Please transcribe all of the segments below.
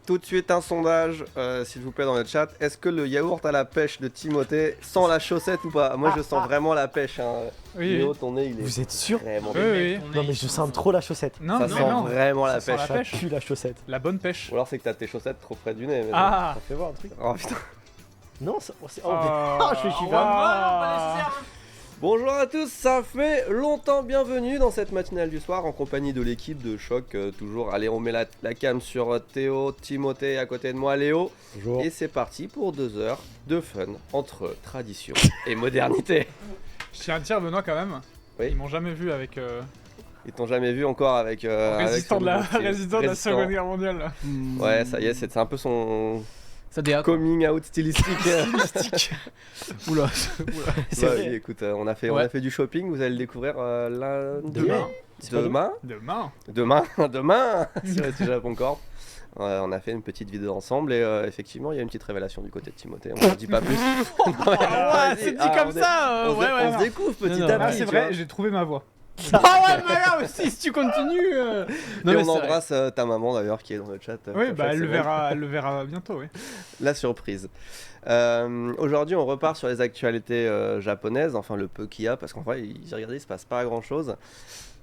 Tout de suite un sondage, s'il vous plaît, dans le chat. Est-ce que le yaourt à la pêche de Timothée sent la chaussette ou pas? Moi je sens vraiment la pêche. Hein. Oui. Léo, ton nez il est. Vous êtes sûr? vraiment Oui, oui. Non mais je sens trop la chaussette. Non, Ça non, sent non. vraiment la Ça sent pêche. la pêche. Ça pue la chaussette. La bonne pêche. Ou alors c'est que t'as tes chaussettes trop près du nez. Mais Ah. Ça fait voir un truc. Oh putain. Non, ça... Oh, je suis Bonjour à tous, ça fait longtemps, bienvenue dans cette matinale du soir en compagnie de l'équipe de Choc, toujours. Allez, on met la cam sur Théo, Timothée, à côté de moi Léo. Bonjour. Et c'est parti pour 2 heures de fun entre tradition et modernité. Je tiens à dire, Benoît, quand même. Oui. Ils m'ont jamais vu avec. Ils t'ont jamais vu encore avec... résistant de avec ce nouveau résistant de la résistant. Seconde Guerre mondiale. Là. Ouais, ça y est, c'est un peu son Ça DA. coming out stylistique. Oula. C'est Bah vrai. oui, écoute, on a fait du shopping, vous allez le découvrir lundi. Demain. Demain. Demain. Demain sur le Japon Corp. On a fait une petite vidéo ensemble et effectivement il y a une petite révélation du côté de Timothée, on ne dit pas plus. Non, mais Ah, vas-y. c'est dit Ah, comme on ça. on, Ouais, se, ouais. on se découvre petit Non, à non, Ah, petit. c'est tu vrai, vois. j'ai trouvé ma voix. Ah ouais, mais regarde, si tu continues. Et on embrasse ta maman d'ailleurs qui est dans le chat. Oui, Ça bah fait elle le secondes. verra bientôt, oui. La surprise. Aujourd'hui on repart sur les actualités japonaises, enfin le peu qu'il y a, parce qu'en vrai j'ai regardé, il se passe pas grand chose.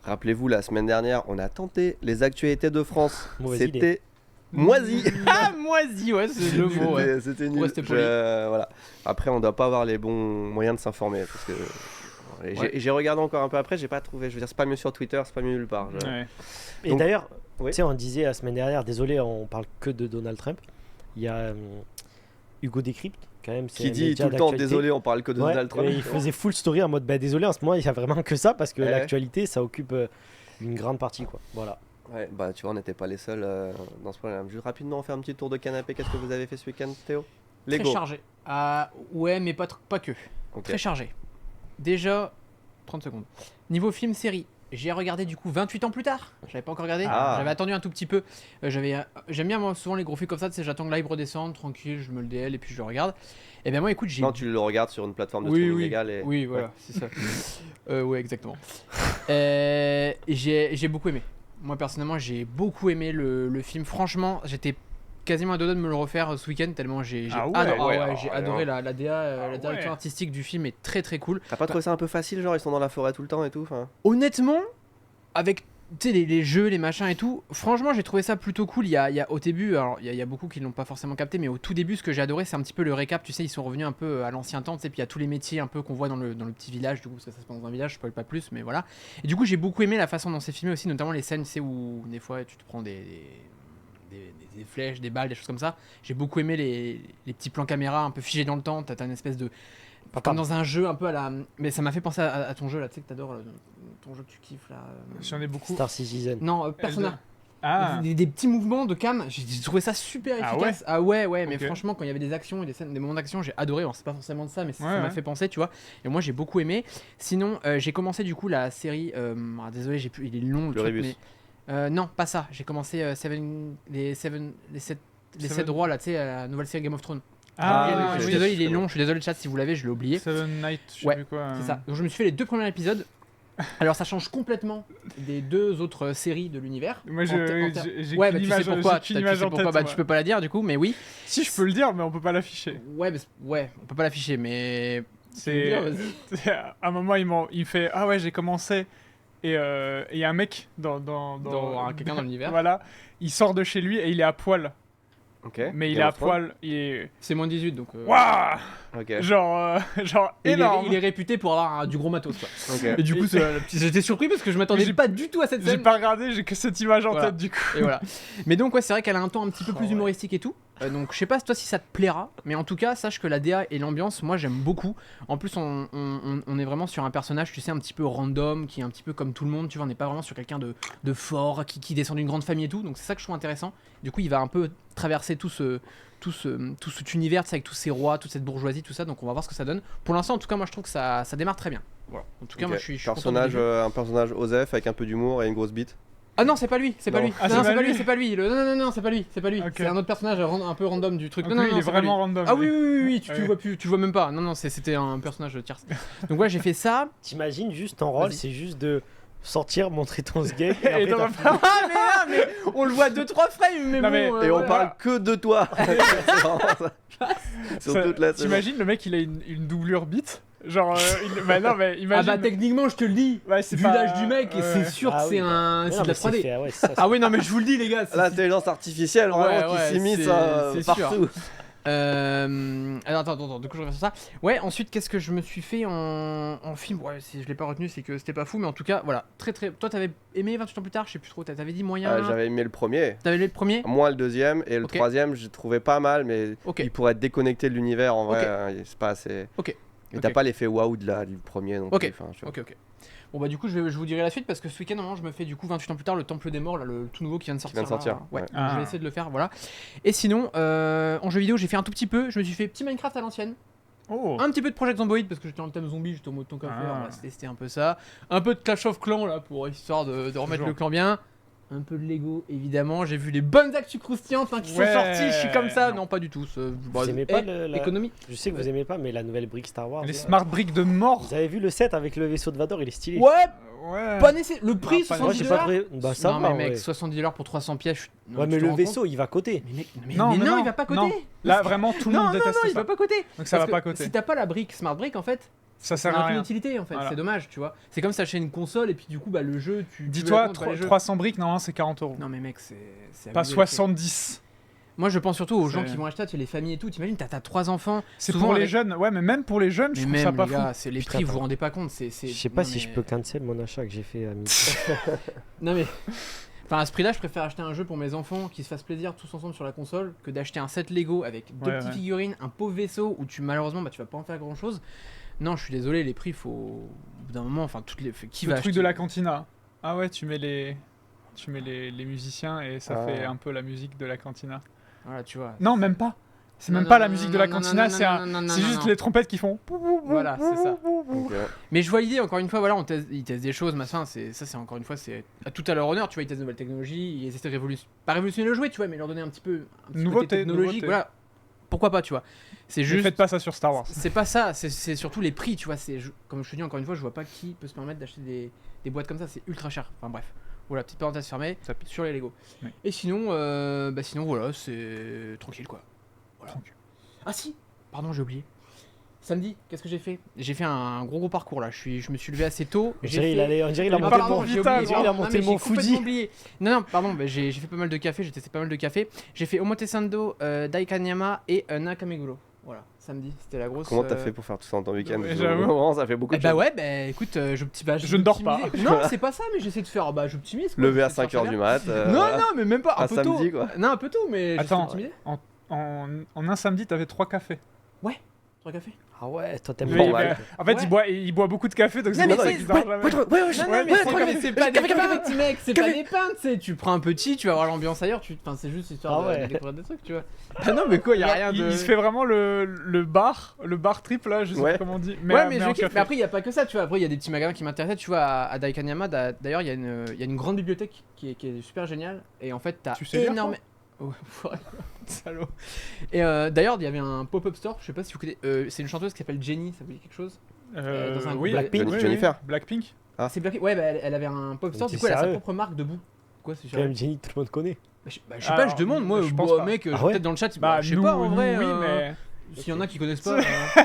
Rappelez-vous, la semaine dernière on a tenté les actualités de France. Mauvaise C'était idée. moisi. Ah, moisi, ouais, c'est le mot. Ouais. C'était nul. Ouais, c'était poli. Voilà. Après, on doit pas avoir les bons moyens de s'informer parce que j'ai regardé encore un peu après, j'ai pas trouvé. Je veux dire, c'est pas mieux sur Twitter, c'est pas mieux nulle part. Ouais. Et Donc, d'ailleurs, oui. tu sais, on disait la semaine dernière, désolé, on parle que de Donald Trump. Il y a Hugo Décrypte, quand même. c'est Qui un dit média tout le temps d'actualité. désolé, on parle que de Ouais, Donald Trump. et il faisait full story en mode bah désolé, en ce moment il y a vraiment que ça parce que Ouais. l'actualité ça occupe une grande partie quoi. Voilà. Ouais, bah tu vois, on n'était pas les seuls dans ce problème. Juste rapidement, on fait un petit tour de canapé. Qu'est-ce que vous avez fait ce week-end, Théo? Très Lego. chargé. Ouais, mais pas que. Ok. Très chargé. Déjà, 30 secondes. Niveau film série, j'ai regardé du coup 28 ans plus tard. J'avais pas encore regardé. Ah. J'avais attendu un tout petit peu. J'aime bien moi souvent les gros films comme ça. Tu sais, j'attends que live redescende, tranquille, je me le DL et puis je le regarde. Et ben moi, écoute, j'ai. Non, tu le regardes sur une plateforme de Oui, streaming oui, légal et... oui, voilà, c'est ça. Ouais, exactement. J'ai beaucoup aimé. Moi, personnellement, j'ai beaucoup aimé le film. Franchement, j'étais quasiment à deux doigts de me le refaire ce week-end tellement j'ai Ah ouais, adoré, ouais, j'ai ouais, adoré ouais. la DA, Ah la direction ouais. artistique du film est très très cool. T'as pas trouvé ça un peu facile, genre ils sont dans la forêt tout le temps et tout, enfin... Honnêtement, avec tu sais, les jeux, les machins et tout, franchement, j'ai trouvé ça plutôt cool. Il y a au début, alors il y a beaucoup qui l'ont pas forcément capté, mais au tout début, ce que j'ai adoré, c'est un petit peu le récap. Tu sais, ils sont revenus un peu à l'ancien temps, tu sais, puis il y a tous les métiers un peu qu'on voit dans le petit village, du coup, parce que ça se passe dans un village, je spoil pas plus, mais voilà. Et du coup, j'ai beaucoup aimé la façon dont c'est filmé aussi, notamment les scènes, tu sais, où des fois tu te prends des flèches, des balles, des choses comme ça. J'ai beaucoup aimé les petits plans caméra un peu figés dans le temps. T'as une espèce de. Comme dans un jeu un peu à la. Mais ça m'a fait penser à ton jeu là, tu sais que t'adores, ton jeu que tu kiffes là. J'en ai beaucoup. Star Citizen. Non, Persona. Ah, Des petits mouvements de cam, j'ai trouvé ça super Ah efficace. Ah ouais, mais Ok. franchement, quand il y avait des actions et des scènes, des moments d'action, j'ai adoré. Alors, c'est pas forcément de ça, mais ça Ouais, m'a ouais. fait penser, tu vois. Et moi, j'ai beaucoup aimé. Sinon, j'ai commencé du coup la série. Désolé, il est long le Le truc, Rébus. mais. Non, pas ça. J'ai commencé les 7 rois là, tu sais, la nouvelle série Game of Thrones. Ah, je suis oui. désolé, il est long. Je suis désolé, le chat, si vous l'avez, je l'ai oublié. Seven Night, je sais Ouais, plus quoi. C'est ça. Donc je me suis fait les 2 premiers épisodes. Alors ça change complètement des 2 autres séries de l'univers. Moi, En ter- j'ai Ouais, qu'une tu sais image, pourquoi. j'ai qu'une image en tête, Bah, moi. tu peux pas la dire du coup, mais oui. Si, je peux le dire, mais on peut pas l'afficher. Ouais, on peut pas l'afficher, mais. C'est à un moment, il fait ah ouais, j'ai commencé et il y a un mec dans Quelqu'un dans l'univers. Voilà, il sort de chez lui et il est à poil. Ok. Mais il Game est à of Thrones. poil, il est C'est moins de 18 donc. waouh, Ok. genre Il énorme. est réputé pour avoir du gros matos quoi. Ok. Et du coup, j'étais surpris parce que je m'attendais J'ai- pas du tout à cette J'ai scène. pas regardé, j'ai que cette image en Voilà. tête du coup. Et voilà. Mais donc ouais, c'est vrai qu'elle a un ton un petit peu plus ouais. humoristique et tout. Donc je sais pas toi si ça te plaira, mais en tout cas sache que la DA et l'ambiance, moi j'aime beaucoup. En plus on est vraiment sur un personnage, tu sais, un petit peu random, qui est un petit peu comme tout le monde. Tu vois, on n'est pas vraiment sur quelqu'un de fort, qui descend d'une grande famille et tout. Donc c'est ça que je trouve intéressant. Du coup il va un peu traverser tout cet univers, tu sais, avec tous ces rois, toute cette bourgeoisie, tout ça. Donc on va voir ce que ça donne. Pour l'instant en tout cas moi je trouve que ça démarre très bien. Voilà. En tout cas Ok. moi je suis content du personnage, début. un personnage Osef avec un peu d'humour et une grosse bite. Ah non, c'est pas lui, c'est pas Non. lui. Ah, non, c'est c'est pas pas lui, lui. c'est pas lui. Non, c'est pas lui, c'est pas lui. Ok. C'est un autre personnage un peu random du truc. Donc Non, lui, non, il est c'est pas lui. vraiment random. Ah oui, lui. tu Ouais. le vois plus, tu le vois même pas. Non, c'était un personnage tierce. Donc ouais, j'ai fait ça. T'imagines juste ton rôle, Vas-y. c'est juste de sortir, montrer ton sgay. Et Et après, dans t'as un- fini. Ah mais là, mais on le voit 2-3 frames, mais Non, bon. mais- Et on voilà. parle que de toi. C'est vraiment ça. Sur Ça- toute la saison. T'imagines le mec il a une doublure bite genre bah non mais Ah imagine. bah techniquement, je te le dis. Ouais, c'est Vu pas- l'âge du mec, ouais. c'est sûr que Ah c'est oui, un, Mais c'est non, de la mais 3D. fait, ouais, ça, Ah oui, non mais je vous le dis les gars. c'est- L'intelligence artificielle, vraiment, Ouais, qui s'immisce c'est sûr. partout. Attends, du coup je reviens sur ça. Ouais, ensuite qu'est-ce que je me suis fait en film. Ouais, si je l'ai pas retenu, c'est que c'était pas fou, mais en tout cas, voilà, très. Toi, t'avais aimé 28 ans plus tard, je sais plus trop. T'avais dit moyen. J'avais aimé le premier. T'avais aimé le premier. Moi, le deuxième. Et le Ok. troisième, j'ai trouvé pas mal, mais Ok. il pourrait être déconnecté de l'univers en vrai. Ok. C'est pas assez. Ok. Et t'as Ok. pas l'effet waouh du premier. Donc, Ok. enfin, tu vois. Ok. Bon bah du coup je vous dirai la suite parce que ce week-end normalement je me fais du coup 28 ans plus tard le Temple des Morts là, le tout nouveau qui vient de sortir. vient de sortir, là. Ouais. ouais. Donc, je Ah. vais essayer de le faire, voilà. Et sinon en jeu vidéo j'ai fait un tout petit peu, je me suis fait petit Minecraft à l'ancienne. Oh. Un petit peu de Project Zomboid parce que j'étais dans le thème zombie, j'étais en mode tant qu'à Ah. faire, on va se tester un peu ça. Un peu de Clash of Clans là pour histoire de remettre Toujours. le clan bien. Un peu de Lego évidemment, j'ai vu les bonnes actus croustillantes hein, qui Ouais. sont sorties, je suis comme ça. Non. Non pas du tout. Vous aimez pas la- économie. Je sais que vous aimez pas, mais la nouvelle brique Star Wars. Les là. smart bricks de mort. Vous avez vu le set avec le vaisseau de Vador, il est stylé. Ouais, Ouais. pas nécessaire. Le prix Non, pas Moi 70 j'ai pas $. trouvé. Bah ça non va. mais mec, ouais. 70 $ pour 300 pièces. non, Ouais, tu mais te le rends vaisseau compte il va côté. Mais mec, Non, mais mais non, non, il va pas côté. non. Là vraiment tout le Non, monde non, déteste non, il ça. va pas côté. Donc ça va Parce pas que côté. Si t'as pas la brique Smart Brick en fait, Ça ça sert n'a à aucune rien. utilité en fait. Voilà. C'est dommage, tu vois. C'est comme si t'achetais une console et puis du coup bah le jeu tu. Dis-toi, tu veux les jeux. 300 briques, normalement c'est 40 €. Non mais mec, c'est Pas abusé. 70. Moi je pense surtout aux gens C'est- qui vont acheter, tu sais, les familles et tout. T'imagines, t'as 3 enfants. C'est souvent pour les avec- jeunes. Ouais, mais même pour les jeunes, je Mais trouve ça même pas les fou. gars, c'est les Putain, prix, vous vous attends. rendez pas compte. Je sais pas non, si je mais- peux cancel mon achat que j'ai fait à midi. Non mais. Enfin, à ce prix-là, je préfère acheter un jeu pour mes enfants qui se fassent plaisir tous ensemble sur la console que d'acheter un set Lego avec deux Ouais, petites ouais. figurines, un pauvre vaisseau où malheureusement tu vas pas en faire grand chose. Non, je suis désolé, les prix, faut. Au bout d'un moment, enfin, toutes les. Qui Le va truc acheter de la cantina. Ah ouais, tu mets les musiciens et ça Ah. fait un peu la musique de la cantina. Voilà, tu vois. Non, même pas. C'est Non, même non, pas la non, musique non, de la non, cantina, non, c'est non, non, non, c'est non, juste non. les trompettes qui font. Voilà, c'est ça. Ok. Mais je vois l'idée, encore une fois, voilà, ils testent des choses, machin, c'est encore une fois, c'est à tout à leur honneur, tu vois, ils testent de nouvelles technologies, ils essaient de pas révolutionner le jouet, tu vois, mais leur donner un petit côté Nouveauté, technologique, nouveauté. voilà. Pourquoi pas, tu vois. C'est Ne juste. faites pas ça sur Star Wars. C'est pas ça, c'est surtout les prix, tu vois. Comme je te dis encore une fois, je vois pas qui peut se permettre d'acheter des boîtes comme ça, c'est ultra cher. Enfin bref, voilà, petite parenthèse fermée Ça pique. sur les Lego. Oui. Et sinon, sinon voilà, c'est tranquille quoi. Voilà. Tranquille. Ah si, pardon, j'ai oublié. Samedi, qu'est-ce que j'ai fait? J'ai fait un gros parcours là. Je me suis levé assez tôt. On dirait il a Il monté part le dans mont. le j'ai vital, oublié, il a non, monté mais le mont j'ai complètement Fuji. oublié. Non, pardon, j'ai fait pas mal de café, j'ai testé pas mal de café. J'ai fait Omotesando, Daikanyama et Nakameguro. Voilà, samedi, c'était la grosse. Comment t'as fait pour faire tout ça en ton week-end? Ouais, Parce que j'avoue. vraiment, ça fait beaucoup Eh de bah choses. ouais, bah écoute, Je ne dors pas. Non, c'est pas ça, mais j'essaie de faire. Bah, j'optimise. quoi, Lever à j'essaie de faire 5h ça du bien. mat. Non, voilà. non, mais même pas. Un Un peu tôt. samedi, quoi. Non, un peu tôt, mais j'essaie Attends, d'optimiser. en un samedi, t'avais 3 cafés. 3 cafés. Ah ouais, toi t'aimes Oui, pas. Normal. En fait, Ouais. il boit beaucoup de café, donc Non, c'est mais pour ça c'est- qu'il dort jamais. Non, non, mais ouais, 3 cafés, c'est pas des café, café, pains, petit mec, c'est pas des pains, tu sais. Tu prends un petit, tu vas voir l'ambiance ailleurs, enfin, c'est juste histoire Ah ouais. de découvrir des trucs, tu vois. Ah non, mais quoi, y a rien de. Il se fait vraiment le bar trip là, je sais Ouais. pas comment on dit. Ouais, mais en je kiffe. café. Mais après, il y a pas que ça, tu vois. Après, il y a des petits magasins qui m'intéressaient, tu vois. À Daikanyama, d'ailleurs, il y a une grande bibliothèque qui est super géniale. Et en fait, t'as Tu sais lire, énormément. Oh, enfoiré, salaud. Et d'ailleurs, il y avait un pop-up store, je sais pas si vous connaissez. C'est une chanteuse qui s'appelle Jenny, ça vous dit quelque chose? Dans un oui, Blackpink. oui, Jennifer. Blackpink. C'est Blackpink. Ouais, bah, elle avait un pop-up store, Mais du coup, elle a sa sérieux propre marque de boue. Quoi, c'est Quand même, sérieux? Jenny, tout le monde connaît. Je sais pas, je Alors, demande, moi, je pense bah, pas. mec, Ah ouais peut-être dans le chat, Bah, je sais nous, pas en vrai. oui, mais. S'il y en a qui connaissent pas.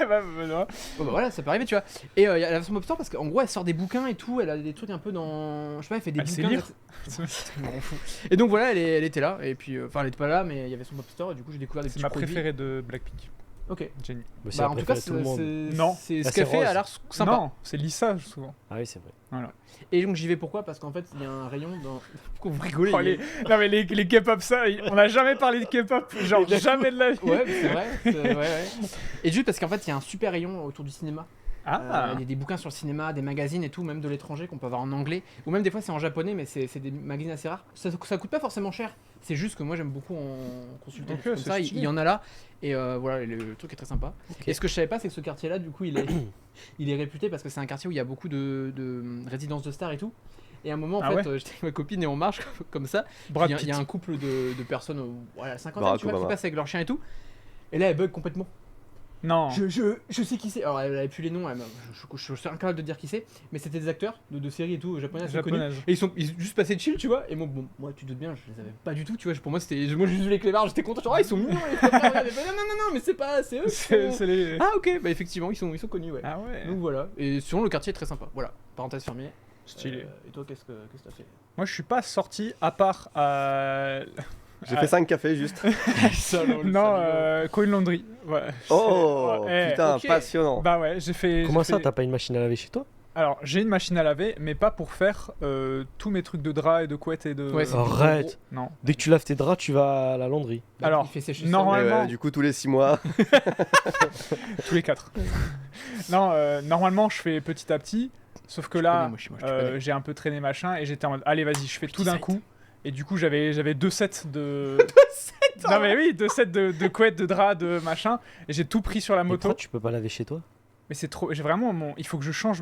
Bah, non. Bon, bah voilà, ça peut arriver, tu vois. Et elle a son pop store parce qu'en gros, elle sort des bouquins et tout. Elle a des trucs un peu dans. Je sais pas, elle fait des Elle sait bouquins. lire. Je m'en fous. Et donc voilà, elle était là. Et puis, enfin, elle était pas là, mais il y avait son pop store. Et du coup, j'ai découvert des C'est petits ma produits. préférée de Blackpink. Ok. Jenny. Mais c'est Bah, la en tout cas, préférée de tout le monde. Non. c'est Là, ce qu'elle c'est fait rose. a l'air sympa. Non, c'est Lisa souvent. Ah oui, c'est vrai. Voilà. Et donc, j'y vais pourquoi? Parce qu'en fait, il y a un rayon dans. Pourquoi vous rigolez? Oh, non mais les K-pop ça, on a jamais parlé de K-pop, genre jamais de la vie. Ouais, mais c'est vrai. Ouais. Et juste parce qu'en fait, il y a un super rayon autour du cinéma. Ah. Il y a des bouquins sur le cinéma, des magazines et tout, même de l'étranger qu'on peut avoir en anglais. Ou même des fois c'est en japonais, mais c'est des magazines assez rares. Ça coûte pas forcément cher. C'est juste que moi j'aime beaucoup en consulter Ok, des trucs c'est comme ça. stylé. Il y en a là. Et voilà, le truc est très sympa. Ok. Et ce que je savais pas, c'est que ce quartier-là, du coup, il est réputé parce que c'est un quartier où il y a beaucoup de résidences de stars et tout. Et à un moment, en Ah fait, ouais j'étais avec ma copine et on marche comme ça. Brad Il y Pitt. a un couple de personnes, voilà, 50 Barack tu vois, qui Obama. passent avec leur chien et tout. Et là, elle bug complètement. Non. Je sais qui c'est. Alors, elle avait plus les noms, je suis incapable de dire qui c'est, mais c'était des acteurs de séries et tout japonaises. Japonaise. Et ils sont juste passés de chill, tu vois. Et moi, moi, tu te doutes bien, je les avais pas du tout, tu vois. Pour moi, c'était. Moi, j'ai juste vu les clébards, j'étais content. Genre, ils sont mignons, les clébards. Non, mais c'est pas. C'est eux. C'est les. Ah, ok, bah effectivement, ils sont connus, ouais. Ah ouais. Donc voilà. Et sinon, le quartier est très sympa. Voilà, parenthèse fermée. Stylé. Et toi, qu'est-ce que t'as fait? Moi, je suis pas sorti à part à. J'ai fait 5 cafés juste. Non, Coin Laundry. Ouais. Oh Ouais, putain, ok. passionnant. Bah ouais, j'ai fait. Comment j'ai ça, fait- t'as pas une machine à laver chez toi? Alors, j'ai une machine à laver, mais pas pour faire tous mes trucs de drap et de couette et de. Ouais, c'est Arrête. Non. Dès que tu laves tes draps, tu vas à la laundrie. Alors, il fait sécher ça. normalement- Du coup, tous les 6 mois. Tous les 4. Non, normalement, je fais petit à petit. Sauf que là, Moi, je te connais. j'ai un peu traîné machin et j'étais en mode, allez, vas-y, je fais tout d'un sets. coup. Et du coup, j'avais 2 sets de. Non, mais oui, 2 sets de couettes, de draps, de machin. Et j'ai tout pris sur la Mais moto. pourquoi tu peux pas laver chez toi? Mais c'est trop. J'ai vraiment mon. Il faut que je change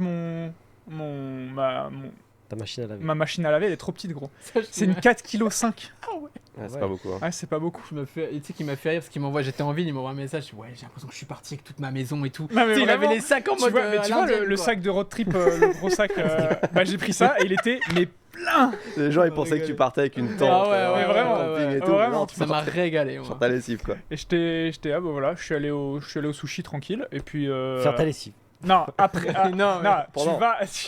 Ta machine à laver. ma machine à laver, elle est trop petite, gros. Ça, je C'est une me- 4,5 kg. Ouais, c'est Ouais. pas beaucoup. Hein. Ouais, c'est pas beaucoup. Tu sais qu'il m'a fait rire parce qu'il m'envoie, j'étais en ville, il m'envoie un message, je dis, ouais, j'ai l'impression que je suis parti avec toute ma maison et tout. Non, mais Tu sais, il avait vraiment, les sacs en Tu mode. vois, mais tu vois le sac de road trip, le gros sac, bah, j'ai pris ça et il était mais plein. Les gens ils pensaient que tu partais avec une tente. Ah ouais, ouais, vraiment, camping ouais, et tout. vraiment, Non, tu Ça m'a partais régalé. sur Moi. ta lessive quoi. Et j'étais ah bah voilà, je suis allé au sushi tranquille et puis Faire ta lessive. non, après Non, non, pendant.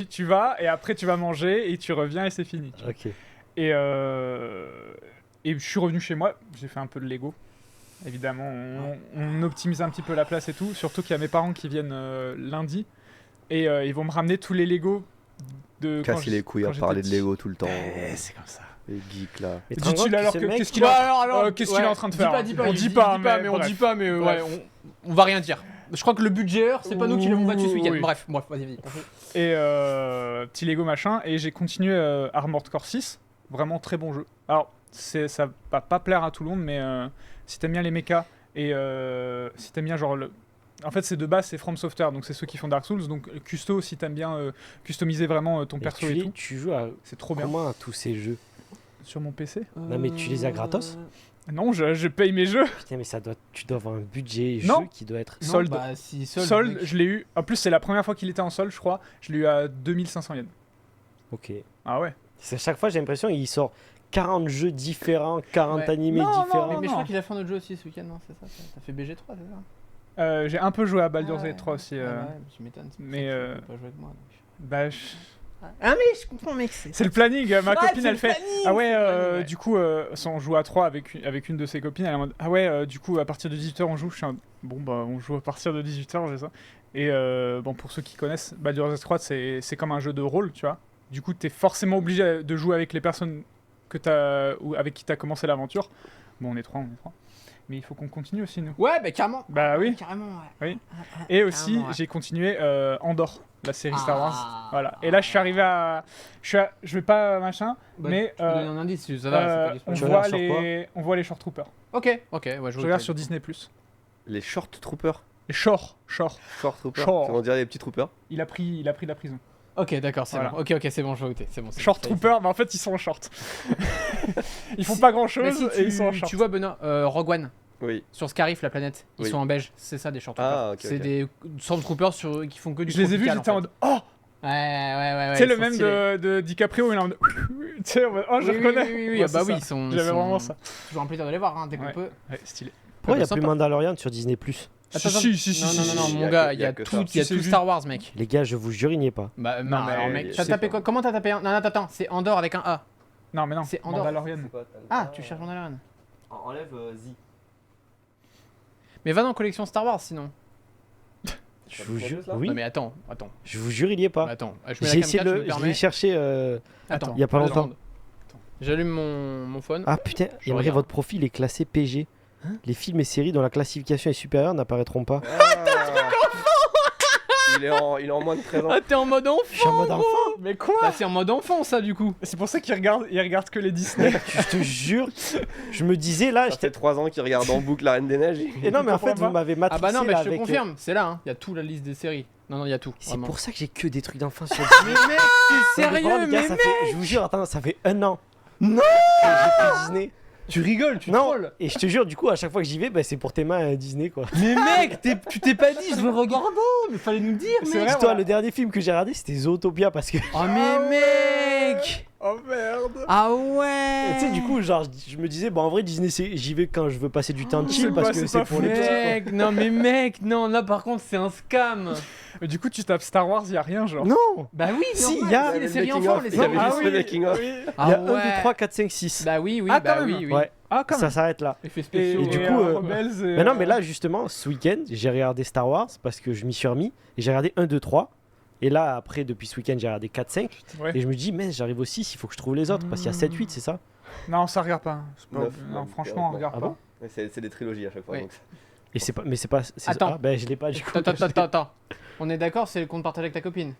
tu vas et après tu vas manger et tu reviens et c'est fini. tu vois. Ok. Et je suis revenu chez moi, j'ai fait un peu de Lego. Évidemment, on optimise un petit peu la place et tout, surtout qu'il y a mes parents qui viennent lundi et ils vont me ramener tous les Lego de quand Casser les couilles à quand parler de j'étais Lego tout le temps. petit. C'est comme ça. Les geeks là. Mais Dis-tu alors que qu'est-ce qu'il Bah, a qu'est-ce qu'il est en train de faire Dis pas, On dit pas, mais on bref. dit pas, mais ouais, Bref. on va rien dire. Je crois que le budget, c'est pas nous qui l'avons battu ce week-end. Oui. Bref, vas-y. Et petit Lego machin, et j'ai continué Armored Core 6, vraiment très bon jeu. Alors, ça va pas plaire à tout le monde, mais si t'aimes bien les mechas, et si t'aimes bien genre En fait, c'est de base, c'est From Software, donc c'est ceux qui font Dark Souls, donc Custo, si t'aimes bien customiser vraiment ton Mais perso et tout, tu joues à c'est trop bien. comment à tous ces jeux? Sur mon PC Non, mais tu les as gratos? Non, je paye mes jeux. Putain, mais tu dois avoir un budget Non. jeu qui doit être. Solde. Bah, si, Solde, mec. je l'ai eu. En plus, c'est la première fois qu'il était en solde, je crois. Je l'ai eu à 2500 yens. Ok. Ah ouais. C'est à chaque fois, j'ai l'impression qu'il sort 40 jeux différents, 40 Ouais. animés Non, non, différents. Mais je non. crois qu'il a fait un autre jeu aussi ce week-end, non? C'est ça? T'as fait BG3, c'est ça? J'ai un peu joué à Baldur's Ah ouais. Gate 3 aussi. Ah ouais, tu m'étonnes. c'est pour mais, ça que tu peux pas jouer avec moi. Bah, Ah, mais je comprends, mec. c'est le planning. Ma copine, elle fait. Ah ouais, c'est le planning, ouais. du coup, on joue à 3 avec une de ses copines. Elle est en mode, ah ouais, du coup, à partir de 18h, on joue. Je suis en mode, bon, bah, on joue à partir de 18h, j'ai ça. Et bon, pour ceux qui connaissent, Baldur's Gate 3, c'est comme un jeu de rôle, tu vois. Du coup, t'es forcément obligé de jouer avec les personnes ou avec qui t'as commencé l'aventure. Bon, on est trois. Mais il faut qu'on continue aussi, nous. Ouais, bah carrément. Bah oui. Carrément, ouais. Et aussi, Carrément, ouais. j'ai continué Andorre, la série Star Wars. Ah. Voilà. Et là, je suis arrivé à. Je vais pas machin, Bah, mais tu peux donner un indice, ça va, c'est pas du on, Tu spoil. regardes voit sur quoi on voit les Short Troopers. Ok, ouais, Je regarde sur Disney+. Les Short Troopers. Les Short. Short Troopers. Short. On dirait les petits troopers. Il a pris de la prison. Ok, d'accord, c'est Voilà. bon. Ok, c'est bon, je vois où t'es. C'est bon. Short Troopers, mais en fait, ils sont en short. Ils font pas grand chose Mais si et ils sont en short. tu vois, Benoît, Rogue One, Oui. sur Scarif, la planète, ils Oui. sont en beige. C'est ça, des Short Troopers. Ah, ok. C'est ok. des Stormtroopers qui font que du Je les ai vus, tropical, j'étais en fait. mode oh. Ouais. C'est ils le sont même stylés. de DiCaprio, il est en mode tu sais, en mode, oh, je Oui, reconnais. Oui, Ouais, ah bah c'est oui, ça. ils sont. J'avais vraiment ça. Toujours un plaisir de les voir, hein, dès qu'on Ouais. peut. Ouais, stylé. Pourquoi il n'y a Sympa. plus Mandalorian sur Disney+. Attends, Si. non, mon y a gars, que- il y a que tout, ça. il y a Si, tout c'est Star Wars, mec. Les gars, je vous jure, il n'y est pas. Bah, Non, non, mais alors, mec, je t'as sais tapé pas. quoi? Comment t'as tapé un? Non, attends, c'est Andorre avec un A. Non, mais non, C'est Andorre. Mandalorian. Ah, tu cherches Mandalorian. Enlève Z. Mais va dans collection Star Wars sinon. Je vous jure, là oui. Non, mais attends. Je vous jure, il n'y est pas. Attends, je mets J'ai la essayé cam 4, de je me je l'ai permets. cherché Attends, il y a pas deux longtemps. secondes. J'allume mon phone. Ah putain, Je j'aimerais regarde. votre profil est classé PG. Les films et séries dont la classification est supérieure n'apparaîtront pas. Il est en moins de 13 ans. Ah, t'es en mode enfant. Je suis en mode enfant. Mais quoi? Bah, c'est en mode enfant ça du coup. C'est pour ça qu'il regarde que les Disney. Je te jure, je me disais là, Ça fait 3 ans qu'il regarde en boucle La Reine des Neiges. et non mais en fait comprends vous m'avez Ah matrixé bah non, mais là je te avec, confirme, c'est là, hein. Il y a tout la liste des séries. Non, il y a tout. C'est vraiment. pour ça que j'ai que des trucs d'enfants sur Mais mec, t'es Non, mais sérieux, vraiment, les gars, mais ça mec. fait, je vous jure, attends, ça fait un an. Non. Que j'ai fait Disney. Tu rigoles, tu Non, trolles. et je te jure, du coup, à chaque fois que j'y vais, bah, c'est pour tes mains à Disney, quoi. Mais mec, tu t'es pas dit, je veux regarder. Mais fallait nous dire, C'est mec. vrai, Toi, voilà. le dernier film que j'ai regardé, c'était Zootopia, parce que, tu Oh mais mec. Oh merde. Ah ouais. sais, du coup, genre, je me disais, bon, en vrai, Disney, j'y vais quand je veux passer du temps de chill, c'est parce pas- que c'est c'est pas pour fou. les petits, quoi. Mec, non mais mec, non, là par contre c'est un scam. Mais du coup, tu tapes Star Wars, y a rien, genre. Non! Bah oui, Si, normal, y a- les le séries making enfants, of, les il y séries avait Ah juste oui, le making of. oui. Il y a Ah 1, 2, ouais. 3, 4, 5, 6. Bah oui, oui, Ah, bah quand oui, même. oui. Ouais, Ah, quand ça même. s'arrête là. Effets Et, spéciaux. Et du et, coup, Rebels et, Mais non, mais là, justement, ce week-end, j'ai regardé Star Wars, parce que je m'y suis remis, et j'ai regardé 1, 2, 3. Et là, après, depuis ce week-end, j'ai regardé 4, 5. Ouais. Et je me dis, mais j'arrive au 6, il faut que je trouve les autres, parce qu'il y a 7, 8, c'est ça? Non, ça regarde pas. C'est pas- Neuf, Non, même, franchement, on regarde Ah pas. bon? Mais c'est des trilogies à chaque fois. Oui. Donc... Et c'est pas, mais c'est pas. Attends. Ah, ben je l'ai pas du coup. Attends. On est d'accord, c'est le compte partagé avec ta copine.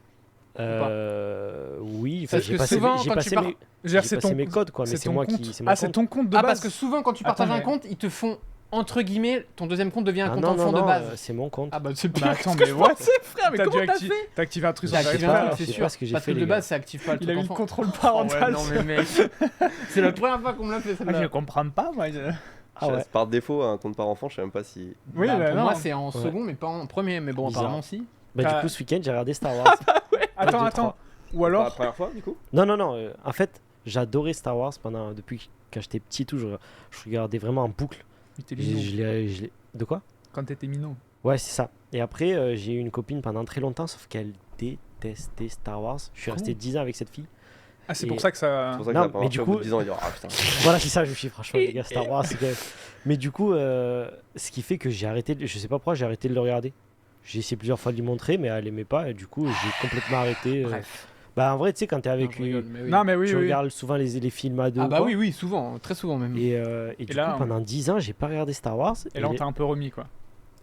Oui, enfin, Parce j'ai que passé, souvent, j'ai quand passé tu pars- mes, Je veux dire, j'ai c'est passé ton, mes codes quoi, mais c'est ton moi compte. qui, c'est mon Ah, c'est compte. ton compte de Ah base. parce que souvent quand tu partages Attends, un mais- compte, ils te font entre guillemets ton deuxième compte devient un Ah compte non, enfant non, de non, base. c'est mon compte. Ah bah c'est Bah pire attends, que mais je what? pensais, frère, mais T'as comment dû t'as acti- fait? T'as activé un truc T'as sur activé pas, un ta truc, je c'est sais sûr. pas ce que j'ai Parce fait, que les de gars. base ça active pas le Il a eu truc le enfant. contrôle Oh ouais, parental. non mais mec, c'est la première fois qu'on me l'a fait Ah, celle-là. je comprends pas, moi. Ah ouais. Par défaut, un compte par enfant, je sais même pas si. Oui, Bah, bah, pour non. moi c'est en second mais pas en premier, mais bon Bizarre. apparemment si. Bah du T'as- coup ce week-end j'ai regardé Star Wars. Attends, 1, 2, attends. 3. Ou Pour la alors, première fois, du coup Non non non. En fait j'adorais Star Wars depuis quand j'étais petit tout. Je regardais vraiment en boucle. t'es minot. De quoi? Quand t'étais minot. Ouais c'est ça. Et après j'ai eu une copine pendant très longtemps sauf qu'elle détestait Star Wars. Je suis resté 10 ans avec cette fille. Ah, c'est Et- pour ça que ça. C'est pour ça que Non, ça a pas mais marché du au bout coup- de 10 ans. Il dit ah putain. Voilà, c'est ça, je me suis dit, franchement, les gars, Star Wars, c'est quand même. Mais du coup, ce qui fait que j'ai arrêté, je sais pas pourquoi, j'ai arrêté de le regarder. J'ai essayé plusieurs fois de lui montrer, mais elle aimait pas, et du coup, j'ai complètement arrêté. Bref. Bah, en vrai, tu sais, quand t'es Non, avec je rigole, mais oui. Non, mais oui, tu oui. regardes souvent les films à deux. Ah ou bah quoi. oui oui, souvent, très souvent même. Et du là, coup, pendant 10 ans, j'ai pas regardé Star Wars. Et là, on t'a un peu remis, quoi.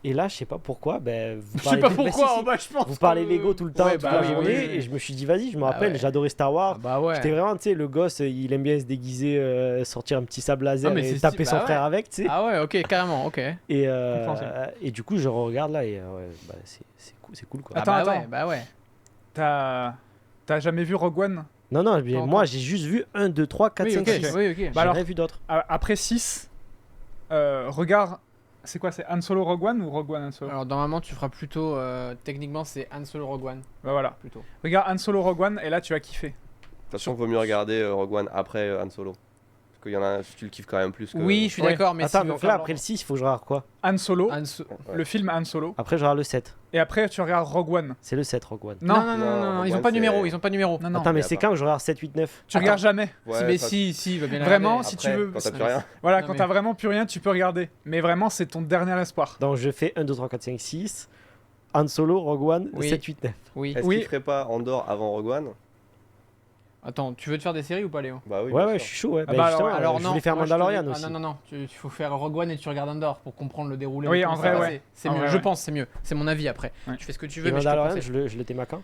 Et là, je sais pas pourquoi, ben, vous Je sais parlez pas bah, si, pourquoi, si, bah je pense. vous parlez que- Lego tout le temps, Ouais, toute bah la oui, journée, oui, oui. et je me suis dit, vas-y, je me Ah rappelle, ouais. j'adorais Star Wars. Ah bah ouais. J'étais vraiment, tu sais, le gosse, il aime bien se déguiser, sortir un petit sable laser Ah, mais et c'est taper si- son bah frère ouais. avec, tu sais. Ah ouais, ok, carrément, ok. Compréhensible. Et du coup, je regarde là et ouais, bah, c'est cool quoi. Attends, Ah bah attends. ouais, bah ouais. T'as jamais vu Rogue One? Non, non, mais Pas moi encore. j'ai juste vu 1, 2, 3, 4, Oui, 5, ok, 6. oui, ok. J'ai Bah alors- rien vu d'autre. Après 6, regarde. C'est quoi? C'est Han Solo Rogue One ou Rogue One Han Solo? Alors normalement tu feras plutôt, techniquement c'est Han Solo Rogue One, Bah voilà. plutôt. Regarde Han Solo Rogue One et là tu vas kiffer. De toute façon, il vaut mieux regarder Rogue One après Han Solo. Parce qu'il y en a un, tu le kiffes quand même plus que. Oui, je suis Ouais. d'accord, mais Attends, s'il veut donc faire là l'ordre- après le 6, il faut que je regarde quoi? Han Solo, Han So- Ouais. le film Han Solo. Après je regarde le 7. Et après tu regardes Rogue One. C'est le 7 Rogue One. Non, Non, non, non, non, non, Rogue ils ont One, pas de numéro, c'est- ils ont pas de numéro. non, non. Attends, mais mais c'est attends. quand que je regarde 7, 8, 9? Tu regardes jamais. Ouais, mais ça- si, il va bien la Vraiment, regarder. si après, tu veux. Quand t'as plus rien. Voilà, Non, quand mais- t'as vraiment plus rien, tu peux regarder. Mais vraiment, c'est ton dernier espoir. Donc je fais 1, 2, 3, 4, 5, 6. Han Solo, Rogue One, Oui. 7, 8, 9. Oui. Est-ce Oui. qu'il ferait pas Andorre avant Rogue One? Attends, tu veux te faire des séries ou pas, Léo? Bah oui. Ouais, bien ouais, sûr. je suis chaud. Ouais. Ah Bah, bah justement, alors, je voulais faire moi, je te- Mandalorian aussi. Ah non, non, non, il faut faire Rogue One et tu regardes Andorre pour comprendre le déroulé. Oui, de en comment ça vrai, va ouais. passer. C'est En mieux, vrai, je ouais. pense, c'est mieux. C'est mon avis après. Ouais. Tu fais ce que tu Et veux, mais je te Mandalorian, conseille. je le téma quand?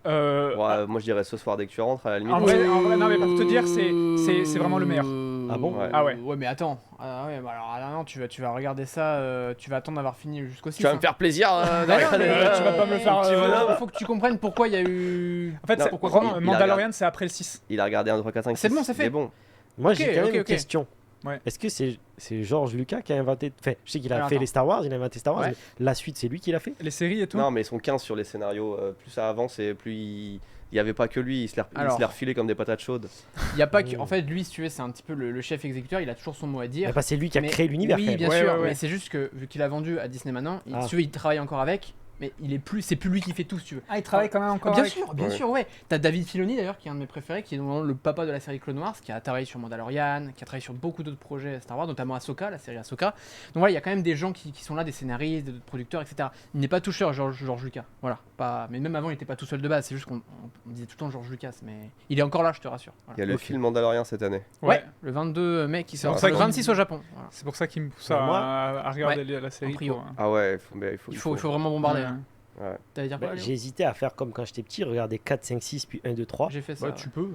Ouais, moi je dirais ce soir dès que tu rentres à la limite. En vrai, non, mais pour te dire, c'est vraiment le meilleur. Ah bon? Ouais. Ah ouais. Ouais, mais attends. Ah ouais, bah alors ah non, tu vas regarder ça, tu vas attendre d'avoir fini jusqu'au 6. Tu vas me faire plaisir. Bah non, mais, tu vas pas me le faire, Il faut que tu comprennes pourquoi il y a eu. En fait, Non, c'est- pourquoi Ro- il Mandalorian, c'est après le 6. Il a regardé 1, 2, 3, 4, 5, 6. C'est bon, c'est fait. Il est bon. Moi, Ok, j'ai quand même ok, une ok. question. Ouais. Est-ce que c'est George Lucas qui a inventé. Enfin, je sais qu'il a Alors, fait attends. les Star Wars, il a inventé Star Wars, Ouais. mais la suite, c'est lui qui l'a fait? Les séries et tout. Non, mais ils sont 15 sur les scénarios. Plus ça avance et plus il y avait pas que lui. Il se les Alors. refilait comme des patates chaudes. Il y a pas que. Oh. En fait, lui, si tu veux, c'est un petit peu le chef exécuteur, il a toujours son mot à dire. Bah, c'est lui qui a Mais- créé l'univers. quand Oui, même. bien Ouais, sûr, ouais, ouais. mais c'est juste que vu qu'il a vendu à Disney maintenant, Ah. si tu veux, il travaille encore avec, mais c'est plus lui qui fait tout, si tu veux. Ah, il travaille quand même encore Bien avec. sûr, bien Ouais. sûr, ouais. T'as David Filoni d'ailleurs, qui est un de mes préférés, qui est normalement le papa de la série Clone Wars, qui a travaillé sur Mandalorian, qui a travaillé sur beaucoup d'autres projets Star Wars, notamment Ahsoka, la série Ahsoka. Donc voilà, il y a quand même des gens qui sont là, des scénaristes, des producteurs, etc. Il n'est pas tout seul, George Lucas. Voilà. Pas... Mais même avant, il n'était pas tout seul de base. C'est juste qu'on disait tout le temps George Lucas, mais il est encore là, je te rassure. Voilà. Il y a le Ok. film Mandalorian cette année. Ouais, le 22 mai qui sort. pour ça Le qu'il- 26 au Japon. Voilà. C'est pour ça qu'il me pousse Bah, moi- à regarder la série. en prio. pour, Ah ouais, il Il faut vraiment bombarder. Ouais. hein. Ouais. T'allais dire Bah, quoi, Léo? j'ai hésité à faire comme quand j'étais petit, regarder 4, 5, 6, puis 1, 2, 3. J'ai fait ça. Bah, ouais. tu peux.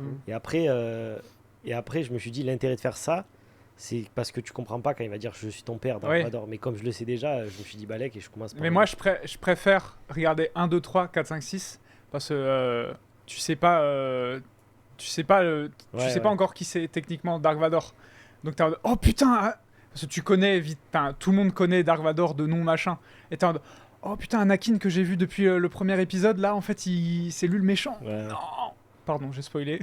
Et après, je me suis dit, l'intérêt de faire ça, c'est parce que tu comprends pas quand il va dire je suis ton père dans Ouais. Vador. Mais comme je le sais déjà, je me suis dit balèque et je commence par. Mais moi, je préfère regarder 1, 2, 3, 4, 5, 6 parce que tu sais pas, tu sais pas Ouais, pas encore qui c'est techniquement Dark Vador. Donc t'es en mode, oh putain, parce que tu connais vite, tout le monde connaît Dark Vador de nom machin, et t'es en mode, oh putain, Anakin que j'ai vu depuis le premier épisode, là en fait c'est lui le méchant. Ouais. Non. Pardon, j'ai spoilé.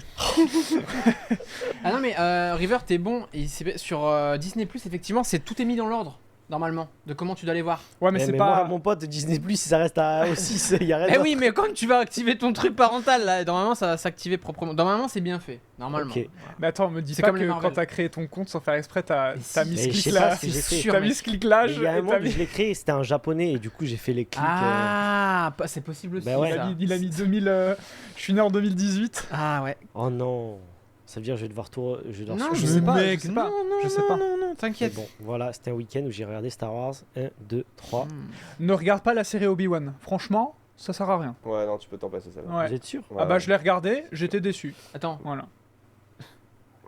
Ah non mais River t'es bon, et sur Disney+, effectivement, tout est mis dans l'ordre, normalement, de comment tu dois les voir. Ouais, mais Eh, c'est mais pas. moi, mon pote, Disney+, ça reste à O6, il y a rien Eh d'autre. oui, mais quand tu vas activer ton truc parental, là, normalement ça va s'activer proprement. Normalement c'est bien fait, normalement. Ok. Mais attends, me dis C'est pas comme les que Marvel. quand t'as créé ton compte sans faire exprès, t'as Mais t'as si. mis Mais ce je sais clic-là. pas ce que j'ai fait. sûr, T'as mec. mis ce clic-là, Mais il y a un et moment t'as où mis- je l'ai créé, c'était un japonais, et du coup, j'ai fait les clics. Ah, c'est possible aussi. Bah ouais. ça. il a mis 2000. Je suis né en 2018. Ah ouais. Oh non. Ça veut dire que je vais devoir tout. Je vais devoir Non, switcher. je sais pas. Mec, je sais non, pas. Non, je sais non, pas. Non, non, Mais t'inquiète. bon, voilà, c'était un week-end où j'ai regardé Star Wars 1, 2, 3. Ne regarde pas la série Obi-Wan. Franchement, ça sert à rien. Ouais, non, tu peux t'en passer celle-là. Ouais. Vous êtes sûr? Ouais, Ah bah ouais. je l'ai regardé, j'étais déçu. Attends. Voilà.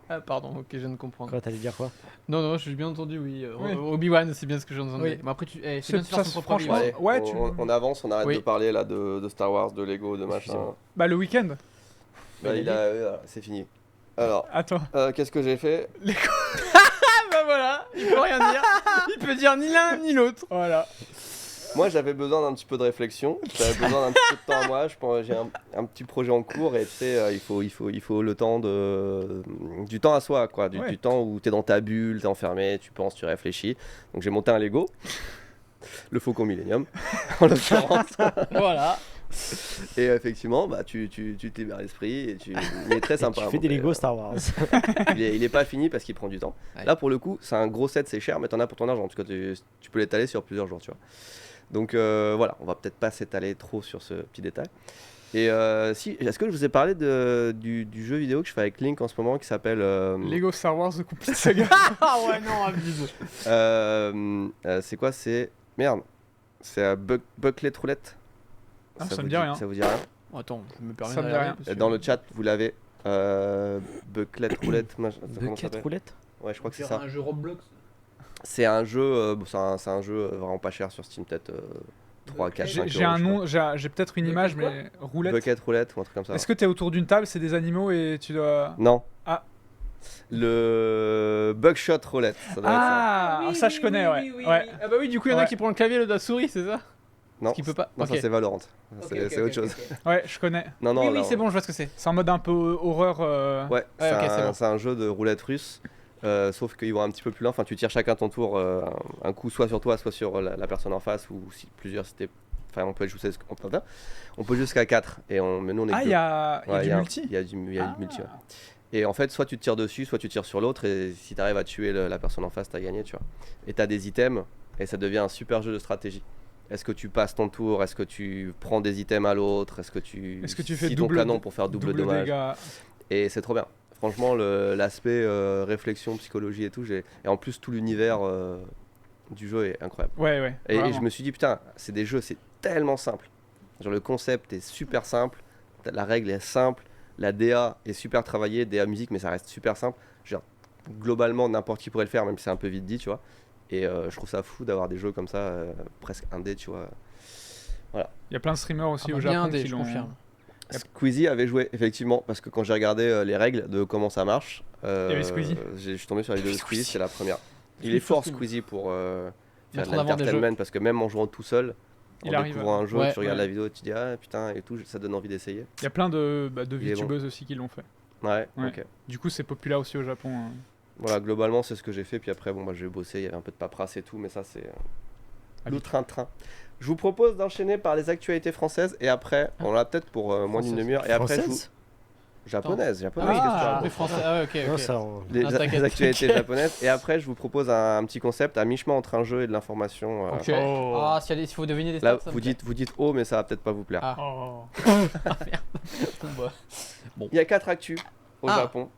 Ah pardon, ok, je viens de comprendre. Quoi, t'allais dire quoi? Non, je suis bien entendu, oui. Oui. Obi-Wan, c'est bien ce que j'ai entendu. Oui. Mais après, c'est C'est- bien de faire ça, son propre franchement, avis. Allez, Ouais, on avance, on arrête Oui. de parler là de Star Wars, de Lego, de machin. Excusez-moi. Bah le week-end. Bah, c'est fini. Alors, Attends. qu'est-ce que j'ai fait? Ah bah voilà, il peut rien dire. Il peut dire ni l'un ni l'autre. Voilà. Moi, j'avais besoin d'un petit peu de réflexion. J'avais besoin d'un petit peu de temps à moi. Je pense j'ai un petit projet en cours et tu sais, il faut le temps du temps à soi, quoi. Ouais. Du temps où t'es dans ta bulle, t'es enfermé, tu penses, tu réfléchis. Donc j'ai monté un Lego, le Faucon Millennium, en l'occurrence. Voilà. Et effectivement, bah tu te libères l'esprit et il est très Et sympa. tu hein, fais des donc, Lego Star Wars. il est pas fini parce qu'il prend du temps. Ouais. Là pour le coup, c'est un gros set, c'est cher, mais t'en as pour ton argent. En tout cas, tu peux l'étaler sur plusieurs jours, tu vois. Donc voilà, on va peut-être pas s'étaler trop sur ce petit détail. Et si, est-ce que je vous ai parlé du jeu vidéo que je fais avec Link en ce moment qui s'appelle Lego Star Wars The Complete Saga. Ah ouais, non, abuse. c'est quoi? C'est merde. C'est Bucklet Roulette. Ah, ça me vous dit rien. Ça vous dit rien? Attends, je me permets Ça me de dit regarder, rien. parce que- Dans le chat, vous l'avez. Bucklet Roulette. Comment ça Bucket s'appelle roulette? Ouais, je crois que c'est Faire ça. un jeu Roblox. C'est un jeu, c'est un jeu vraiment pas cher sur Steam, peut-être 3, 4, 5 J'ai un nom, j'ai peut-être une Bucket image, quoi mais roulette. Bucket Roulette ou un truc comme ça. Est-ce que t'es autour d'une table, c'est des animaux et tu dois. Non. Ah. Le Buckshot Roulette. Ça doit être ça. Ah, ça je connais, ouais. Ouais. Ah bah oui, du coup, il y en a Ouais. qui prend le clavier, l'autre la souris, c'est ça? Non, Qui peut pas. non Ok. ça c'est Valorant. C'est Ok, autre ok, chose. ok. Ouais, je connais. Non, non, Oui, là, oui, c'est bon, je vois ce que c'est. C'est en mode un peu horreur. Ouais, c'est ok, c'est bon. c'est un jeu de roulette russe. Sauf qu'ils vont un petit peu plus loin. Enfin, tu tires chacun ton tour un coup soit sur toi, soit sur la personne en face, ou si plusieurs c'était. Enfin, on peut jouer jusqu'à 4. Et mais nous on est Ah, que il y a Ouais, du multi. Il y a du Ah. multi, ouais. Et en fait, soit tu te tires dessus, soit tu tires sur l'autre, et si tu arrives à tuer la personne en face, t'as gagné, tu vois. Et t'as des items, et ça devient un super jeu de stratégie. Est-ce que tu passes ton tour? Est-ce que tu prends des items à l'autre? Est-ce que tu fais scies ton double canon pour faire double dommage? dégâts. Et c'est trop bien. Franchement, l'aspect réflexion, psychologie et tout, et en plus tout l'univers du jeu est incroyable. Ouais, ouais. Et vraiment. je me suis dit, putain, c'est des jeux, c'est tellement simple. Genre le concept est super simple, la règle est simple, la DA est super travaillée, DA musique, mais ça reste super simple. Genre, globalement, n'importe qui pourrait le faire, même si c'est un peu vite dit, tu vois. Et je trouve ça fou d'avoir des jeux comme ça, presque indé, tu vois. Il y a plein de streamers aussi Ah bah, au bien Japon des, qui je l'ont. confirme. Squeezie avait joué, effectivement, parce que quand j'ai regardé les règles de comment ça marche, y avait Squeezie. je suis tombé sur la vidéo de Squeezie, c'est la première. Il Squeezie est fort Squeezie. Squeezie pour faire Mettre de en avant des l'entertainment, parce que même en jouant tout seul, Il en arrive. découvrant un jeu, Ouais, tu regardes ouais. la vidéo et tu dis ah putain et tout, ça donne envie d'essayer. Il y a plein de Il est bon. VTubeuses aussi qui l'ont fait. Ouais, Ouais. ok. Du coup, c'est populaire aussi au Japon. hein. Voilà, globalement c'est ce que j'ai fait, puis après bon bah j'ai bossé, il y avait un peu de paperasse et tout, mais ça c'est le train-train. Je vous propose d'enchaîner par les actualités françaises et après, on l'a peut-être pour moins d'une Française. demi-heure et après je vous... Française? Japonaise, Ah japonaise, oui, qu'est-ce que tu racontes les français. Ah ouais, ok, Non, ok. ça, les, Ah, t'inquiète, les actualités t'inquiète. japonaises et après je vous propose un petit concept à mi-chemin entre un jeu et de l'information. Ok. Oh. Ah, s'il faut deviner des Là stats, ça me vous plaît. dites oh mais ça va peut-être pas vous plaire. Ah. Oh. Bon, bah. Il y a 4 actus au Ah. Japon.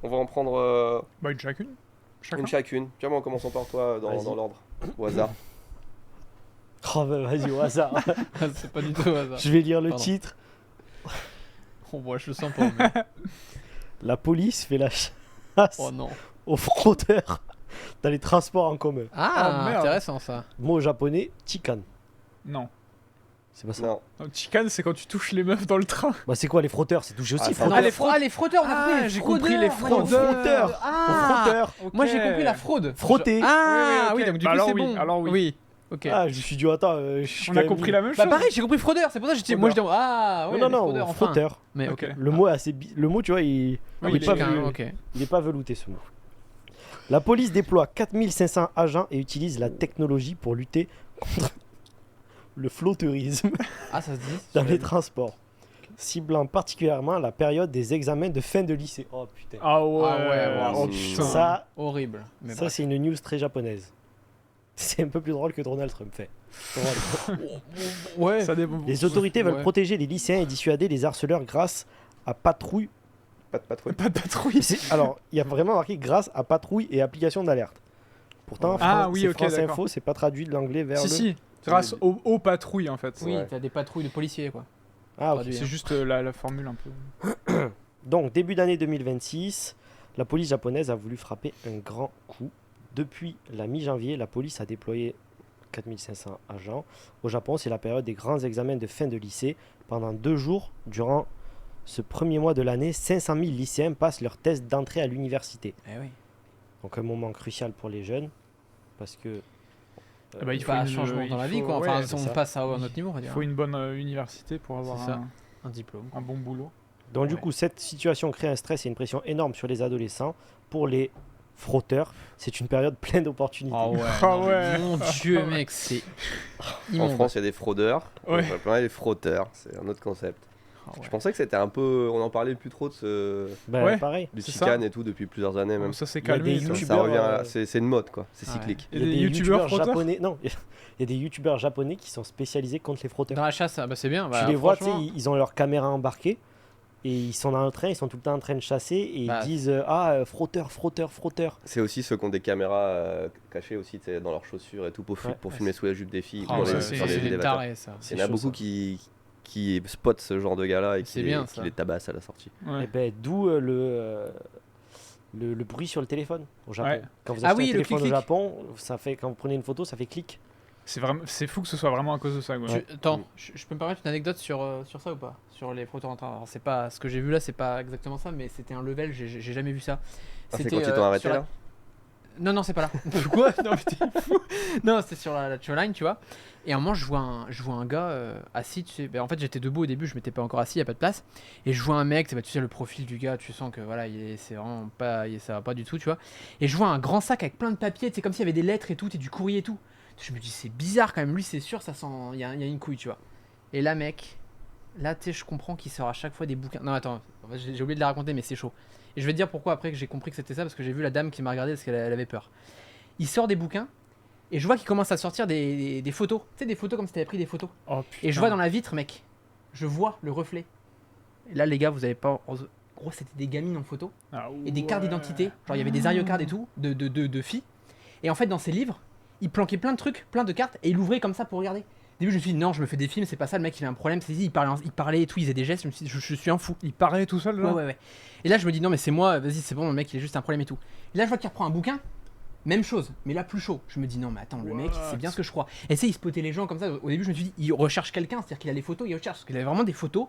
On va en prendre Bah, une chacune. Chacun. une chacune. Tiens, bon, commençons par toi Vas-y. dans l'ordre, au hasard. Oh, bah, vas-y, au hasard. C'est pas du tout au hasard. Je vais lire le Pardon. titre. Oh, bah, je le sens pas. Mais... La police fait la chasse Oh non. aux fraudeurs dans les transports en commun. Ah, Ah, merde. intéressant ça. Mot japonais, chikan. Non. C'est pas ça. Non. Donc, chicane, c'est quand tu touches les meufs dans le train. Bah, c'est quoi les frotteurs? C'est touché aussi. Ah, frotteur. Non, les fraudeurs, on a compris, les j'ai compris les fraudeurs. fraudeurs. Au Ah, frotteur. moi j'ai compris la fraude. Frotter. Ah Oui, oui, ok. donc du Bah coup alors c'est oui, bon. alors oui. Ok. Ah, je me suis dit, attends, je suis On quand a même compris nul. la même chose. Bah pareil, j'ai compris fraudeur, c'est pour ça que j'étais moi j'étais ah ouais, Non, les non, fraudeurs, non, enfin. frotteur. Mais Ok. ok. Le mot est assez. Le mot, tu vois, il Oui, est il pas est velu- ok. il est pas velouté ce mot. La police déploie 4500 agents et utilise la technologie pour lutter contre le flotteurisme Ah ça se dit. dans les transports, ciblant particulièrement la période des examens de fin de lycée. Oh putain. Ah ouais, Ah ouais, oh, ouais. putain. Ça, Horrible. Mais ça bref. c'est une news très japonaise. C'est un peu plus drôle que Donald Trump fait. Drôle. Ouais. Ça dépend. Les autorités veulent Ouais. protéger les lycéens et dissuader les harceleurs grâce à patrouille. Pas de patrouille. Pas de patrouille. Alors, il y a vraiment marqué grâce à patrouille et application d'alerte. Pourtant, Ah oui, c'est ok, France d'accord. Info, c'est pas traduit de l'anglais vers Si, le. si. Grâce aux patrouilles en fait. Oui, Ouais. t'as des patrouilles de policiers quoi. Ah, ok. Traduit. C'est juste la formule un peu. Donc, début d'année 2026, la police japonaise a voulu frapper un grand coup. Depuis la mi-janvier, la police a déployé 4500 agents. Au Japon, c'est la période des grands examens de fin de lycée. Pendant 2 jours, durant ce premier mois de l'année, 500 000 lycéens passent leur test d'entrée à l'université. Eh oui. Donc, un moment crucial pour les jeunes. Parce que. Ah bah, il faut Pas un une- changement il dans la vie faut- quoi. ouais, Enfin, c'est on ça. passe à un autre niveau on va Il dire. faut une bonne université pour avoir C'est ça. Un diplôme. un bon boulot. Donc, du Ouais. coup, cette situation crée un stress et une pression énorme sur les adolescents. Pour les frotteurs, c'est une période pleine d'opportunités. Ah ouais. Ah non, mais ouais. Mon dieu mec, c'est En immonde. France, il y a des fraudeurs. Ouais. Au Japon, il y a des frotteurs. C'est un autre concept. Ah ouais. Je pensais que c'était un peu. On en parlait plus trop de ce. Bah, Ouais. pareil. Du C'est chicane et tout depuis plusieurs années même. Ça s'est Il y a calmé. des ça. Ça youtubeurs, revient. euh, C'est une mode quoi. C'est Ouais. cyclique. Il y a des youtubeurs frotteurs. japonais. Non, il y a des youtubeurs japonais qui sont spécialisés contre les frotteurs. Dans la chasse, bah c'est bien. Bah, Tu les vois, tu sais, franchement, ils ont leur caméra embarquée et ils sont dans le train, ils sont tout le temps en train de chasser et Bah, ils disent frotteur, frotteur, frotteur. C'est aussi ceux qui ont des caméras cachées aussi tu sais, dans leurs chaussures et tout pour, Ouais. pour filmer sous la jupe des filles. Ah, dans ça, les- c'est- dans les c'est des élévateurs. tarés ça. C'est Il y en a chaud, beaucoup ça. qui spotent ce genre de gars-là et C'est qui, bien, qui ça. les tabassent à la sortie. Ouais. Et ben d'où le bruit sur le téléphone au Japon. Ouais. Quand vous Ah achetez oui, un le téléphone au clic-clic. Japon, ça fait quand vous prenez une photo, ça fait clic. C'est fou que ce soit vraiment à cause de ça. Quoi. Ouais. Attends, je peux me permettre une anecdote sur ça ou pas? Sur les frotteurs en train. Alors c'est pas ce que j'ai vu là, c'est pas exactement ça, mais c'était un level, j'ai jamais vu ça. Ah, c'est quand ils t'ont arrêté sur la- là Non, c'est pas là. Quoi? Non, mais t'es fou. Non, c'était sur la Line, tu vois. Et à un moment, je vois un gars assis, tu sais. Ben, en fait, j'étais debout au début, je m'étais pas encore assis, y a pas de place. Et je vois un mec, tu sais, le profil du gars, tu sens que voilà, c'est vraiment pas, ça va pas du tout, tu vois. Et je vois un grand sac avec plein de papiers, c'est comme s'il y avait des lettres et tout, et du courrier et tout. Je me dis, c'est bizarre quand même, lui, c'est sûr, ça sent. Il y a une couille, tu vois. Et là, mec, là, tu sais, je comprends qu'il sort à chaque fois des bouquins. Non, attends, en fait, j'ai oublié de les raconter, mais c'est chaud. Et je vais te dire pourquoi après que j'ai compris que c'était ça, parce que j'ai vu la dame qui m'a regardé parce qu'elle avait peur. Il sort des bouquins, et je vois qu'il commence à sortir des photos. Tu sais, des photos comme si t'avais pris des photos. Oh, Et je putain. vois dans la vitre, mec, je vois le reflet. Et là, les gars, vous avez pas. Gros, c'était des gamines en photo Ah, et des cartes ouais. d'identité. Genre, il y avait des Mario Cards et tout, de filles. Et en fait, dans ces livres, il planquait plein de trucs, plein de cartes, et il ouvrait comme ça pour regarder. Au début, je me suis dit, non, je me fais des films, c'est pas ça, le mec, il a un problème. C'est il parlait et tout, il faisait des gestes, je me suis dit, je suis un fou. Il parlait tout seul là. Ouais. Et là, je me dis, non, mais c'est moi, vas-y, c'est bon, le mec, il a juste un problème et tout. Et là, je vois qu'il reprend un bouquin, même chose, mais là, plus chaud. Je me dis, non, mais attends, le mec, What? c'est bien ce que je crois. Et tu sais, il spotait les gens comme ça. Au début, je me suis dit, il recherche quelqu'un, c'est-à-dire qu'il a les photos, il recherche. Parce qu'il avait vraiment des photos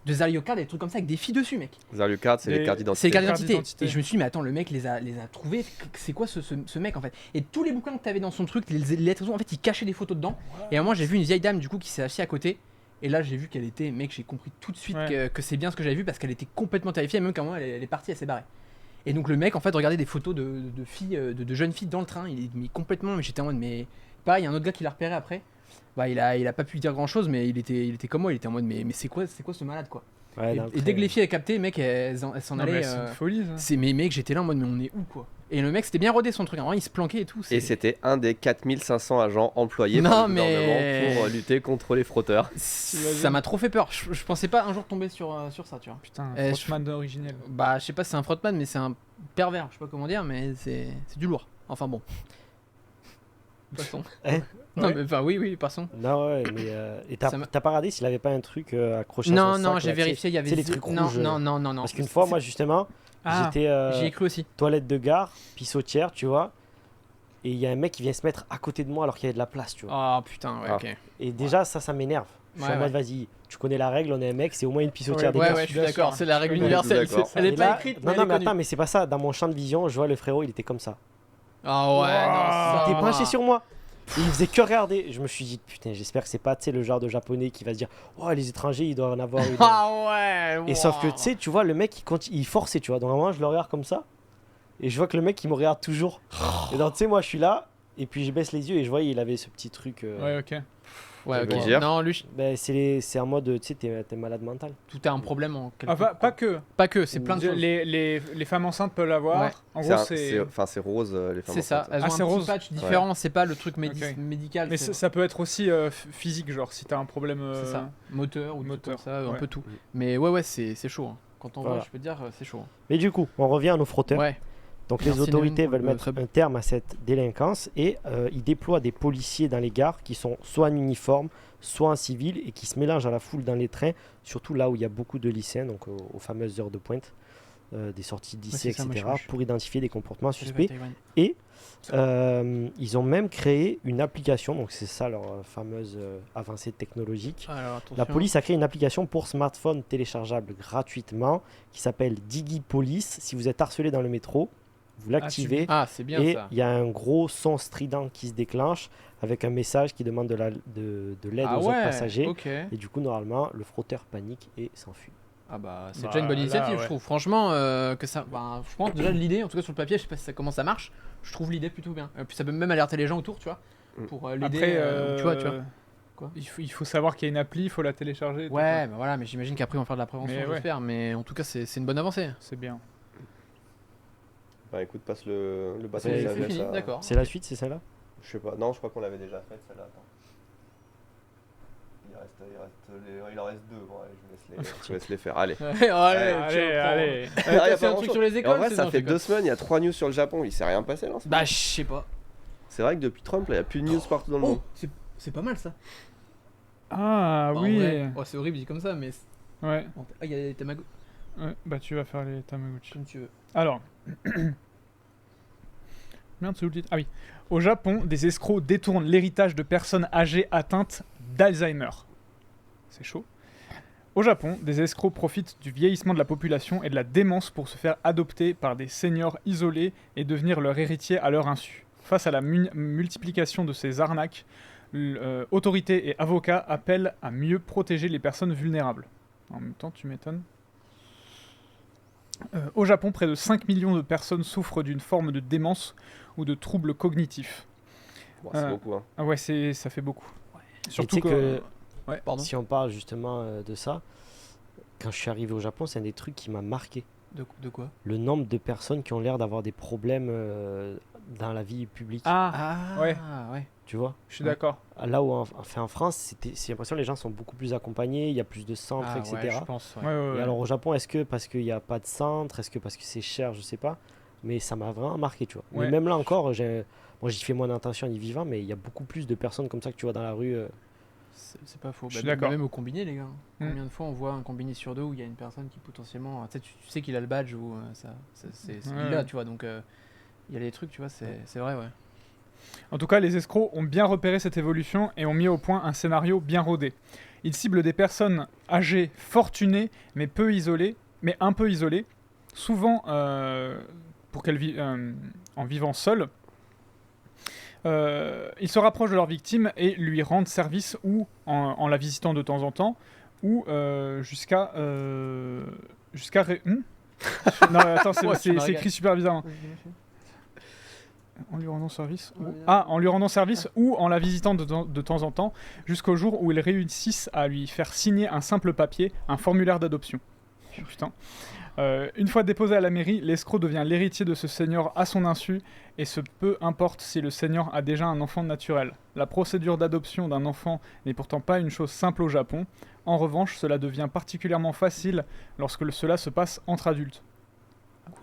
de Mario Kart, des trucs comme ça, avec des filles dessus, mec. Mario Kart, c'est les cartes C'est d'identité. les cartes Carte d'identité. d'identité. Et je me suis dit, mais attends, le mec les a trouvés. C'est quoi ce mec en fait? Et tous les bouquins que t'avais dans son truc, les lettres, en fait, il cachait des photos dedans. Et à un moment, j'ai vu une vieille dame du coup qui s'est assise à côté. Et là, j'ai vu qu'elle était, mec, j'ai compris tout de suite Ouais. que c'est bien ce que j'avais vu parce qu'elle était complètement terrifiée. Et même qu'à un moment, elle est partie, elle s'est barrée. Et donc, le mec, en fait, regardait des photos de filles, de jeunes filles dans le train. Il est mais complètement, mais j'étais en mode, mais pareil, il y a un autre gars qui l'a repéré après. Bah, il a pas pu dire grand chose, mais il était comme moi, il était en mode, mais c'est quoi ce malade quoi? Ouais, Et, dans le et train. dès que les filles avaient capté, mec, elles s'en Non, mais allaient. c'est une folie ça. Mais mec, j'étais là en mode, mais on est où quoi? Et le mec, c'était bien rodé son truc, vraiment, il se planquait et tout. Et c'était un des 4500 agents employés Non, par le mais- gouvernement pour lutter contre les frotteurs. Ça m'a trop fait peur. Je pensais pas un jour tomber sur ça, tu vois. Putain, Eh, Frostman originel. Bah, je sais pas si c'est un frottman, mais c'est un pervers. Je sais pas comment dire, mais c'est du lourd. Enfin bon. Passons. Hein? Non, Ouais. mais enfin, oui, passons. Non, ouais, mais. Et Ça m'a- t'as pas regardé s'il avait pas un truc accroché à Non, son non, sac, j'ai là, tu sais. vérifié, il y avait c'est les trucs non, rouges, non. Parce qu'une fois, moi, justement, Ah, j'étais J'y ai cru aussi. toilette de gare, pissotière, tu vois. et il y a un mec qui vient se mettre à côté de moi alors qu'il y avait de la place, tu vois. Ah putain, ouais, Ah. ok. Et déjà, ça m'énerve. Je suis Ouais, en mode, vas-y, tu connais la règle, on est un mec, c'est au moins une pissotière Ouais, Ouais, d'écart. ouais, je suis d'accord, c'est la règle Je suis universelle. d'accord. Elle est Et pas là- écrite, non, mais non, elle mais est connue. attends, mais c'est pas ça. Dans mon champ de vision, je vois le frérot, il était comme ça. Ah ouais, non, Ouah. Il ça était va. penché sur moi. Et il faisait que regarder. Je me suis dit, putain, j'espère que c'est pas, tu sais, le genre de japonais qui va se dire, oh, les étrangers, ils doivent en avoir une. Ah ouais. Et sauf que, wow. tu sais, tu vois, le mec, il forçait, tu vois. Donc, à un moment, je le regarde comme ça. Et je vois que le mec, il me regarde toujours. Et donc, tu sais, moi, je suis là. Et puis, je baisse les yeux et je vois, il avait ce petit truc. Ouais, ok. Ouais, Ça veut ok. dire Non, lui, Ben, c'est en mode, tu sais, t'es malade mental. tout est un problème en quelque Ah, pas que. Pas que, c'est plein de choses. Les femmes enceintes peuvent l'avoir. Ouais. En C'est gros, un- c'est. Enfin, c'est rose, les femmes C'est ça, enceintes. elles Ah, ont c'est un petit rose. patch différent, c'est pas le truc Ok. médical. Mais c'est ça peut être aussi physique, genre si t'as un problème. c'est ça. Moteur ou moteur, moteur, ça, un ouais. peu tout. Mais ouais, c'est chaud. Hein. Quand on Voilà. voit, je peux te dire, c'est chaud. Hein. Mais du coup, on revient à nos frotteurs. Ouais. Donc Merci, les autorités Néline, pour veulent le mettre sub. un terme à cette délinquance et ils déploient des policiers dans les gares qui sont soit en uniforme, soit en civil et qui se mélangent à la foule dans les trains, surtout là où il y a beaucoup de lycéens, donc aux fameuses heures de pointe, des sorties de lycée, c'est ça, moi, etc., je- pour identifier des comportements Je vais à suspects. Taïwan. Et ils ont même créé une application, donc c'est ça leur fameuse avancée technologique. Alors, attention. La police a créé une application pour smartphone téléchargeable gratuitement qui s'appelle Digi Police. Si vous êtes harcelé dans le métro, vous l'activez Ah, c'est bien et ça. il y a un gros son strident qui se déclenche avec un message qui demande de l'aide Ah aux autres ouais, passagers. ok. Et du coup, normalement, le frotteur panique et s'enfuit. Ah bah, c'est Bah, déjà une bonne là, initiative, ouais. je trouve. Franchement, que ça. Bah, je pense déjà l'idée, en tout cas sur le papier, je sais pas comment ça marche. Je trouve l'idée plutôt bien. Puis ça peut même alerter les gens autour, tu vois, pour l'aider. Après, tu vois. Quoi il faut savoir qu'il y a une appli, il faut la télécharger. et tout, Ouais, bah voilà, mais j'imagine qu'après on va faire de la prévention, Mais ouais. j'espère. Mais en tout cas, c'est une bonne avancée. quoi. C'est bien. Bah écoute, passe le bâton. C'est si C'est jamais fini, ça- d'accord. C'est la suite, c'est celle-là Je sais pas. Non, je crois qu'on l'avait déjà faite celle-là. Attends. Il en reste deux. Bon, allez, je laisse les faire. Allez. Ouais, allez, Allez. Ah, y a T'as fait pas un grand truc chose. sur les Et écoles en vrai, c'est ça non, fait je déconne. 2 semaines, il y a 3 news sur le Japon. Il s'est rien passé là en ce moment. Bah, je sais pas. C'est vrai que depuis Trump, il n'y a plus de news partout dans le monde. Oh, c'est pas mal ça. Ah Bah, en oui. vrai, oh, c'est horrible dit comme ça, mais. Ouais. Ah, il y a des Tamago. Ouais. Bah tu vas faire les Tamagotchi. Comme tu veux. Alors. Merde, c'est où le titre ? Ah oui. Au Japon, des escrocs détournent l'héritage de personnes âgées atteintes d'Alzheimer. C'est chaud. Au Japon, des escrocs profitent du vieillissement de la population et de la démence pour se faire adopter par des seniors isolés et devenir leur héritier à leur insu. Face à la multiplication de ces arnaques, autorités et avocats appellent à mieux protéger les personnes vulnérables. En même temps, tu m'étonnes. Au Japon, près de 5 millions de personnes souffrent d'une forme de démence ou de troubles cognitifs. Bon, c'est Euh, beaucoup. Hein. Ah ouais, ça fait beaucoup. Surtout Et tu sais que... que Pardon. si on parle justement de ça, quand je suis arrivé au Japon, c'est un des trucs qui m'a marqué. De quoi Le nombre de personnes qui ont l'air d'avoir des problèmes dans la vie publique. Ah, ouais. ouais. Tu vois je suis d'accord. Là où en France, j'ai l'impression que les gens sont beaucoup plus accompagnés, il y a plus de centres, Ah, etc. ouais, je pense. Ouais, ouais, Et ouais. alors au Japon, est-ce que parce qu'il n'y a pas de centre, est-ce que parce que c'est cher, je sais pas. Mais ça m'a vraiment marqué, tu vois. Ouais. Mais même là encore, moi j'y fais moins attention en y vivant, mais il y a beaucoup plus de personnes comme ça que tu vois dans la rue. C'est pas faux. Je suis Bah, d'accord. Même au combiné, les gars. Mm. Combien de fois on voit un combiné sur deux où il y a une personne qui potentiellement. Tu sais, tu sais qu'il a le badge ou c'est Ouais. il l'a, tu vois. Donc il y a des trucs, tu vois, c'est vrai, ouais. En tout cas, les escrocs ont bien repéré cette évolution et ont mis au point un scénario bien rodé. Ils ciblent des personnes âgées, fortunées, mais un peu isolées, souvent pour qu'elles vivent en vivant seules. Ils se rapprochent de leur victime et lui rendent service ou en la visitant de temps en temps, ou jusqu'à... Non, attends, Ouais, tu m'as c'est écrit super bizarre. En lui rendant service Ouais, en lui rendant service ou en la visitant de temps en temps, jusqu'au jour où ils réussissent à lui faire signer un simple papier, un formulaire d'adoption. Oh, putain. Une fois déposé à la mairie, l'escroc devient l'héritier de ce seigneur à son insu, et ce peu importe si le seigneur a déjà un enfant naturel. La procédure d'adoption d'un enfant n'est pourtant pas une chose simple au Japon. En revanche, cela devient particulièrement facile lorsque cela se passe entre adultes.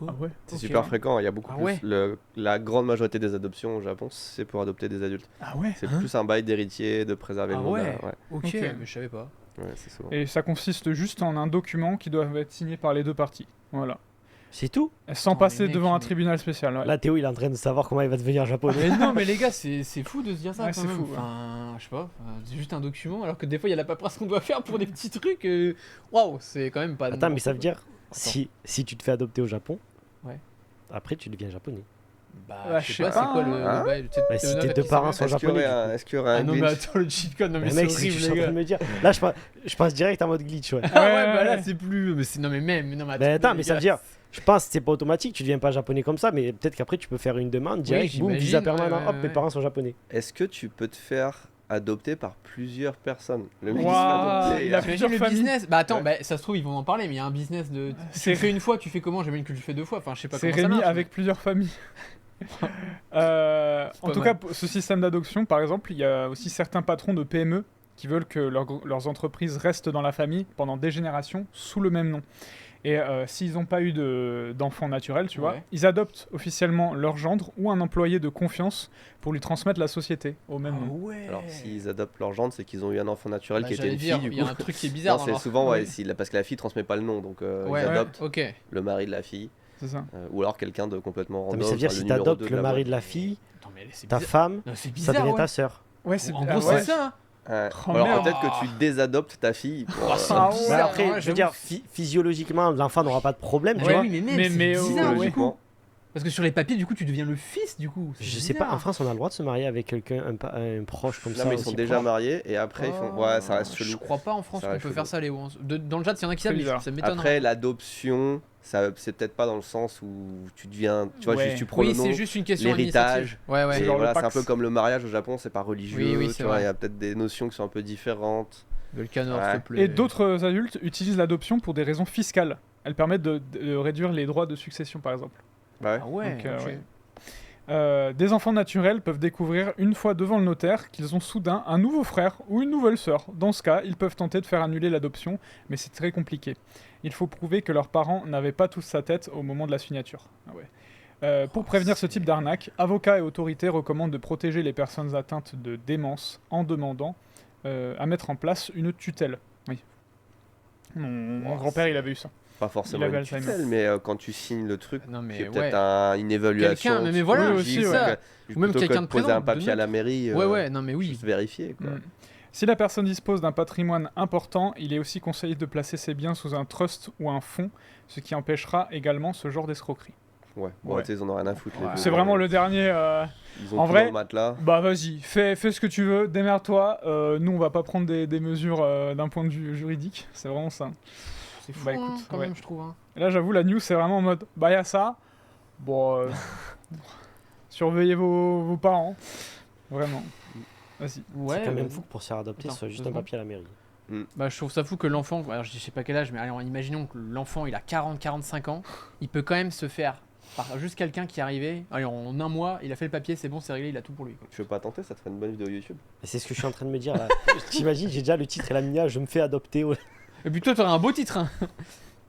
Ah ouais. C'est ok. super fréquent. Il y a beaucoup Ah plus. ouais. La grande majorité des adoptions au Japon, c'est pour adopter des adultes. Ah ouais. C'est Hein plus un bail d'héritier, de préserver Ah le nom. ouais. Ouais, Ok, Ok. mais je savais pas. ouais, c'est souvent. Et ça consiste juste en un document qui doit être signé par les deux parties. Voilà. C'est tout. Sans Attends, passer les mecs, devant un mais- tribunal spécial. Ouais. Là, Théo, il est en train de savoir comment il va devenir japonais. Mais non, mais les gars, c'est fou de se dire ça Ouais, quand c'est même. fou, ouais. Enfin, je sais pas, c'est juste un document, alors que des fois, il y a la paperasse qu'on doit faire pour des petits trucs. Waouh, c'est quand même pas. Attends, mais ça veut dire, Attends. si tu te fais adopter au Japon, Ouais. après tu deviens japonais. Bah, Ouais, je sais pas, c'est quoi le. Hein bail, tu sais, Bah, si t'es tes honnête, deux qui parents savait. sont japonais. Est-ce qu'il y aurait un Ah non, mais glitch attends, le cheat code, non, mais Mais c'est mec, c'est ce que je suis en horrible, les train de gars. me dire. Là, je passe direct en mode glitch, ouais. Ah ouais, Ouais, bah là, ouais. c'est plus. Mais c'est. Non, mais même. Non, mais Mais attends, les mais ça gars, veut dire, je pense que c'est pas automatique, tu deviens pas japonais comme ça, mais peut-être qu'après tu peux faire une demande direct, boum, j'imagine, visa permanent, ouais, hop, ouais, mes ouais. parents sont japonais. Est-ce que tu peux te faire adopter par plusieurs personnes? Le mec, il se fait Waouh, adopter. il a T'imagines plusieurs le familles. business. Bah attends, Ouais. bah, ça se trouve, ils vont en parler, mais il y a un business de. Tu C'est- le fais une fois, tu fais comment? J'imagine que tu le fais deux fois. Enfin, je sais pas C'est comment ça Rémi marche. avec plusieurs familles. En pas tout mal. cas, pour ce système d'adoption, par exemple, il y a aussi certains patrons de PME qui veulent que leurs entreprises restent dans la famille pendant des générations sous le même nom. Et s'ils n'ont pas eu d'enfants naturels, tu vois, Ouais. ils adoptent officiellement leur gendre ou un employé de confiance pour lui transmettre la société au même nom. ouais. Alors, s'ils adoptent leur gendre, c'est qu'ils ont eu un enfant naturel Bah, qui était j'allais une dire, fille, il du y a coup. un truc qui est bizarre. Non, c'est dans souvent, Oui. parce que la fille transmet pas le nom, donc Ouais, ils ouais. adoptent Ok. le mari de la fille, C'est ça. ou alors quelqu'un de complètement Attends, random. mais ça veut dire enfin, si le numéro t'adoptes 2 le la mari boîte. de la fille, Attends, mais c'est ta bizarre. femme, Non, c'est ça bizarre. devient Ouais. ta sœur. Ouais, c'est En ah gros, ouais. c'est ça. Ouais. Oh, Ou alors merde. peut-être que tu désadoptes ta fille. pour, c'est Ah bizarre. ouais. Mais après, ouais, je veux dire, physiologiquement, l'enfant n'aura pas de problème, tu Ouais, vois. oui, mais même, Mais- c'est mais, bizarre, ouais. du coup. Logiquement. Parce que sur les papiers, du coup, tu deviens le fils, du coup. C'est Je sais pas, bizarre. en France, on a le droit de se marier avec quelqu'un, un proche comme Non, ça. mais ils sont aussi déjà proche. mariés et après ils font. Ouais, ça reste Je chelou. crois pas en France Ça qu'on reste peut chelou. faire ça, Léo. Dans le chat, s'il y en a qui savent, mais bizarre. ça m'étonne. Après, l'adoption, c'est peut-être pas dans le sens où tu deviens. Tu vois, Ouais. juste tu prends Oui, le nom. c'est juste une question l'héritage, administrative. Ouais, ouais. Et genre le voilà, c'est un Pax. peu comme le mariage au Japon, c'est pas religieux. Oui, oui, tu c'est vois, vrai. il y a peut-être des notions qui sont un peu différentes. Volcanor, Ouais. s'il te plaît. Et d'autres adultes utilisent l'adoption pour des raisons fiscales. Elles permettent de réduire les droits de succession, par exemple. Ouais. Ah ouais, Donc, ok. ouais. Des enfants naturels peuvent découvrir une fois devant le notaire qu'ils ont soudain un nouveau frère ou une nouvelle sœur. Dans ce cas, ils peuvent tenter de faire annuler l'adoption, mais c'est très compliqué. Il faut prouver que leurs parents n'avaient pas tous sa tête au moment de la signature. Ah ouais. Pour prévenir ce type d'arnaque, avocats et autorités recommandent de protéger les personnes atteintes de démence en demandant à mettre en place une tutelle. Oui. Mon grand-père, il avait eu ça. Pas forcément Il avait une Alzheimer. tutelle, mais quand tu signes le truc, Non, tu mais fais ouais. peut-être une évaluation. Quelqu'un, mais voilà, psychologique, aussi, ouais. donc, Ou même plutôt que quelqu'un de de poser présent, un papier de à la mairie. Ouais, ouais, non, mais oui. Juste vérifier, quoi. Mm. Si la personne dispose d'un patrimoine important, il est aussi conseillé de placer ses biens sous un trust ou un fonds, ce qui empêchera également ce genre d'escroquerie. Ouais, bon, Ouais. tu sais, ils en ont rien à foutre. les Ouais. deux. C'est vraiment le dernier. Ils ont en tout vrai- dans le matelas. Bah vas-y, fais ce que tu veux, démerde-toi. Nous, on va pas prendre des mesures d'un point de vue juridique. C'est vraiment ça. C'est fou, Bah, hein, écoute, quand ouais. même, je trouve. Hein. Et là, j'avoue, la news, c'est vraiment en mode bah y'a ça. Bon, surveillez vos parents. Vraiment. Vas-y. Ouais, C'est quand même vas-y. fou que pour se faire adopter, Attends, ce soit juste deux un secondes. papier à la mairie. Bah, je trouve ça fou que l'enfant, alors je sais pas quel âge, mais allez, imaginons que l'enfant il a 40-45 ans, il peut quand même se faire par juste quelqu'un qui est arrivé, allez, en un mois, il a fait le papier, c'est bon, c'est réglé, il a tout pour lui. Quoi. Tu veux pas tenter, ça te ferait une bonne vidéo YouTube. Et c'est ce que je suis en train de me dire là. T'imagines, j'ai déjà le titre et la mini, je me fais adopter. Ouais. Et puis toi, t'aurais un beau titre, hein.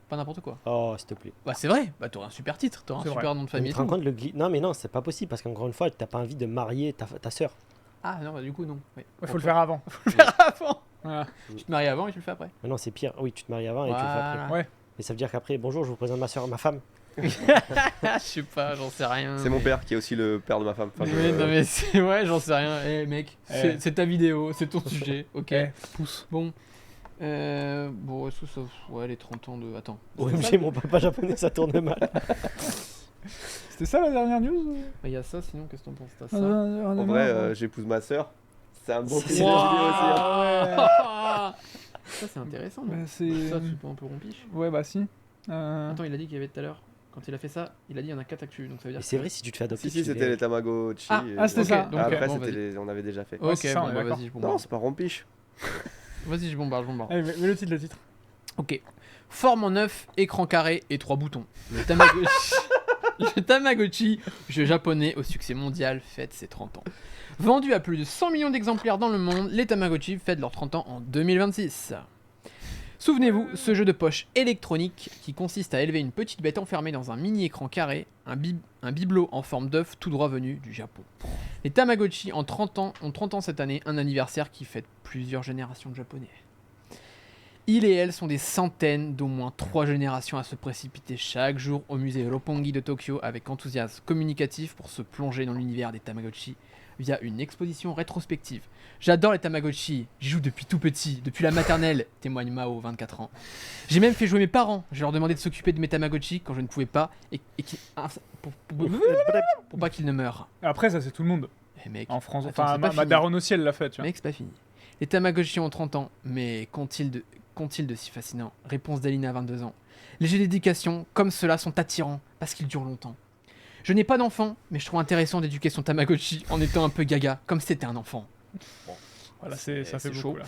Pas n'importe quoi. Oh, s'il te plaît. Bah, c'est vrai, bah, t'aurais un super titre, t'aurais un C'est super nom de Mais famille tu et te rends tout. compte le Non, mais non, c'est pas possible parce qu'encore une fois, t'as pas envie de marier ta sœur. Ah non, bah, du coup, non. Ouais. Il faut le faire avant. Faut le faire avant. Voilà. Tu te maries avant et tu le fais après. Mais non, c'est pire. Oui, tu te maries avant et tu le fais après. Voilà. Ouais. Mais ça veut dire qu'après, bonjour, je vous présente ma soeur, ma femme. Je sais pas, j'en sais rien. C'est mon mais- père qui est aussi le père de ma femme. Enfin, Oui, non, mais c'est... ouais, j'en sais rien. Eh mec, Eh. c'est ta vidéo, c'est ton sujet, ok. Eh, pouce. Bon. Bon, est-ce que ça. Ouais, les 30 ans de. Attends. OMG, mon papa japonais, ça tourne mal. C'était ça la dernière news Il y a ça, sinon, qu'est-ce que t'en penses? T'as ça? En vrai, j'épouse ma sœur. C'est un bon C'est plaisir la vidéo aussi. hein. Waouh. Ça, c'est intéressant. non Bah, c'est. Ça, tu peux un peu rompiche. Ouais, bah si. Attends, il a dit qu'il y avait tout à l'heure. Quand il a fait ça, il a dit il y en a 4 actus. Donc ça veut dire. Et c'est vrai, si tu te fais adopter, Si, si, tu c'était les- les Tamagotchi. Ah, c'était Ok. ça. Donc, Après, bon, c'était vas-y. on avait déjà fait. Ouais, Ok, c'est ça, on bon, est bah, d'accord. vas-y, je Non, bombarde. c'est pas rompiche. Vas-y, je bombarde. Allez, mets le titre, le titre. Ok. Forme en œuf, écran carré et 3 boutons. Le Tamagotchi. Le Tamagotchi, jeu japonais au succès mondial, fête ses 30 ans. Vendu à plus de 100 millions d'exemplaires dans le monde, les Tamagotchi fêtent leurs 30 ans en 2026. Souvenez-vous, ce jeu de poche électronique qui consiste à élever une petite bête enfermée dans un mini écran carré, un bibelot en forme d'œuf tout droit venu du Japon. Les Tamagotchi ont 30 ans cette année, un anniversaire qui fête plusieurs générations de japonais. Ils et elles sont des centaines d'au moins 3 générations à se précipiter chaque jour au musée Roppongi de Tokyo avec enthousiasme communicatif pour se plonger dans l'univers des Tamagotchi via une exposition rétrospective. J'adore les Tamagotchi, j'y joue depuis tout petit, depuis la maternelle, témoigne Mao, 24 ans. J'ai même fait jouer mes parents, je leur demandais de s'occuper de mes Tamagotchi quand je ne pouvais pas pour pas qu'ils ne meurent. Après, ça, c'est tout le monde. Eh mec, En France, attends, enfin, c'est pas ma fini. daronne aussi, elle l'a fait, tu vois. Mec, c'est pas fini. Les Tamagotchi ont 30 ans, mais qu'ont-ils de si fascinant? Réponse d'Alina, 22 ans. Les jeux d'éducation, comme ceux-là, sont attirants, parce qu'ils durent longtemps. Je n'ai pas d'enfant, mais je trouve intéressant d'éduquer son Tamagotchi en étant un peu gaga, comme si c'était un enfant. Voilà, ça fait c'est beaucoup, chaud. là.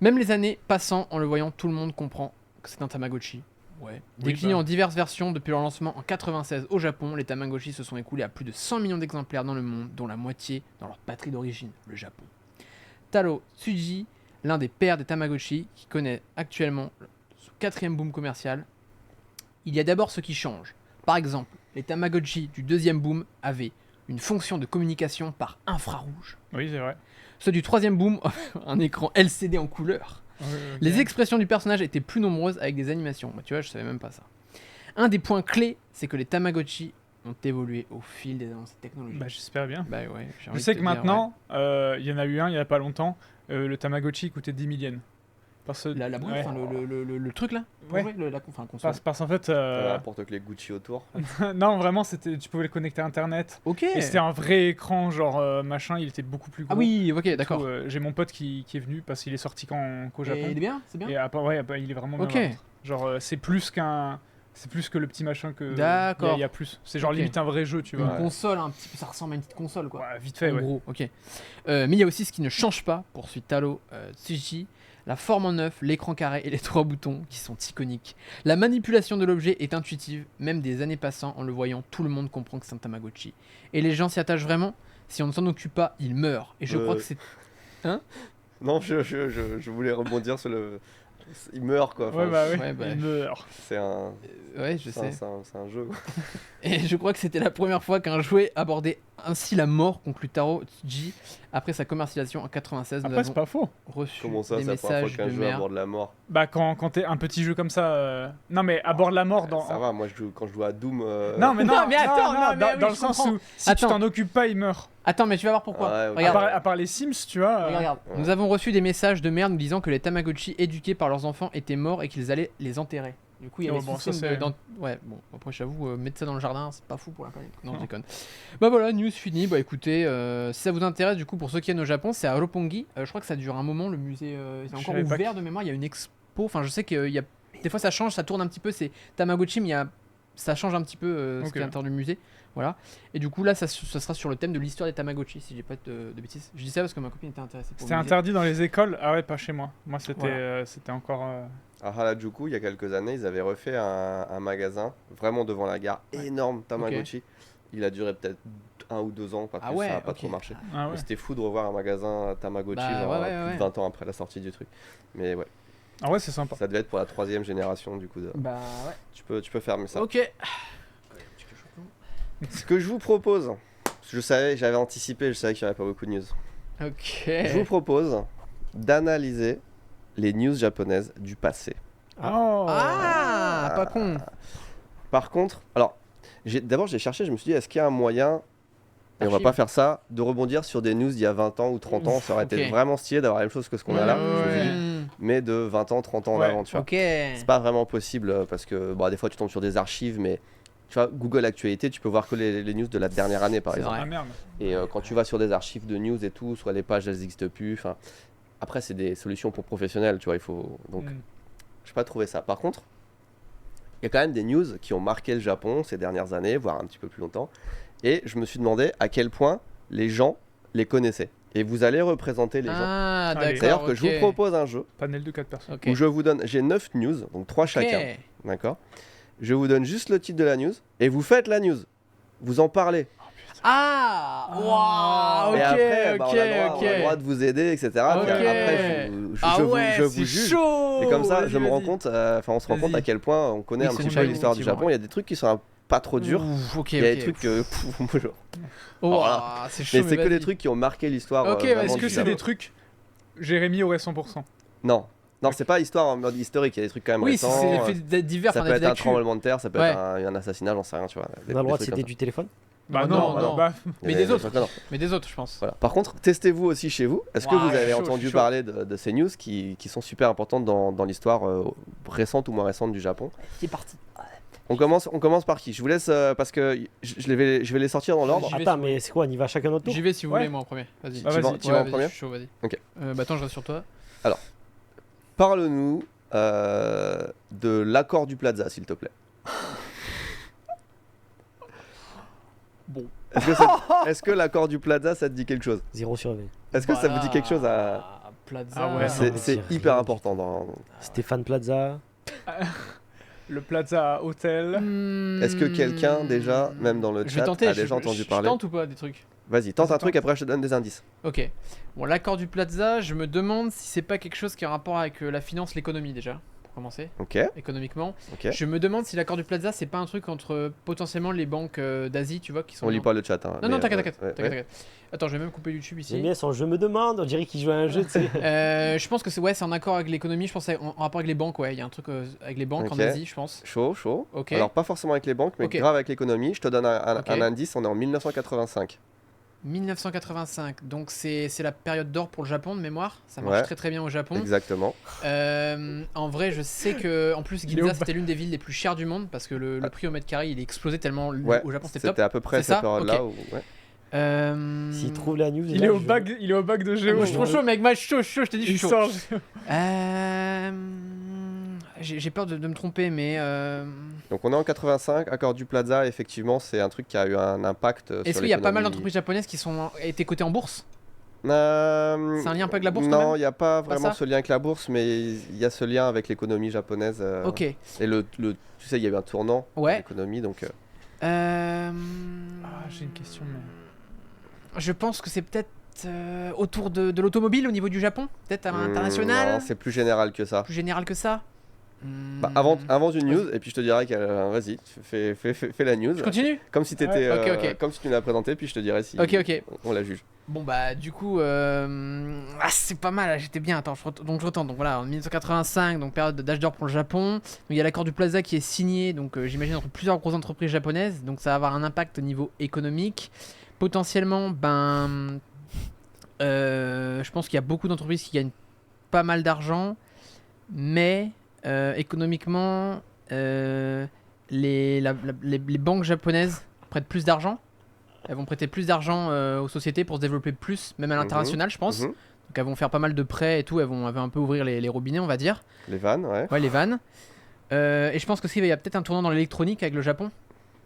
Même les années passant, en le voyant, tout le monde comprend que c'est un Tamagotchi. Ouais. Déclinés en diverses versions depuis leur lancement en 96 au Japon, les Tamagotchi se sont écoulés à plus de 100 millions d'exemplaires dans le monde, dont la moitié dans leur patrie d'origine, le Japon. Taro Tsuji, l'un des pères des Tamagotchi, qui connaît actuellement son 4e boom commercial. Il y a d'abord ce qui change. Par exemple, les Tamagotchi du 2e boom avaient une fonction de communication par infrarouge. Oui, c'est vrai. Ceux du 3e boom, un écran LCD en couleur. Les expressions du personnage étaient plus nombreuses avec des animations. Bah, tu vois, je savais même pas ça. Un des points clés, c'est que les Tamagotchi ont évolué au fil des avancées technologiques. Bah, j'espère bien. Bah ouais, j'ai Je envie sais de que te dire, maintenant, il y en a eu un il y a pas longtemps, le Tamagotchi coûtait 10 000 yens. Parce que, ouais. La boîte, ouais. enfin, le truc là pour Ouais. jouer, enfin, console. Parce qu'en fait, N'importe que les Gucci autour. non, vraiment, tu pouvais le connecter à Internet. Ok. Et c'était un vrai écran, genre machin, il était beaucoup plus gros. Ah oui, ok, Et d'accord. tout, j'ai mon pote qui est venu parce qu'il est sorti qu'au Japon. Et il est bien, c'est bien. Et ouais, il est vraiment bien. Ok. par contre. Genre, c'est plus que le petit machin que. D'accord. Il y a plus. C'est genre Ok. limite un vrai jeu, tu Une vois. console, un petit peu, ça ressemble à une petite console quoi. Ouais, vite fait, En ouais. gros, ok. Mais il y a aussi ce qui ne change pas, poursuit Taro Tsuji, la forme en neuf, l'écran carré et les 3 boutons qui sont iconiques. La manipulation de l'objet est intuitive, même des années passant, en le voyant, tout le monde comprend que c'est un Tamagotchi. Et les gens s'y attachent vraiment, si on ne s'en occupe pas, ils meurent. Et je crois que c'est... Non, je voulais rebondir sur le. Il meurt quoi. Enfin, Ouais, bah oui. Ouais, bah, Il meurt. C'est un. Ouais, je sais. C'est un jeu. Quoi. Et je crois que c'était la première fois qu'un jouet abordait ainsi la mort, conclut Taro Tsuji, après sa commercialisation en 96. Nous Après, c'est avons pas faux. reçu Comment ça, des c'est la première messages fois de qu'un jeu merde. aborde la mort? Bah, quand t'es un petit jeu comme ça. Non, mais aborde la mort dans. Ça va, moi quand je joue à Doom. Non, mais non, Non, mais attends, non, mais dans, oui, dans je le sens comprends. où si tu Attends. t'en occupes pas, il meurt. Attends, mais tu vas voir pourquoi. Ouais, ok. Regarde. À part les Sims, tu vois. Regarde. Ouais. Nous avons reçu des messages de merde nous disant que les Tamagotchi éduqués par leurs enfants étaient morts et qu'ils allaient les enterrer. Du coup, il y avait Oh, bon, ce ça, signe c'est- Ouais, bon, après, j'avoue, mettre ça dans le jardin, c'est pas fou pour la planète. Non, Non. je déconne. Bah voilà, news fini. Bah écoutez, si ça vous intéresse, du coup, pour ceux qui viennent au Japon, c'est à Roppongi. Je crois que ça dure un moment, le musée est Je encore savais pas ouvert de mémoire. Il y a une expo. Enfin, je sais qu'il y a. Des fois, ça change, ça tourne un petit peu. C'est Tamagotchi, mais ça change un petit peu ce Ok. qui est à l'intérieur du musée. Voilà. Et du coup, là, ça sera sur le thème de l'histoire des Tamagotchi, si j'ai pas de bêtises. Je dis ça parce que ma copine était intéressée pour C'était le musée. interdit dans les écoles. Ah ouais, pas chez moi. Moi, c'était Voilà. c'était encore. À Harajuku, il y a quelques années, ils avaient refait un magasin vraiment devant la gare, énorme Tamagotchi. Il a duré peut-être 1 ou 2 ans, pas plus, Ah ouais, ça n'a pas ok. trop marché. Ah ouais. Mais c'était fou de revoir un magasin Tamagotchi Bah, genre, ouais, ouais, plus ouais. de 20 ans après la sortie du truc. Mais ouais, Ah ouais, c'est sympa. ça devait être pour la 3e génération du coup. Bah ouais. Tu peux fermer ça. Ok. Ce que je vous propose, j'avais anticipé, je savais qu'il n'y aurait pas beaucoup de news. Ok. Je vous propose d'analyser les news japonaises du passé. Oh. Ah, pas con. Par contre, alors, d'abord j'ai cherché, je me suis dit, est-ce qu'il y a un moyen, et on va Archive. pas faire ça, de rebondir sur des news d'il y a 20 ans ou 30 ans, ça aurait été ok. vraiment stylé d'avoir la même chose que ce qu'on a là, Ouais, je me suis ouais. dit, mais de 20 ans, 30 ans en Ouais. avant, tu vois. Ok. C'est pas vraiment possible parce que bon, des fois tu tombes sur des archives, mais tu vois, Google Actualité, tu peux voir que les news de la dernière année par C'est exemple. vrai. Ah merde. Et quand tu vas sur des archives de news et tout, soit les pages elles n'existent plus, enfin. Après, c'est des solutions pour professionnels, tu vois, il faut. Donc, Mm. je n'ai pas trouvé ça. Par contre, il y a quand même des news qui ont marqué le Japon ces dernières années, voire un petit peu plus longtemps. Et je me suis demandé à quel point les gens les connaissaient. Et vous allez représenter les gens. Ah, Allez. d'accord. C'est-à-dire que je ok. vous propose un jeu Panel de 4 personnes. Ok. où je vous donne. J'ai 9 news, donc 3 chacun. Ok. D'accord. Je vous donne juste le titre de la news et vous faites la news. Vous en parlez. Ah, waouh, ok, et après, bah, ok, on a le droit, ok. on a le droit de vous aider, etc. Puis Ok. après, Ah je vous- ouais, je vous c'est juge. chaud. Et comme ça, Vas-y, je me rends vas-y. compte, on se rend compte Vas-y. à quel point on connaît Oui, un c'est petit chaud, peu l'histoire du effectivement, Japon. Il y a des trucs qui sont pas trop durs. Ouf, ok, Il y a ok. des trucs que. moi, genre- Oh, voilà. c'est chaud. Mais c'est que vas-y. des trucs qui ont marqué l'histoire. Ok, vraiment Est-ce du que c'est Japon. des trucs Jérémy aurait 100%? Non. Non, c'est pas histoire en mode historique, il y a des trucs quand même Oui, récents. c'est des faits divers, Ça enfin, peut des être un d'actu. tremblement de terre, ça peut Ouais. être un assassinat, j'en sais rien, tu vois. On a le droit de citer du téléphone. Bah Non, non, non. bah, Mais des autres. Mais des autres, je pense. Voilà. Par contre, testez-vous aussi chez vous. Est-ce que Ouah, vous je suis avez chaud, entendu je suis chaud. parler de ces news qui sont super importantes dans l'histoire récente ou moins récente du Japon? C'est parti. On commence par qui? Je vous laisse parce que je vais les sortir dans l'ordre. J'y vais, Attends, si mais c'est quoi? On y va chacun notre tour? J'y vais si vous Ouais. voulez, moi en premier. Vas-y. Bah, vas-y. Tu vas en premier? Je suis chaud, vas-y. Ok. Bah attends, je reste sur toi. Parle-nous de l'accord du Plaza, s'il te plaît. Bon. Est-ce que l'accord du Plaza, ça te dit quelque chose? 0 sur 20. Est-ce que ça vous dit quelque chose Plaza. Ah ouais, C'est non, c'est c'est hyper rien important dans. Stéphane Plaza. Le Plaza Hotel. Est-ce que quelqu'un déjà, même dans le Je vais chat, tenter, a déjà entendu je parler? tente ou pas des trucs? Vas-y, tente un Vas-y, truc, après je te donne des indices. Ok. Bon, l'accord du Plaza, je me demande si c'est pas quelque chose qui a un rapport avec la finance, l'économie déjà, pour commencer, Ok, économiquement. ok. Je me demande si l'accord du Plaza, c'est pas un truc entre potentiellement les banques d'Asie, tu vois, qui sont. On lit pas le chat. Hein, Non, non, mais, t'inquiète, ouais, t'inquiète, ouais, t'inquiète, t'inquiète. Attends, je vais même couper YouTube J'aime ici. bien son je me demande, on dirait qu'il joue à un jeu, tu sais. Je pense que c'est en accord avec l'économie, je pense que c'est en rapport avec les banques, ouais. Il y a un truc avec les banques Ok. en Asie, je pense. Chaud, chaud. Ok. Alors, pas forcément avec les banques, mais Ok. grave avec l'économie. Je te donne Ok. un indice, on est en 1985. 1985, donc c'est la période d'or pour le Japon de mémoire. Ça marche Ouais. très très bien au Japon. Exactement. En vrai, je sais que en plus Il est au Ginza bas. c'était l'une des villes les plus chères du monde parce que le prix au mètre carré il est explosé tellement Ouais, au Japon c'était top. C'était à peu près C'est cette ça période-là. Ok. Où, ouais. S'il trouve la news, Il là, est au je- bac, il est au bac de géo. Moi je suis trop chaud mec, moi je suis chaud, je t'ai dit je Il suis chaud. sort. J'ai peur de me tromper mais Donc, on est en 85. Accord du Plaza, effectivement, c'est un truc qui a eu un impact est-ce sur qu'il y a pas mal l'économie. d'entreprises japonaises qui sont été cotées en bourse? C'est C'est un lien un peu avec la bourse quand Non, même? il n'y a pas Pas vraiment ça ce lien avec la bourse, mais il y a ce lien avec l'économie japonaise. Ok. Et tu sais, il y a eu un tournant de Ouais. l'économie, donc. Ah, j'ai une question. Mais... Je pense que c'est peut-être autour de l'automobile au niveau du Japon, peut-être à l'international, Non, c'est plus général que ça. plus général que ça. Bah, avant une news, et puis je te dirai que vas-y, fais la news. Je continue? Comme si t'étais, Ouais. Ok, ok. comme si tu nous l'as présenté, puis je te dirai si Ok, ok. on la juge. Bon bah du coup, c'est pas mal, là, j'étais bien, attends, donc je retente. Donc voilà, en 1985, donc période d'âge d'or pour le Japon. Donc il y a l'accord du Plaza qui est signé, donc j'imagine entre plusieurs grosses entreprises japonaises, donc ça va avoir un impact au niveau économique. Potentiellement, je pense qu'il y a beaucoup d'entreprises qui gagnent pas mal d'argent, mais économiquement, les banques japonaises prêtent plus d'argent. Elles vont prêter plus d'argent aux sociétés pour se développer plus, même à l'international, je pense. Mhm. Donc elles vont faire pas mal de prêts et tout, elles vont un peu ouvrir les robinets, on va dire. Les vannes, ouais. Ouais, les vannes. Et je pense qu'aussi il y a peut-être un tournant dans l'électronique avec le Japon.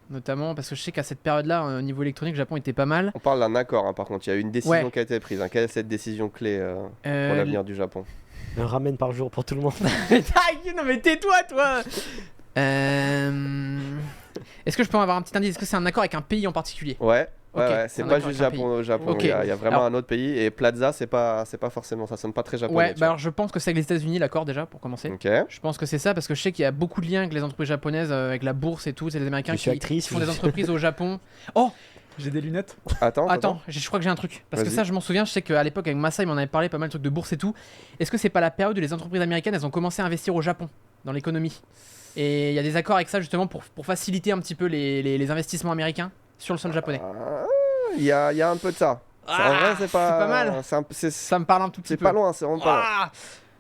Notamment parce que je sais qu'à cette période-là, au niveau électronique, le Japon était pas mal. On parle d'un accord, hein, par contre. Il y a eu une décision Ouais. qui a été prise. Quelle est cette décision clé pour l'avenir du Japon? Un ramen par jour pour tout le monde. Non mais tais-toi, toi. Est-ce que je peux avoir un petit indice? Est-ce que c'est un accord avec un pays en particulier? Ouais. Ok, Ouais, c'est c'est un pas accord juste avec un Japon, Japon. Ok. Il y a vraiment Alors- un autre pays. Et Plaza, c'est pas forcément, ça sonne pas très japonais. Ouais, tu bah alors je pense que c'est avec les États-Unis l'accord déjà pour commencer. vois. Ok. Je pense que c'est ça parce que je sais qu'il y a beaucoup de liens avec les entreprises japonaises, avec la bourse et tout. C'est les Américains Je suis qui actrice, font je- des entreprises au Japon. Oh, J'ai des lunettes. Attends. je crois que j'ai un truc. Parce que Vas-y. ça, je m'en souviens. Je sais qu'à l'époque, avec Massa, il m'en avait parlé pas mal de trucs de bourse et tout. Est-ce que c'est pas la période où les entreprises américaines elles ont commencé à investir au Japon dans l'économie? Et il y a des accords avec ça justement pour faciliter un petit peu les investissements américains sur le sol japonais. Il y a un peu de ça. Ah, En vrai, c'est pas mal. C'est Ça me parle un tout petit c'est peu. pas loin, c'est vraiment pas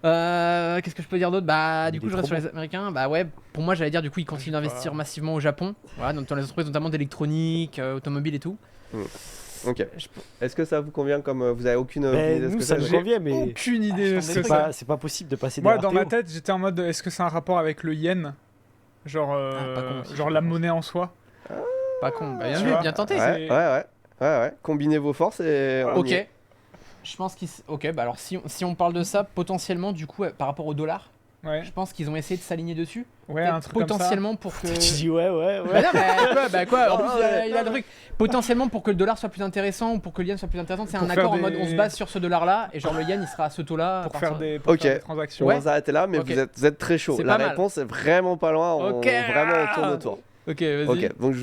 loin. Qu'est-ce que je peux dire d'autre? Bah du Il coup est je reste trop sur les Américains. Bah ouais, pour moi j'allais dire du coup ils continuent d'investir massivement au Japon. Voilà, dans les entreprises notamment d'électronique, automobile et tout. Ok. Est-ce que ça vous convient comme vous avez aucune Ben, idée de ce nous, que ça c'est? nous convient, mais Aucune idée de je ce t'en que ai c'est c'est. pas, pas possible de passer des Moi, dans ma RTO. tête, j'étais en mode est-ce que c'est un rapport avec le yen? Genre, pas con aussi, genre je la pense. monnaie en soi. Pas con. Bah bien Tu vu, vois. bien tenté. Ouais, ouais. Combinez vos forces et on y Ok. est. Je pense qu'ils. Ok, bah alors si on parle de ça, potentiellement du coup par rapport au dollar, Ouais, je pense qu'ils ont essayé de s'aligner dessus. ouais, Peut-être un truc comme ça. potentiellement pour que. Tu dis ouais. Bah non, bah quoi, en plus Ouais. il a le truc. Potentiellement pour que le dollar soit plus intéressant ou pour que le yen soit plus intéressant, c'est Pour un faire accord en des- mode on se base sur ce dollar là et genre le yen il sera à ce taux là. Pour faire des transactions. On va s'arrêter là, mais Ok. vous êtes très chaud. C'est La pas mal. réponse est vraiment pas loin. Ok. Vraiment, on tourne autour. Ok, vas-y. Ok, donc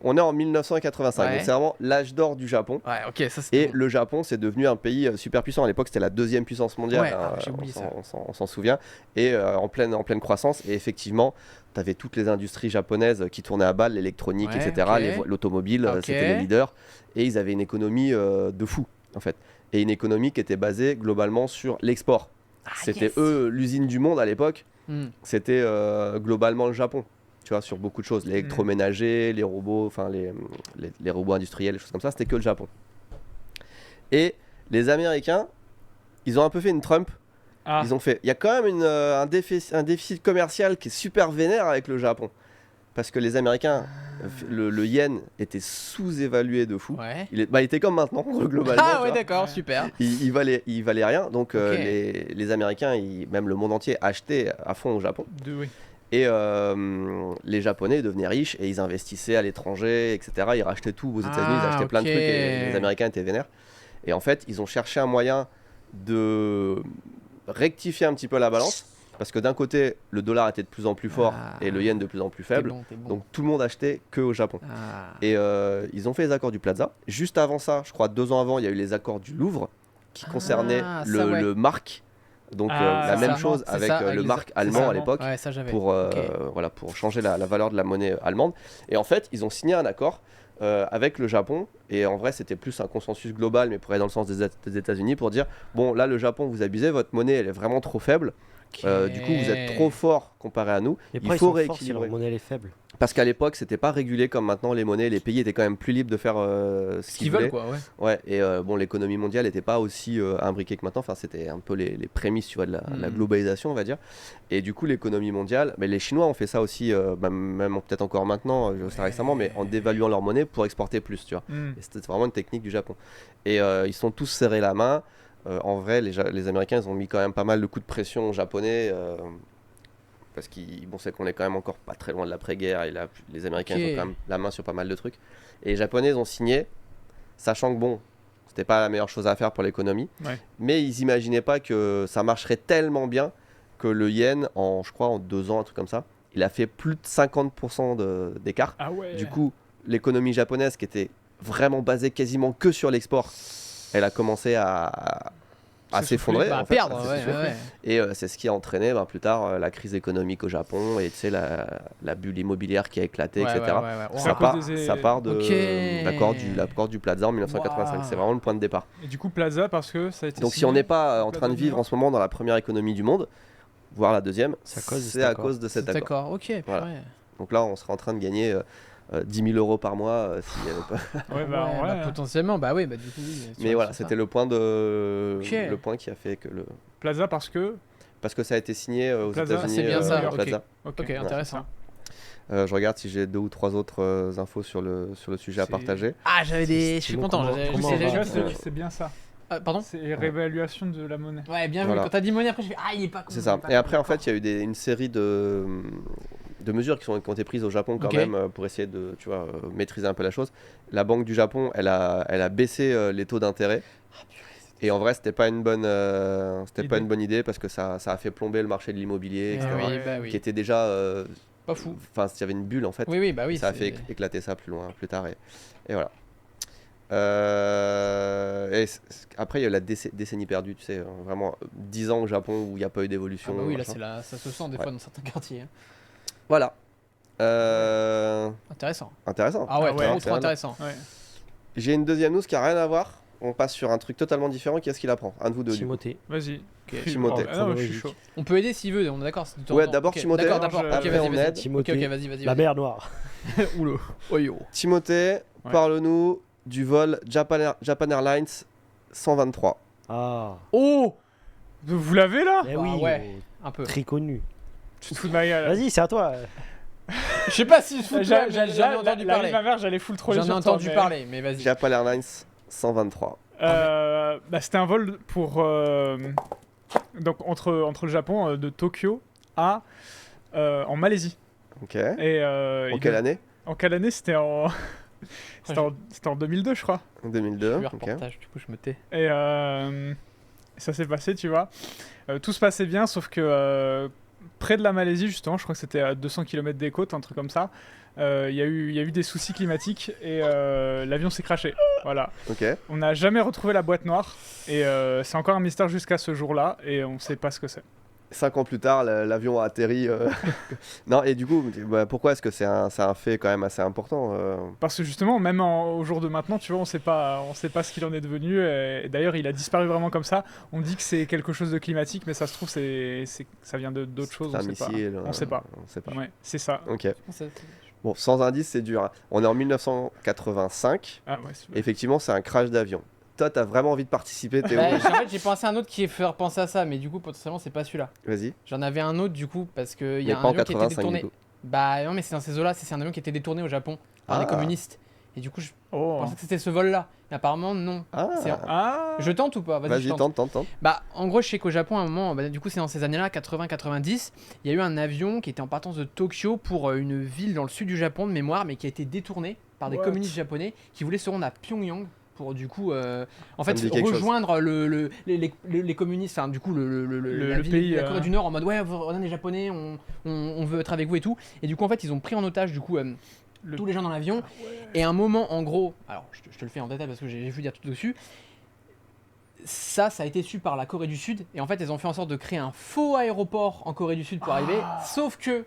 on est en 1985, Ouais. donc c'est vraiment l'âge d'or du Japon. Ouais, ok, ça c'est. Et bon. le Japon, c'est devenu un pays super puissant. À l'époque, c'était la deuxième puissance mondiale. Ouais, j'ai oublié ça. On s'en souvient. Et en pleine croissance. Et effectivement, tu avais toutes les industries japonaises qui tournaient à balle, l'électronique, Ouais, etc. ok. L'automobile, Ok. c'était les leaders. Et ils avaient une économie de fou, en fait. Et une économie qui était basée globalement sur l'export. Ah, C'était yes. eux, l'usine du monde à l'époque. Hmm. C'était globalement le Japon. Tu vois, sur beaucoup de choses. L'électroménager, les robots, enfin les robots industriels, les choses comme ça, c'était que le Japon. Et les Américains, ils ont un peu fait une Trump. Ah, Ils ont fait. Il y a quand même un déficit commercial qui est super vénère avec le Japon. Parce que les Américains, le yen était sous-évalué de fou. Ouais. Il était comme maintenant, globalement. Ah tu ouais, vois. d'accord, Ouais. super. Il valait rien. Donc Ok. les Américains, même le monde entier, achetaient à fond au Japon. oui. Et les Japonais devenaient riches et ils investissaient à l'étranger, etc. Ils rachetaient tout aux États-Unis, ils achetaient plein de ok. trucs et les Américains étaient vénères. Et en fait, ils ont cherché un moyen de rectifier un petit peu la balance. Parce que d'un côté, le dollar était de plus en plus fort Ah. et le yen de plus en plus faible. T'es bon. Donc tout le monde achetait que au Japon. Ah. Et ils ont fait les accords du Plaza. Juste avant ça, je crois 2 ans avant, il y a eu les accords du Louvre qui concernaient ça, le, ouais. le marque. Donc Ah, la c'est même ça. chose C'est avec ça, avec le les- marque c'est allemand ça. à l'époque Ouais, ça j'avais. pour, Ok. voilà, pour changer la valeur de la monnaie allemande. Et en fait, ils ont signé un accord avec le Japon. Et en vrai, c'était plus un consensus global, mais pour aller dans le sens des États-Unis, pour dire, bon, là, le Japon, vous abusez, votre monnaie, elle est vraiment trop faible. Du coup, vous êtes trop fort comparé à nous. Et Il faut rééquilibrer. leur monnaie elle est faible. Parce qu'à l'époque, c'était pas régulé comme maintenant les monnaies. Les pays étaient quand même plus libres de faire ce Ce qu'ils qu'ils voulaient. veulent, quoi, ouais. Ouais, et bon, l'économie mondiale n'était pas aussi imbriquée que maintenant. Enfin, c'était un peu les prémices, tu vois, de la globalisation, on va dire. Et du coup, l'économie mondiale, mais les Chinois ont fait ça aussi, même peut-être encore maintenant, je sais récemment, mais en dévaluant leur monnaie pour exporter plus, tu vois. Et c'était vraiment une technique du Japon. Et ils sont tous serrés la main. En vrai, les Américains, ils ont mis quand même pas mal de coups de pression aux Japonais. Parce qu'on sait qu'on est quand même encore pas très loin de l'après-guerre et là, les Américains Ok. ils ont quand même la main sur pas mal de trucs. Et les Japonais ils ont signé, sachant que bon, c'était pas la meilleure chose à faire pour l'économie, Ouais. mais ils imaginaient pas que ça marcherait tellement bien que le yen, je crois en 2 ans, un truc comme ça, il a fait plus de 50% d'écart. Ah ouais. Du coup, l'économie japonaise qui était vraiment basée quasiment que sur l'export, elle a commencé à s'effondrer. Bah, en fait, perdre, à ouais, s'essouffler. ouais. Et c'est ce qui a entraîné plus tard la crise économique au Japon et tu sais la bulle immobilière qui a éclaté, Ouais, etc. ouais, ouais, ouais. C'est à Ça, cause des- ça part de Ok. l'accord du Plaza en 1985. Wow. C'est vraiment le point de départ. Et du coup, Plaza, parce que ça a été Donc si signé on n'est pas en Plaza train de de New vivre en York. ce moment dans la première économie du monde, voire la deuxième, C'est à cause de cet c'est à accord. cause de cet accord. D'accord, ok. Voilà. purée. Donc là, on serait en train de gagner 10 000 € par mois s'il y avait pas. Ouais, bah, Ouais, ouais, bah, potentiellement, bah oui, bah du coup, oui. tu Mais vois, voilà, c'est c'était ça. le Ok. point qui a fait que Plaza, parce que. parce que ça a été signé aux Plaza, États-Unis. c'est bien ça, Plaza. Ok, Ok, intéressant. Je regarde si j'ai 2 ou 3 autres infos sur le sujet à C'est- partager. Ah, j'avais des. Je suis Sinon, content. comment- j'avais- comment je sais- on va- Tu vois, c'est bien ça. Ah, pardon C'est réévaluation de la monnaie. Ouais, bien vu. Voilà. Quand t'as dit monnaie, après, je fais ah, il est pas con. C'est il ça. est pas Et con, après, en d'accord. fait, il y a eu une série de mesures qui ont été prises au Japon quand Ok. même pour essayer de maîtriser un peu la chose. La Banque du Japon, elle a baissé les taux d'intérêt. Et en vrai, c'était pas une bonne idée parce que ça a fait plomber le marché de l'immobilier, Eh etc. oui, Ouais. bah Qui oui. était déjà. Pas fou. Enfin, il y avait une bulle en fait. Oui, oui, bah oui. Ça a c'est- fait éclater ça plus tard. Et voilà. Après, il y a eu la décennie perdue, tu sais, vraiment 10 ans au Japon où il n'y a pas eu d'évolution. Ah bah oui, là, machin. c'est la... ça se sent des fois dans certains quartiers. hein. Voilà. Intéressant. Intéressant. Ah ouais, Ah ouais. trop intéressant. Ouais. J'ai une deuxième news qui a rien à voir. On passe sur un truc totalement différent. Qui est-ce qu'il apprend? Un de vous deux. du coup. Timothée. Vas-y. Timothée. Ah non, je suis Chronologique. chaud. On peut aider s'il veut, on est d'accord. c'est du temps en Ouais, temps. d'abord Ok, Timothée, D'accord, d'accord. Ok, après, vas-y, on vas-y. aide. Ok, Timothée, ok, vas-y, vas-y. la mer Noire. Oula. Oh yo. Timothée, Ouais. parle-nous du vol Japan Airlines 123. Ah, Oh. Vous l'avez là? eh Bah oui, ouais. Un peu. très connu. Tu te fous de ma gueule. Vas-y, c'est à toi. Je sais pas si je fous J'en j'en ai entendu parler. ma mère, j'allais full troller J'en ai sur toi, entendu mais- parler, mais vas-y. Japan Airlines 123. Bah, c'était un vol pour donc entre le Japon de Tokyo à en Malaisie. Ok. Et En quelle année? En quelle année? C'était en c'était en 2002, je crois. En Je 2002. suis Ok. reportage, du coup, je me tais. Et ça s'est passé, tu vois. Tout se passait bien, sauf que près de la Malaisie, justement, je crois que c'était à 200 km des côtes, un truc comme ça. Il y a eu des soucis climatiques et l'avion s'est crashé. Voilà. Ok. On n'a jamais retrouvé la boîte noire et c'est encore un mystère jusqu'à ce jour-là et on ne sait pas ce que c'est. 5 ans plus tard, l'avion a atterri. Non, et du coup, pourquoi est-ce que c'est un fait quand même assez important Parce que justement, même au jour de maintenant, tu vois, on sait pas ce qu'il en est devenu. Et d'ailleurs, il a disparu vraiment comme ça. On dit que c'est quelque chose de climatique, mais ça se trouve, ça vient d'autres choses. C'est un missile. On sait pas. On sait pas. Ouais, c'est ça. Ok. Bon, sans indice, c'est dur. Hein. On est en 1985. Ah ouais. Effectivement, c'est un crash d'avion. Toi, t'as vraiment envie de participer, Théo? En fait, j'ai pensé à un autre qui fait repenser à ça, mais du coup, potentiellement, c'est pas celui-là. Vas-y. J'en avais un autre, du coup, parce qu'il y Mais a pas un en avion qui était 85, détourné. du coup. Bah non, mais c'est dans ces eaux-là, c'est un avion qui était détourné au Japon par des communistes. Et du coup, je Oh. pensais que c'était ce vol-là. Mais apparemment, non. C'est- Ah. Je tente ou pas? Vas-y, je Vas-y, tente. tente. Bah, en gros, je sais qu'au Japon, à un moment, bah, du coup, c'est dans ces années-là, 80-90, il y a eu un avion qui était en partance de Tokyo pour une ville dans le sud du Japon de mémoire, mais qui a été détourné par des What? communistes japonais qui voulaient se rendre à Pyongyang pour du coup, en Ça fait, me dit quelque rejoindre les communistes, enfin, du coup, la ville, pays, la Corée du Nord en mode ouais, on est les Japonais, on veut être avec vous et tout. Et du coup, en fait, ils ont pris en otage du coup tous les gens dans l'avion. Et à un moment, en gros, alors je te le fais en détail parce que j'ai vu dire tout dessus. Ça a été su par la Corée du Sud et en fait, ils ont fait en sorte de créer un faux aéroport en Corée du Sud pour arriver. Sauf que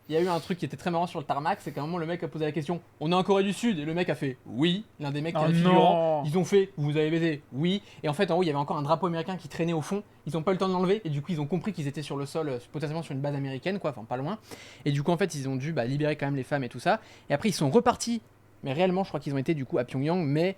il y a eu un truc qui était très marrant sur le tarmac, c'est qu'à un moment le mec a posé la question on est en Corée du Sud et le mec a fait oui. L'un des mecs qui Oh est le non. figurant, ils ont fait vous avez baisé oui. Et en fait, en haut, il y avait encore un drapeau américain qui traînait au fond. Ils ont pas eu le temps de l'enlever et du coup, ils ont compris qu'ils étaient sur le sol, potentiellement sur une base américaine, quoi, enfin pas loin. Et du coup, en fait, ils ont dû libérer quand même les femmes et tout ça. Et après, ils sont repartis. Mais réellement, je crois qu'ils ont été du coup à Pyongyang, mais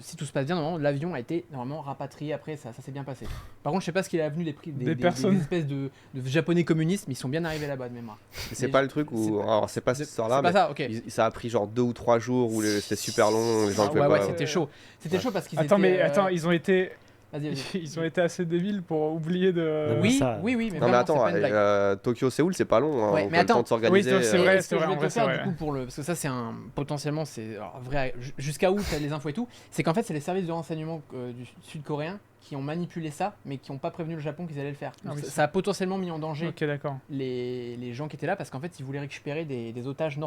si tout se passe bien, normalement, l'avion a été normalement rapatrié après, ça s'est bien passé. Par contre, je sais pas ce qu'il est venu des personnes. espèces de japonais communistes, mais ils sont bien arrivés là-bas de mémoire. C'est Mais pas le truc où. Alors, c'est pas cette histoire-là, C'est pas mais ça, ok. ça a pris genre 2 ou 3 jours où c'était super long, les gens ne pouvaient Ouais, pas. c'était chaud. C'était chaud parce qu'ils Attends, étaient. mais attends, ils ont été Vas-y. Ils ont été assez débiles pour oublier de. Non, Oui, ça- oui, mais Non mais vraiment, attends, c'est pas une blague. Tokyo-Séoul c'est pas long, hein, Ouais, on mais a le temps attends. de s'organiser. Oui, c'est Et vrai, ce que je en vais te vrai, c'est faire vrai. du coup parce que ça c'est un potentiellement c'est alors, vrai jusqu'à où t'as les infos et tout, c'est qu'en fait c'est les services de renseignement du sud-coréen qui ont manipulé ça mais qui n'ont pas prévenu le Japon qu'ils allaient le faire. Ah oui, Ça a potentiellement mis en danger Ok, d'accord. les gens qui étaient là parce qu'en fait ils voulaient récupérer des otages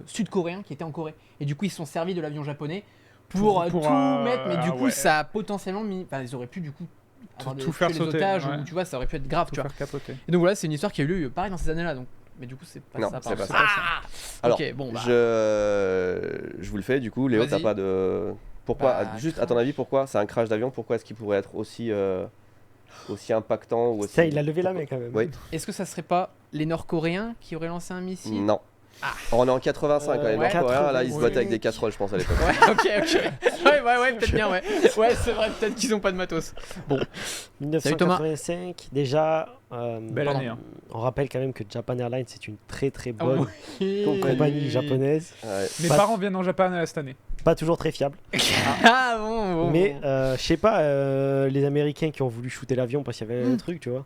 sud-coréens qui étaient en Corée et du coup ils se sont servis de l'avion japonais pour tout mettre, mais du coup ouais. ça a potentiellement mis, enfin ils auraient pu du coup avoir Tout tuer faire les sauter, otages ouais. ou tu vois ça aurait pu être grave, Tout tu vois. faire capoter. Et donc voilà, c'est une histoire qui a eu lieu pareil dans ces années-là donc. Mais du coup, c'est pas Non, ça. c'est pas ça. Alors, Alors, ok, bon, bah. je vous le fais du coup, Léo, t'as Vas-y. pas de. Pourquoi, Bah, juste à ton avis, pourquoi c'est un crash d'avion? Pourquoi est-ce qu'il pourrait être aussi impactant ou aussi... Ça, il a levé la main quand même. Oui. Est-ce que ça serait pas les Nord-Coréens qui auraient lancé un missile? Non. On est en 85, les ouais. Nord-Coréens, là, ils se battent avec 85. des casseroles, je pense, à l'époque. Ouais, ok. Ouais, peut-être bien, ouais. Ouais, c'est vrai, peut-être qu'ils ont pas de matos. Bon, Salut, Thomas. 1985, déjà. Belle pardon, année, hein. On rappelle quand même que Japan Airlines c'est une très très Ah bonne oui. compagnie japonaise, Ouais. Mes Pas- parents viennent en Japon cette année. pas toujours très fiable. Ah bon. Mais je sais pas, les Américains qui ont voulu shooter l'avion parce qu'il y avait un truc, tu vois.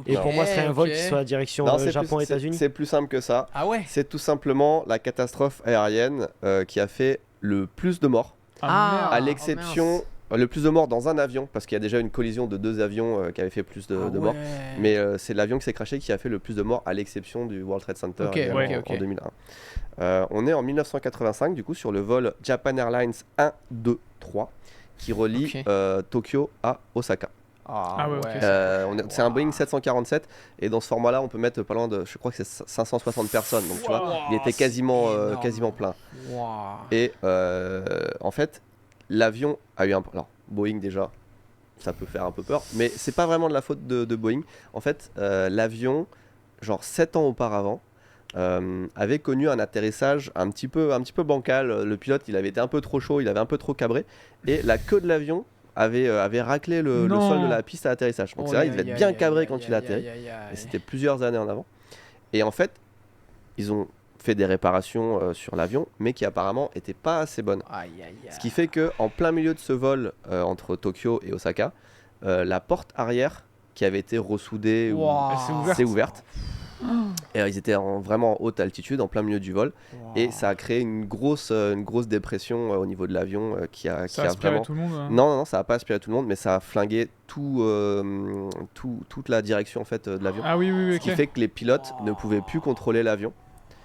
Et pour moi, ce serait un vol qui soit à direction Non, c'est Japon-États-Unis. c'est plus simple que ça. Ah ouais. C'est tout simplement la catastrophe aérienne qui a fait le plus de morts. Ah. À oh l'exception, le plus de morts dans un avion, parce qu'il y a déjà une collision de 2 avions qui avait fait plus de Ah morts. ouais. Mais c'est l'avion qui s'est crashé qui a fait le plus de morts, à l'exception du World Trade Center Ok, évidemment, ouais, ok. en 2001. On est en 1985, du coup, sur le vol Japan Airlines 123 qui relie Tokyo à Osaka. Ah ouais, ok. C'est un Boeing 747 et dans ce format-là, on peut mettre pas loin de, je crois que c'est 560 personnes. Donc tu vois, Wow, il était c'est quasiment énorme. plein. Wow. Et en fait, l'avion a eu un. Alors, Boeing déjà, ça peut faire un peu peur, mais c'est pas vraiment de la faute de Boeing. En fait, l'avion, genre 7 ans auparavant, avait connu un atterrissage un petit peu bancal. Le pilote, il avait été un peu trop chaud, il avait un peu trop cabré, et la queue de l'avion avait raclé le Non. sol de la piste à atterrissage. Donc c'est vrai, il devait être bien cabré quand il a atterri. Et c'était plusieurs années en avant. Et en fait, ils ont fait des réparations sur l'avion, mais qui apparemment n'étaient pas assez bonnes. Ce qui fait que en plein milieu de ce vol entre Tokyo et Osaka, la porte arrière qui avait été ressoudée Wow. Elle s'est ouverte. s'est ouverte. Et ils étaient vraiment en haute altitude, en plein milieu du vol. Et ça a créé une grosse dépression au niveau de l'avion Ça a aspiré vraiment... tout le monde. Hein. Non, ça a pas aspiré tout le monde, mais ça a flingué toute la direction en fait, de l'avion. Ah oui, Ce ok. qui fait que les pilotes ne pouvaient plus contrôler l'avion.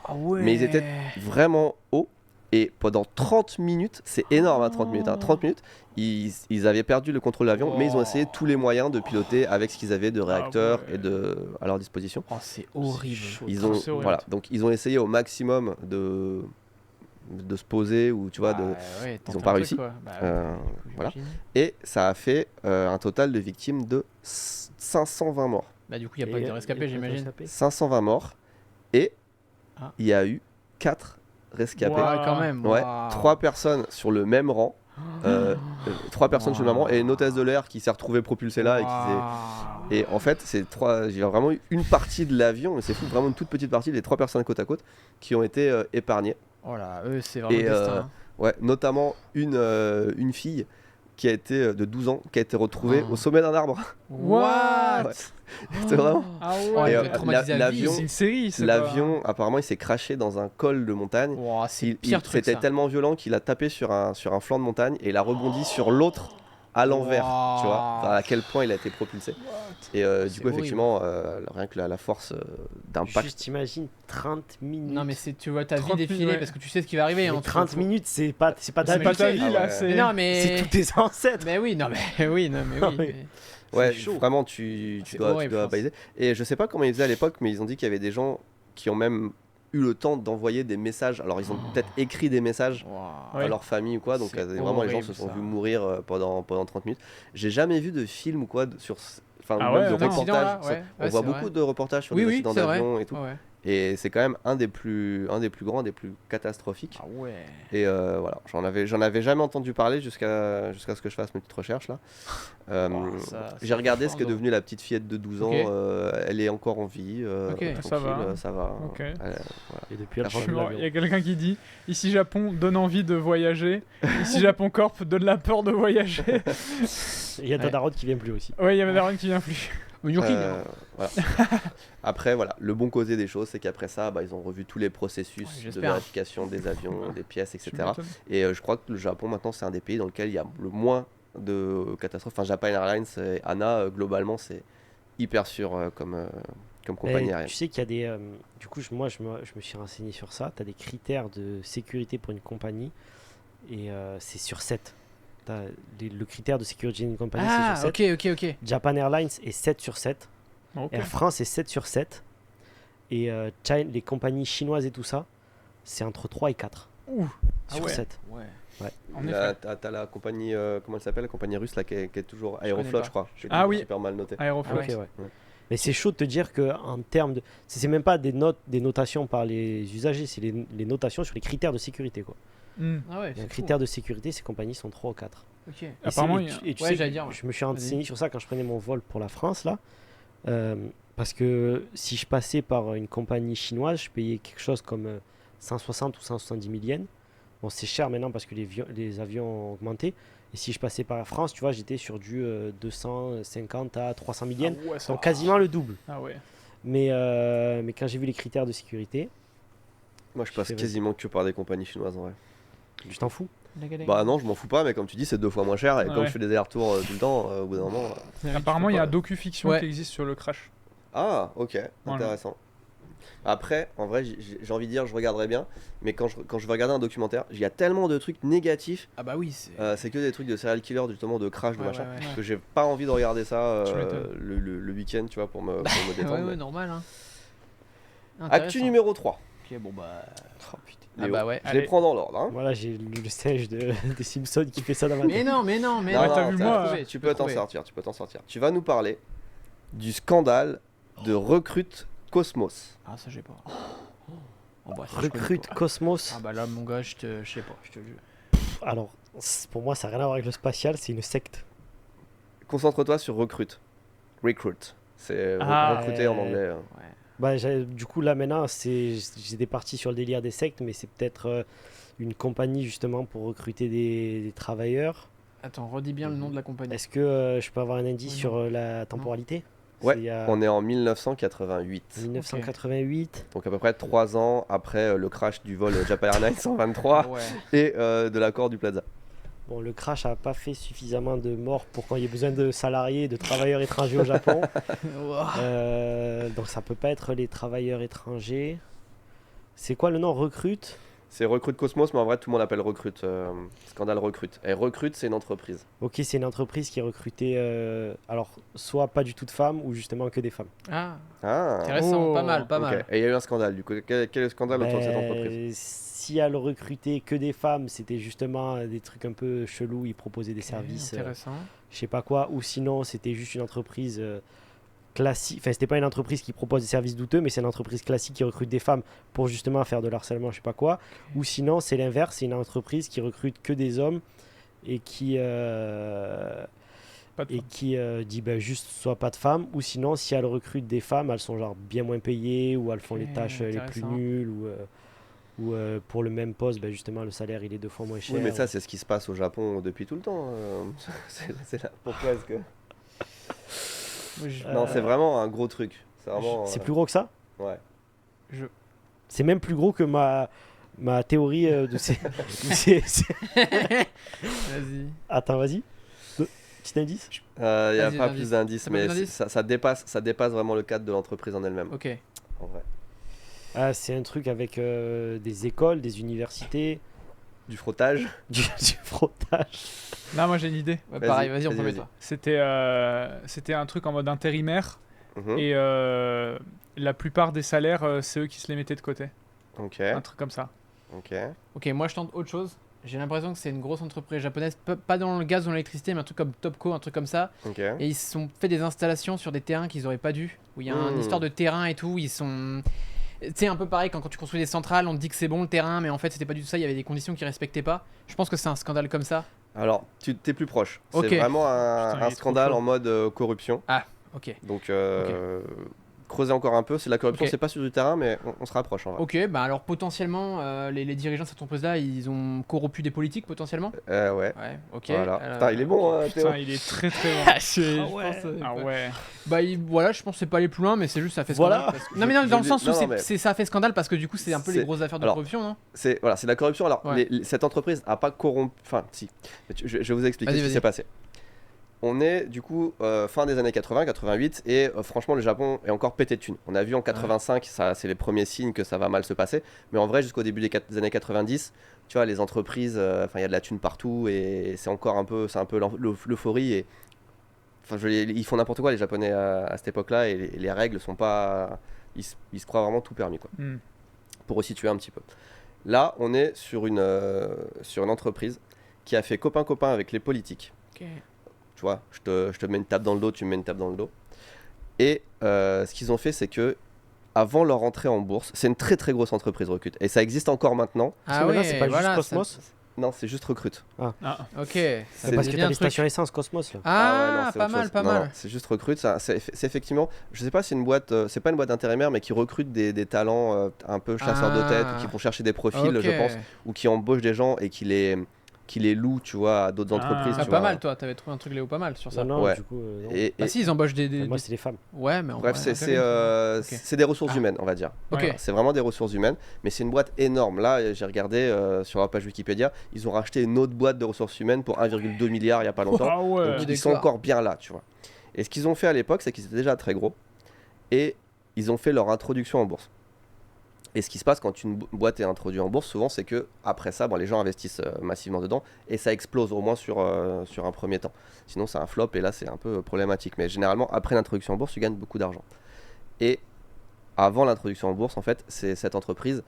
Ah ouais. Mais ils étaient vraiment hauts. Et pendant 30 minutes, c'est énorme, 30 minutes. 30 minutes, ils avaient perdu le contrôle de l'avion, mais ils ont essayé tous les moyens de piloter avec ce qu'ils avaient de réacteurs ouais. à leur disposition. Oh, c'est horrible. Ils ont, c'est horrible. voilà, donc ils ont essayé au maximum de se poser ou tu vois, ils ont pas réussi. Voilà. Et ça a fait un total de victimes de 520 morts. Bah du coup, il n'y a pas eu de rescapés, j'imagine. 520 morts et il y a eu 4 rescapés. Wow. Ouais, quand même. Ouais, Waouh. 3 personnes sur le même rang. 3 personnes sur le même rang et une hôtesse de l'air qui s'est retrouvée propulsée là et en fait j'ai vraiment eu une partie de l'avion, mais c'est fou, vraiment une toute petite partie, les 3 personnes côte à côte qui ont été épargnées. Oh là, eux, c'est vraiment Et, le destin. Hein. Ouais, notamment une fille qui a été de 12 ans qui a été retrouvée au sommet d'un arbre. What? Ouais. C'était vraiment. Ah Oh, ouais. elle doit être traumatisée à vie. l'avion- C'est une série. c'est L'avion apparemment il s'est crashé dans un col de montagne. Wow, c'est le pire truc, C'était ça. tellement violent qu'il a tapé sur un flanc de montagne et il a rebondi sur l'autre à l'envers, Wow. tu vois, enfin, à quel point il a été propulsé. Et C'est du coup, horrible. effectivement, rien que la force d'impact. Juste imagine 30 minutes. Non, mais tu vois ta vie 30 minutes, défiler ouais. parce que tu sais ce qui va arriver. Mais hein, 30 minutes, c'est pas ta C'est pas ta vie. vie Ah là. ouais. C'est. Mais non, mais. C'est tous tes ancêtres. Mais oui, non, mais oui, non, mais oui. Ouais. mais- Ouais, c'est chaud. vraiment, tu C'est dois horrible, je pense. baliser. Et je sais pas comment ils faisaient à l'époque, mais ils ont dit qu'il y avait des gens qui ont même eu le temps d'envoyer des messages. Alors, ils ont peut-être écrit des messages Wow. Ouais. à leur famille ou quoi, donc C'est vraiment les gens se horrible, sont ça. vus mourir pendant 30 minutes. J'ai jamais vu de film ou quoi enfin Ah même ouais, de non. reportages. Accident, là, ouais. On Ouais, voit c'est beaucoup vrai. de reportages sur Oui, les oui, accidents c'est vrai. d'avion et tout. Ouais. Et c'est quand même un des plus grands, des plus catastrophiques. Ah ouais. Et voilà, j'en avais jamais entendu parler jusqu'à ce que je fasse mes petites recherches là. J'ai regardé ce qu'est devenue la petite fillette de 12 ans. Ok. Elle est encore en vie. Ok. Ça va. Ça va. Ok. Voilà. Et depuis, elle La change Je suis mort. Il y l'avion. a quelqu'un qui dit ici Japon donne envie de voyager. Ici Japon Corp donne la peur de voyager. Il y a ta Ouais. daronne qui vient plus aussi. Ouais, il y a Madaron qui vient plus. Yuri, Voilà. Après, voilà, le bon côté des choses, c'est qu'après ça, ils ont revu tous les processus Ouais, de j'espère. vérification des avions, des pièces, Tu etc. m'étonnes. Et je crois que le Japon, maintenant, c'est un des pays dans lequel il y a le moins de catastrophes. Enfin, Japan Airlines et ANA, globalement, c'est hyper sûr comme compagnie Mais aérienne. tu sais qu'il y a des. Du coup, moi, je me suis renseigné sur ça. Tu as des critères de sécurité pour une compagnie. Et c'est sur 7. Le critère de sécurité d'une compagnie, Ah, c'est sur 7. ok. Japan Airlines est 7 sur 7. Ok. Air France est 7 sur 7. Et les compagnies chinoises et tout ça, c'est entre 3 et 4 Ouh. sur Ah ouais. 7. Ouais. En Là, effet. t'as la compagnie, comment elle s'appelle, la compagnie russe là, qui est toujours Aeroflot, pas. je crois. Qui est Ah oui. super mal noté. Aéroflot. Ok, ouais. Ouais. Mais c'est chaud de te dire que en termes de. C'est même pas des notations par les usagers, c'est les notations sur les critères de sécurité, quoi. Hmm. Ah ouais, Et un c'est critère de sécurité, ces compagnies sont 3 ou 4. fou. Ok. Apparemment, Et il y a- tu Ouais, sais j'allais que dire, ouais. je me suis renseigné sur ça quand je prenais mon vol pour la France, là. Parce que si je passais par une compagnie chinoise, je payais quelque chose comme 160 ou 170 000 yens. Bon, c'est cher maintenant parce que les avions ont augmenté. Et si je passais par la France, tu vois, j'étais sur du 250 à 300 000 yens. Ah ouais, ça Donc va. quasiment le double. Ah ouais. Mais quand j'ai vu les critères de sécurité, Moi, je passe fais, vas-y. quasiment que par des compagnies chinoises en vrai. tu t'en fous. Bah non, je m'en fous pas, mais comme tu dis, c'est 2 fois moins cher. Et comme Ouais. je fais des allers-retours tout le temps, au bout d'un moment. Apparemment, il y a un pas. docu-fiction Ouais. qui existe sur le crash. Ah, ok, Voilà. intéressant. Après, en vrai, j'ai envie de dire, je regarderais bien, mais quand je vais regarder un documentaire, il y a tellement de trucs négatifs, Ah bah oui, c'est. c'est que des trucs de serial killer, justement, de crash, de Ouais, machin, ouais, ouais. que j'ai pas envie de regarder ça Tu m'étonnes. le week-end, tu vois, pour me détendre. Ouais, mais- ouais, normal. Hein. Actu Intéressant. numéro 3. Ok, bon bah. Oh, putain. Ah Léo. bah ouais. Je les Allez. prends dans l'ordre. Hein. Voilà, j'ai le singe des Simpsons qui fait ça dans ma Mais tête. non. Non, t'as non, vu, t'as moi, trouvé, tu peux t'en trouver. sortir, tu peux t'en sortir. Tu vas nous parler du scandale de Recrute Cosmos. Ah, ça, j'ai pas. Oh, bah, ça, je connais Recrute pas. Cosmos. Ah bah là, mon gars, je sais pas, je te le jure. Alors, pour moi, ça n'a rien à voir avec le spatial, c'est une secte. Concentre-toi sur Recrute. Recruit. C'est Ah, recruter en anglais. Ouais. Bah, du coup, là maintenant, j'étais parti sur le délire des sectes, mais c'est peut-être une compagnie justement pour recruter des travailleurs. Attends, redis bien le nom de la compagnie. Est-ce que je peux avoir un indice Oui, sur la temporalité? Ouais, C'est il y a on est en 1988. 1988. Donc à peu près 3 ans après le crash du vol Japan Airlines 123 Ouais. et de l'accord du Plaza. Bon, le crash n'a pas fait suffisamment de morts pour qu'il y ait besoin de salariés, de travailleurs étrangers au Japon. Donc ça peut pas être les travailleurs étrangers. C'est quoi le nom? Recrute? C'est Recrute Cosmos, mais en vrai tout le monde appelle Recrute. Scandale Recrute. Et Recrute, c'est une entreprise. Ok, c'est une entreprise qui recrutait, alors, soit pas du tout de femmes ou justement que des femmes. Ah, Ah, intéressant, Oh, pas mal, pas ok. mal. Et il y a eu un scandale du coup. Quel est le scandale autour de cette Ben, entreprise? si elle recrutait que des femmes, c'était justement des trucs un peu chelous, ils proposaient des Ok, services, intéressant. je sais pas quoi, ou sinon c'était juste une entreprise classique, enfin c'était pas une entreprise qui propose des services douteux, mais c'est une entreprise classique qui recrute des femmes pour justement faire de l'harcèlement, je sais pas quoi, ou sinon c'est l'inverse, c'est une entreprise qui recrute que des hommes et qui Pas de dit ben, juste soit pas de femmes, ou sinon si elles recrutent des femmes, elles sont genre bien moins payées, ou elles font Ok, les tâches les plus intéressant. nulles, ou pour le même poste, ben, justement le salaire il est 2 fois moins cher. Oui, mais ça c'est ce qui se passe au Japon depuis tout le temps. C'est là. Pourquoi est-ce que... Moi, je- Non, c'est vraiment un gros truc. C'est vraiment... C'est plus gros que ça? Ouais. C'est même plus gros que ma théorie de ces... Vas-y. Attends, vas-y. Petit indice? Il n'y a Vas-y, pas des plus indices. d'indices, T'as pas mais plus d'indices ça dépasse vraiment le cadre de l'entreprise en elle-même. Ok. En vrai. Ah, c'est un truc avec des écoles, des universités, Du frottage. du frottage. Là, moi j'ai une idée. Ouais, Vas-y, pareil, vas-y, on vas-y, peut vas-y. mettre ça. C'était un truc en mode intérimaire. Mhm. Et la plupart des salaires, c'est eux qui se les mettaient de côté. Ok. Un truc comme ça. Ok. Ok, moi je tente autre chose. J'ai l'impression que c'est une grosse entreprise japonaise, pas dans le gaz ou l'électricité, mais un truc comme Topco, un truc comme ça. Ok. Et ils se sont fait des installations sur des terrains qu'ils auraient pas dû, où il y a une histoire de terrain et tout. Ils sont. Tu sais, un peu pareil quand tu construis des centrales, on te dit que c'est bon le terrain, mais en fait c'était pas du tout ça, il y avait des conditions qu'ils respectaient pas. Je pense que c'est un scandale comme ça. Alors, tu t'es plus proche. Ok. C'est vraiment un, Putain, il un est trop scandale chaud. en mode corruption. Ok. Donc, creuser encore un peu. C'est la corruption, Ok. c'est pas sur du terrain, mais on se rapproche en vrai. Ok, bah alors potentiellement, les dirigeants de cette entreprise-là, ils ont corrompu des politiques potentiellement. Ouais. Ouais, ok. Voilà. Putain, il est bon, hein, Théo. Putain, il est très très bon. Je ouais. pense, Ah ouais. Bah voilà, je pense que c'est pas aller plus loin, mais c'est juste ça fait Voilà. scandale. parce que- Non mais non, dans le sens où Non, mais- ça fait scandale parce que du coup c'est un peu les C'est- grosses affaires de alors, corruption, non? C'est voilà, c'est de la corruption. Alors, Ouais. cette entreprise a pas corrompu. Enfin, si. Je vais vous expliquer Vas-y, ce qui vas-y. s'est passé. On est du coup fin des années 80, 88, et franchement, le Japon est encore pété de thunes. On a vu en 85, ça, c'est les premiers signes que ça va mal se passer. Mais en vrai, jusqu'au début des années 90, tu vois, les entreprises, enfin, il y a de la thune partout, et c'est encore un peu, c'est un peu l'euphorie. Et enfin, ils font n'importe quoi, les Japonais, à cette époque-là, et les règles sont pas. Ils se croient vraiment tout permis, quoi. Hmm. Pour resituer un petit peu. Là, on est sur une entreprise qui a fait copain-copain avec les politiques. Ok. Tu vois, je te mets une tape dans le dos, tu me mets une tape dans le dos. Et ce qu'ils ont fait, c'est que avant leur entrée en bourse, c'est une très très grosse entreprise Recrute. Et ça existe encore maintenant. Parce que maintenant, c'est pas voilà, juste Cosmos. Non, c'est juste Recrute. Ah. Ok. C'est Ça Parce devient que t'as un les truc. stations essence Cosmos là. ouais, non, Ah, c'est pas autre mal, chose. pas Non, mal. non, c'est juste Recrute. C'est effectivement, je sais pas si c'est une boîte, c'est pas une boîte d'intérimaire, mais qui recrute des talents un peu chasseurs de tête, ou qui vont chercher des profils, Ok. je pense, ou qui embauchent des gens et qui les louent, tu vois, à d'autres Ah. entreprises. Ah, tu Pas vois. mal, toi, t'avais trouvé un truc Léo pas mal sur ça. Non, Ouais. du coup, non. Et, Bah si, ils embauchent des. Moi, c'est les femmes. Ouais, mais en bref, vrai, c'est ok. c'est des ressources Ah. humaines, on va dire. Ok. Ouais. C'est vraiment des ressources humaines, mais c'est une boîte énorme. Là, j'ai regardé sur la page Wikipédia, ils ont racheté une autre boîte de ressources humaines pour 1,2 milliard il y a pas longtemps. Ah ouais. Donc Oui, ils sont d'accord. encore bien là, tu vois. Et ce qu'ils ont fait à l'époque, c'est qu'ils étaient déjà très gros et ils ont fait leur introduction en bourse. Et ce qui se passe quand une boîte est introduite en bourse, souvent, c'est que après ça, bon, les gens investissent massivement dedans et ça explose au moins sur un premier temps. Sinon, c'est un flop et là, c'est un peu problématique. Mais généralement, après l'introduction en bourse, tu gagnes beaucoup d'argent. Et avant l'introduction en bourse, en fait, cette entreprise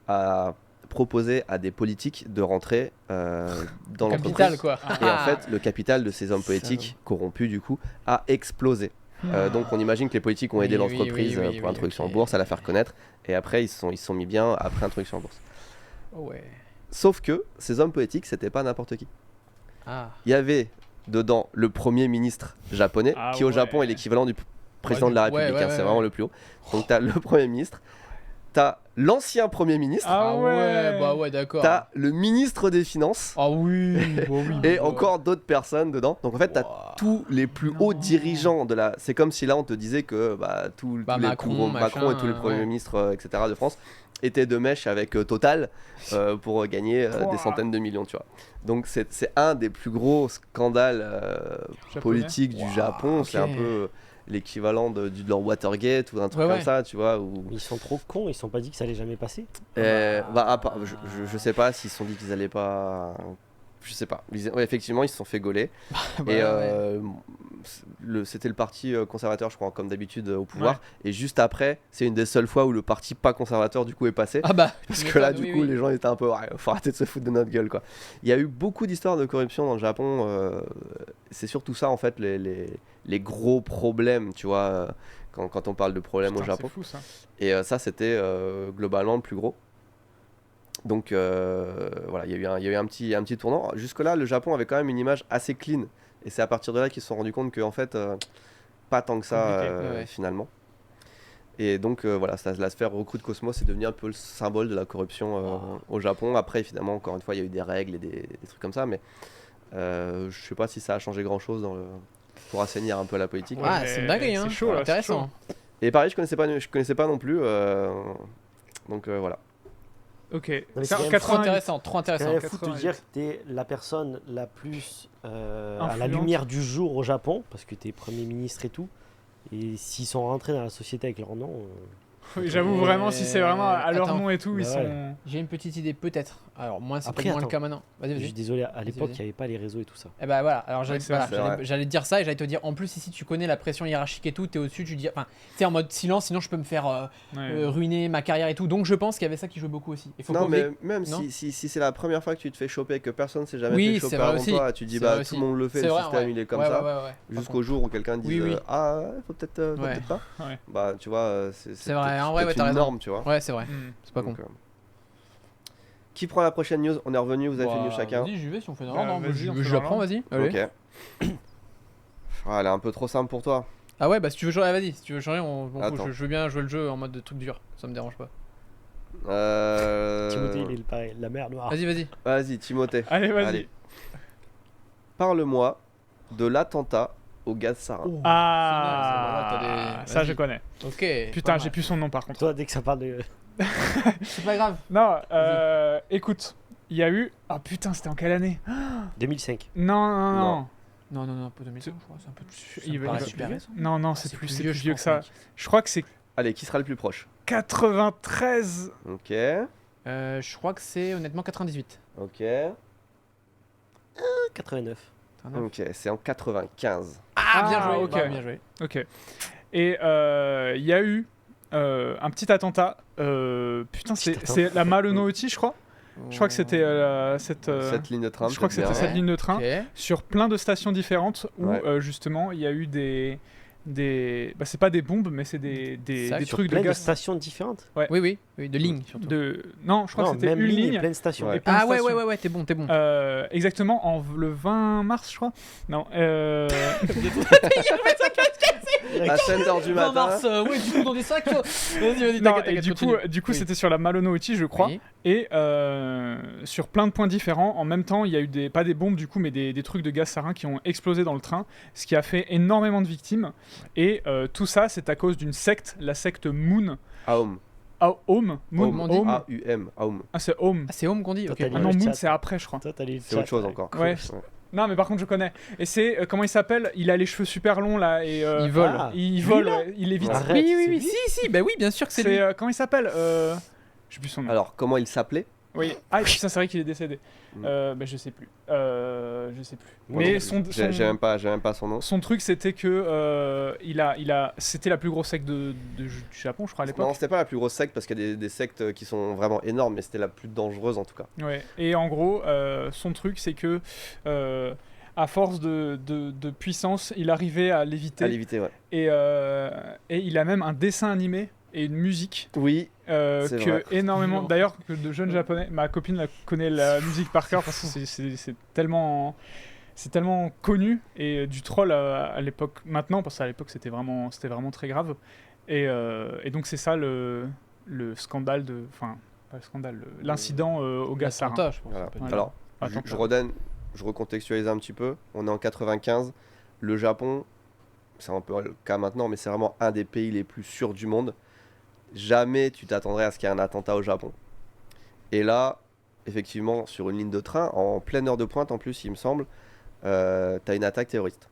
a proposé à des politiques de rentrer dans l'entreprise. Capital, quoi. Et en fait, le capital de ces hommes politiques corrompus, du coup, a explosé. Donc on imagine que les politiques ont aidé Oui, l'entreprise oui, pour l'introduction ok. en bourse, à la faire connaître, et après ils se sont mis bien après l'introduction en bourse. Oh ouais. Sauf que ces hommes politiques, c'était pas n'importe qui. Ah. Il y avait dedans le premier ministre japonais, Ah qui au ouais. Japon est l'équivalent du président de la Ouais, République, ouais, hein, c'est ouais, vraiment ouais. le plus haut. Donc t'as le premier ministre, t'as l'ancien Premier ministre, Ah ouais. bah ouais, d'accord. t'as le ministre des Finances Ah oui, bah oui. et bah encore d'autres personnes dedans. Donc en fait, t'as Ouah. tous les plus hauts dirigeants de la. C'est comme si là on te disait que tous les Macron, plus gros Macron et tous les machin, premiers ouais. ministres, etc. de France étaient de mèche avec Total pour gagner Ouah. des centaines de millions, tu vois. Donc c'est un des plus gros scandales Japonais. politiques du Ouah, Japon. C'est un ok. peu l'équivalent de leur Watergate ou un truc Ouais, comme ouais. ça, tu vois. Où... Ils sont trop cons, ils se sont pas dit que ça allait jamais passer. je sais pas s'ils se sont dit qu'ils allaient pas. Je sais pas. Ouais, effectivement, ils se sont fait gauler. Bah Et ouais. c'était le parti conservateur, je crois, comme d'habitude, au pouvoir. Et juste après, c'est une des seules fois où le parti pas conservateur, du coup, est passé. Ah bah. Parce tu que là, m'étonnes, du oui, coup, oui. les gens étaient un peu. Ouais, faut arrêter de se foutre de notre gueule, quoi. Il y a eu beaucoup d'histoires de corruption dans le Japon. C'est surtout ça, en fait, les gros problèmes, tu vois, quand on parle de problèmes au Putain, Japon. c'est fou ça. Et ça, c'était globalement le plus gros. Donc voilà, il y a eu un petit tournant. Jusque-là, le Japon avait quand même une image assez clean. Et c'est à partir de là qu'ils se sont rendus compte qu'en fait, pas tant que ça, Compliqué. Ouais. finalement. Et donc voilà, la sphère recrue de Cosmos est devenue un peu le symbole de la corruption au Japon. Après, évidemment, encore une fois, il y a eu des règles et des trucs comme ça. Mais je sais pas si ça a changé grand-chose pour assainir un peu la politique. Ouais. Ah, c'est une dinguerie, hein. C'est chaud, là, c'est Intéressant. Et pareil, je connaissais pas non plus. Donc voilà. Ok. mais C'est c'est en quand même Trop 88. intéressant, trop C'est intéressant. quand même fou de te 88. dire que t'es la personne la plus à la Influente. lumière du jour au Japon, parce que t'es Premier ministre et tout. Et s'ils sont rentrés dans la société avec leur nom, Oui, j'avoue vraiment, si c'est vraiment à leur Attends. nom et tout, ils Bah sont. ouais. J'ai une petite idée, peut-être. Alors, moi, c'est Après, peut-être moins le attends. cas maintenant. Vas-y, je suis vas-y. désolé, à l'époque, vas-y. il n'y avait pas les réseaux et tout ça. Eh ben voilà, alors Ouais, c'est vrai, c'est vrai. j'allais te dire ça et j'allais te dire en plus ici tu connais la pression hiérarchique et tout, t'es au-dessus, tu dis enfin t'es en mode silence sinon je peux me faire Ouais. ruiner ma carrière et tout, donc je pense qu'il y avait ça qui jouait beaucoup aussi. Il faut Non, pas mais oublier- même non si c'est la première fois que tu te fais choper et que personne s'est jamais Oui, fait c'est choper vrai avant aussi. toi, tu te dis C'est vrai tout aussi. le monde le fait, C'est le vrai, système ouais. il est comme Ouais, ça. ouais, ouais, ouais. Jusqu'au jour où quelqu'un dit Oui, oui. ah faut peut-être Ouais. pas. Ouais. Bah tu vois, C'est vrai, peut-être- en vrai, peut-être ouais, t'as une raison. norme, tu vois. Ouais, c'est vrai. Hmm. C'est pas con. Donc, qui prend la prochaine news? On est revenu, vous avez fait une news chacun. Vas-y, j'y vais si on fait dans Bah, l'ordre. vas-y, on fait Je dans la prends, vas-y. Allez. Ok. Ah, elle est un peu trop simple pour toi. Ah ouais, bah si tu veux changer, vas-y. Si tu veux changer, on m'en fout. Attends. Je veux bien jouer le jeu en mode de truc dur. Ça me dérange pas. Timothée, il est pareil, la mer noire. Vas-y, vas-y. Vas-y, Timothée. Allez, vas-y. Allez. Parle-moi de l'attentat au gaz sarin. Oh. Ah, C'est nice, voilà, t'as des- ça vas-y. je connais. Ok. Putain, pas j'ai mal. plus son nom par contre. Toi, dès que ça parle de. C'est pas grave. Non, écoute, il y a eu. Ah putain, c'était en quelle année? 2005. Non, non, non. Non, pas 2000, je crois. C'est un peu plus. Il va- paraît il va- super récent. Non, non, Ah, c'est plus, vieux, je vieux que pense, ça. mec. Je crois que c'est Allez, qui sera le plus proche? 93. Ok. Je crois que c'est honnêtement 98. Ok. 89. Ok, c'est en 95. Ah, bien joué. ok. Bah, bien joué. Ok. Et il y a eu un petit attentat. Putain, Petit c'est la Malonauti, je crois. Je crois que c'était cette. Cette ligne de train. Je crois que peut-être c'était bien. cette ligne de train Ok. sur plein de stations différentes où Ouais. justement il y a eu des bah, c'est pas des bombes mais c'est des Ça, des Sur trucs plein de de gaz stations différentes. Oui, de lignes surtout. non je crois Non, que c'était même une ligne et ligne plein de stations. Ouais. et plein de Ah ouais, stations. t'es bon, t'es bon. Exactement le 20 mars je crois non À 7h du 20 matin. mars, ouais, du coup dans des sacs. Vas-y, non, t'inquiète, et du coup continue. c'était sur la Malonauti je crois Oui. et sur plein de points différents en même temps il y a eu pas des bombes du coup mais des trucs de gaz sarin qui ont explosé dans le train ce qui a fait énormément de victimes et tout ça c'est à cause d'une secte la secte Moon Aum. Moon Home, on dit. Home. A-U-M. Aum. Ah c'est Home Ah, c'est Home qu'on dit. Toi, Ok. t'as dit- ah non le Moon chat. c'est après je crois Toi, t'as lu le C'est autre chat, chose ouais. encore. Ouais. non mais par contre je connais et c'est comment il s'appelle il a les cheveux super longs là et Il vole. Ah, il lui, vole là ouais, il évite Arrête, Oui, c'est oui, lui si, bah oui, bien sûr que c'est lui. c'est comment il s'appelle je sais plus son nom Alors, comment il s'appelait? oui ah putain c'est vrai qu'il est décédé Mm. bah je sais plus Moi mais non son J'ai même pas son nom. son truc c'était que c'était la plus grosse secte du Japon je crois à l'époque Non, c'était pas la plus grosse secte parce qu'il y a des sectes qui sont vraiment énormes, mais c'était la plus dangereuse en tout cas. ouais et en gros son truc c'est que à force de puissance il arrivait à l'éviter À l'éviter, ouais. et il a même un dessin animé et une musique Oui, C'est que vrai. énormément Non. d'ailleurs que de jeunes japonais ma copine connaît la musique par cœur parce que c'est tellement connu et du troll à l'époque maintenant parce qu'à l'époque c'était vraiment très grave et donc c'est ça le scandale de. Enfin, pas le scandale, l'incident au gaz sarin. Attentat, je pense. Voilà. ça peut être. Voilà. Alors, Attentat. je recontextualise un petit peu. On est en 95. Le Japon, c'est un peu le cas maintenant, mais c'est vraiment un des pays les plus sûrs du monde. Jamais tu t'attendrais à ce qu'il y ait un attentat au Japon. Et là, effectivement, sur une ligne de train, en pleine heure de pointe en plus, il me semble, t'as une attaque terroriste.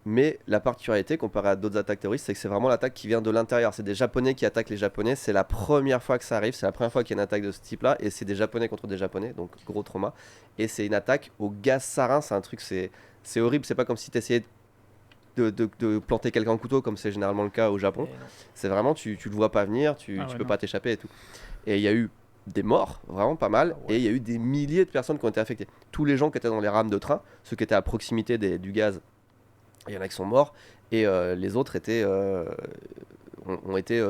Mais la particularité comparée à d'autres attaques terroristes, c'est que c'est vraiment l'attaque qui vient de l'intérieur. C'est des Japonais qui attaquent les Japonais. C'est la première fois que ça arrive. C'est la première fois qu'il y a une attaque de ce type-là. Et c'est des Japonais contre des Japonais. Donc gros trauma. Et c'est une attaque au gaz sarin. C'est un truc, c'est horrible. C'est pas comme si tu essayais de planter quelqu'un en couteau, comme c'est généralement le cas au Japon. Et non. C'est vraiment, tu le vois pas venir. Tu Ah ouais, peux non. pas t'échapper et tout. Et il y a eu des morts, vraiment pas mal. Ah ouais. Et il y a eu des milliers de personnes qui ont été affectées. Tous les gens qui étaient dans les rames de train, ceux qui étaient à proximité du gaz, il y en a qui sont morts et les autres ont été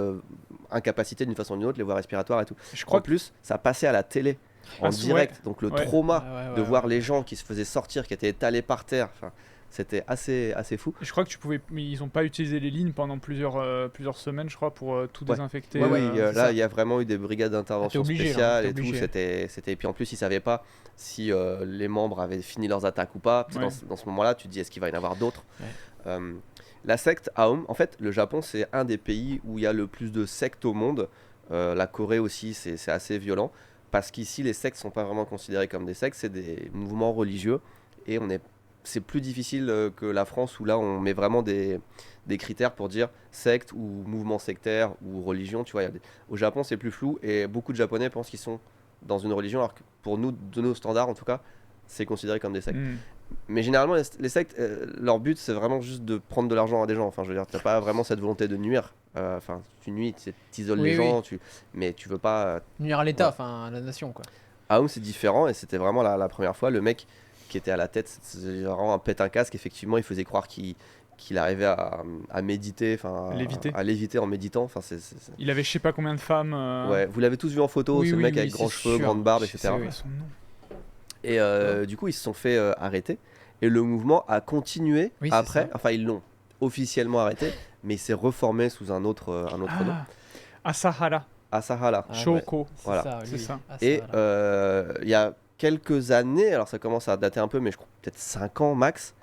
incapacités d'une façon ou d'une autre, les voies respiratoires et tout. Je En crois que. plus, ça passait à la télé en Ah, direct, donc le Ouais. trauma Ouais, de ouais, voir ouais. les gens qui se faisaient sortir, qui étaient étalés par terre, enfin, c'était assez fou. Je crois que tu pouvais. Mais ils ont pas utilisé les lignes pendant plusieurs semaines, je crois, pour tout Ouais. désinfecter. Oui, c'est là, ça. il y a vraiment eu des brigades d'intervention Ah, t'es obligé, là, spéciales t'es et tout. obligé. Et puis en plus, ils savaient pas si les membres avaient fini leurs attaques ou pas. Parce que Ouais. dans ce moment-là, tu te dis, est-ce qu'il va y en avoir d'autres? Ouais. La secte Aum, en fait, le Japon, c'est un des pays où il y a le plus de sectes au monde. La Corée aussi, c'est assez violent. Parce qu'ici, les sectes sont pas vraiment considérés comme des sectes, c'est des mouvements religieux. Et c'est plus difficile que la France où là, on met vraiment des critères pour dire secte ou mouvement sectaire ou religion. Tu vois, au Japon, c'est plus flou et beaucoup de Japonais pensent qu'ils sont dans une religion, alors que pour nous, de nos standards en tout cas, c'est considéré comme des sectes. Hmm. Mais généralement, les sectes, leur but, c'est vraiment juste de prendre de l'argent à des gens. Enfin, je veux dire, t'as pas vraiment cette volonté de nuire. Enfin, tu nuis, t'isoles Oui, les oui. gens, mais tu veux pas. Nuire à l'État, Ouais. enfin à la nation, quoi. Aum, c'est différent et c'était vraiment la première fois. Le mec qui était à la tête, c'était vraiment un pète un casque. Effectivement, il faisait croire qu'il arrivait à méditer, enfin Léviter. à léviter en méditant. Enfin, Il avait je sais pas combien de femmes. Ouais, vous l'avez tous vu en photo, Oui, c'est le oui, mec oui, avec grands c'est cheveux, sûr. grande barbe, Je etc. sais, oui. Pas son nom. Et du coup, ils se sont fait arrêter. Et le mouvement a continué Oui, c'est après. ça. Enfin, ils l'ont officiellement arrêté, mais il s'est reformé sous un autre nom. Ah, Asahara, Asahara. Ah, Shoko. C'est Voilà. ça, C'est lui. ça. Ah, Et voilà. il y a quelques années, alors ça commence à dater un peu, mais je crois peut-être 5 ans max,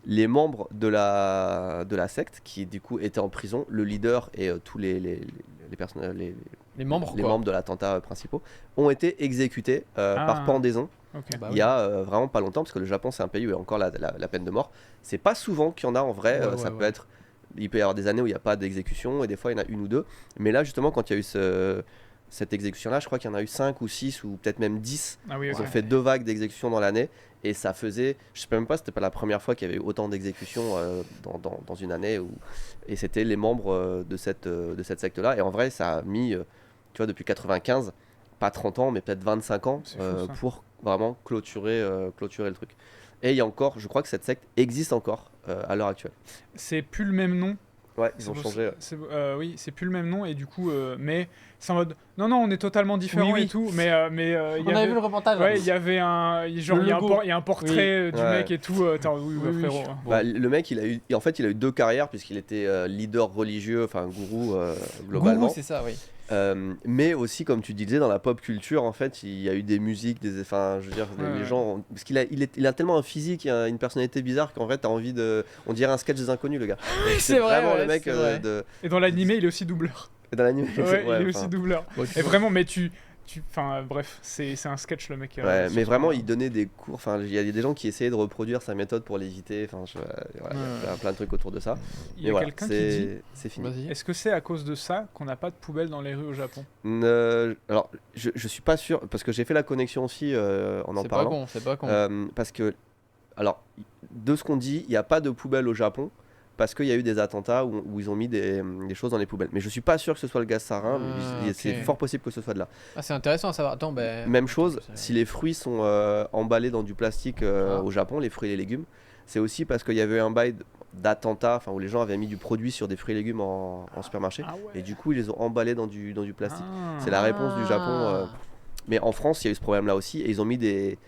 les membres de la secte, qui du coup étaient en prison, le leader et tous les personnes, Les membres, les quoi. membres de l'attentat principaux, ont été exécutés par pendaison. Ok. Bah Il oui. y a vraiment pas longtemps, parce que le Japon c'est un pays où il y a encore la peine de mort. C'est pas souvent qu'il y en a en vrai, Ouais, ça ouais, peut être. Il peut y avoir des années où il n'y a pas d'exécution et des fois il y en a une ou deux. Mais là justement, quand il y a eu cette exécution-là, je crois qu'il y en a eu 5 ou 6 ou peut-être même 10. Ah oui, Ils ok. ont fait 2 vagues d'exécutions dans l'année et ça faisait. Je sais même pas, c'était pas la première fois qu'il y avait eu autant d'exécutions dans une année. Et c'était les membres de cette secte-là. Et en vrai, ça a mis, tu vois, depuis 95, pas 30 ans, mais peut-être 25 ans C'est fou, ça. pour vraiment clôturer le truc. Et il y a encore, je crois que cette secte existe encore à l'heure actuelle. C'est plus le même nom. Ouais, ils C'est ont pour- changé. oui, c'est plus le même nom et du coup, mais c'est en mode non, on est totalement différents Oui, oui. et tout, mais il y On avait vu le reportage. ouais, il y avait genre Le il y a logo. il y a un portrait du Ouais. mec et tout. Oui, Oui, oui. frérot. Bon. Bah, le mec, il a eu 2 carrières puisqu'il était leader religieux, enfin gourou globalement. Gourou, c'est ça, oui. Mais aussi, comme tu disais, dans la pop culture, en fait, il y a eu des musiques, enfin, je veux dire, Ouais, les ouais. gens, parce il a tellement un physique, une personnalité bizarre qu'en fait, t'as envie on dirait un sketch des inconnus, le gars. Et c'est vrai, vraiment ouais, le mec c'est vrai. Et dans l'animé, il est aussi doubleur. dans l'anime. Ouais, il est enfin, aussi doubleur. Bon, Et vraiment, mais enfin, bref, c'est un sketch le mec. Ouais, sur mais ce vraiment, point-là. il donnait des cours. Enfin, il y a des gens qui essayaient de reproduire sa méthode pour l'éviter. Enfin, voilà, il y a plein de trucs autour de ça. Il y Mais a voilà, quelqu'un qui dit c'est fini. Vas-y. est-ce que c'est à cause de ça qu'on n'a pas de poubelles dans les rues au Japon? Alors, je suis pas sûr parce que j'ai fait la connexion aussi en C'est pas parlant. con, c'est pas con. Parce que, alors, de ce qu'on dit, il n'y a pas de poubelle au Japon parce qu'il y a eu des attentats où ils ont mis des choses dans les poubelles. Mais je suis pas sûr que ce soit le gaz sarin, mais c'est ok. fort possible que ce soit de là. Ah, c'est intéressant à savoir. Attends, ben. Même chose, attends, si les fruits sont emballés dans du plastique Ah. au Japon, les fruits et les légumes, c'est aussi parce qu'il y avait eu un bail d'attentat, enfin où les gens avaient mis du produit sur des fruits et légumes en supermarché. Ah ouais. Et du coup, ils les ont emballés dans du plastique. Ah. C'est la réponse du Japon. Ah. Mais en France, il y a eu ce problème-là aussi, et ils ont mis des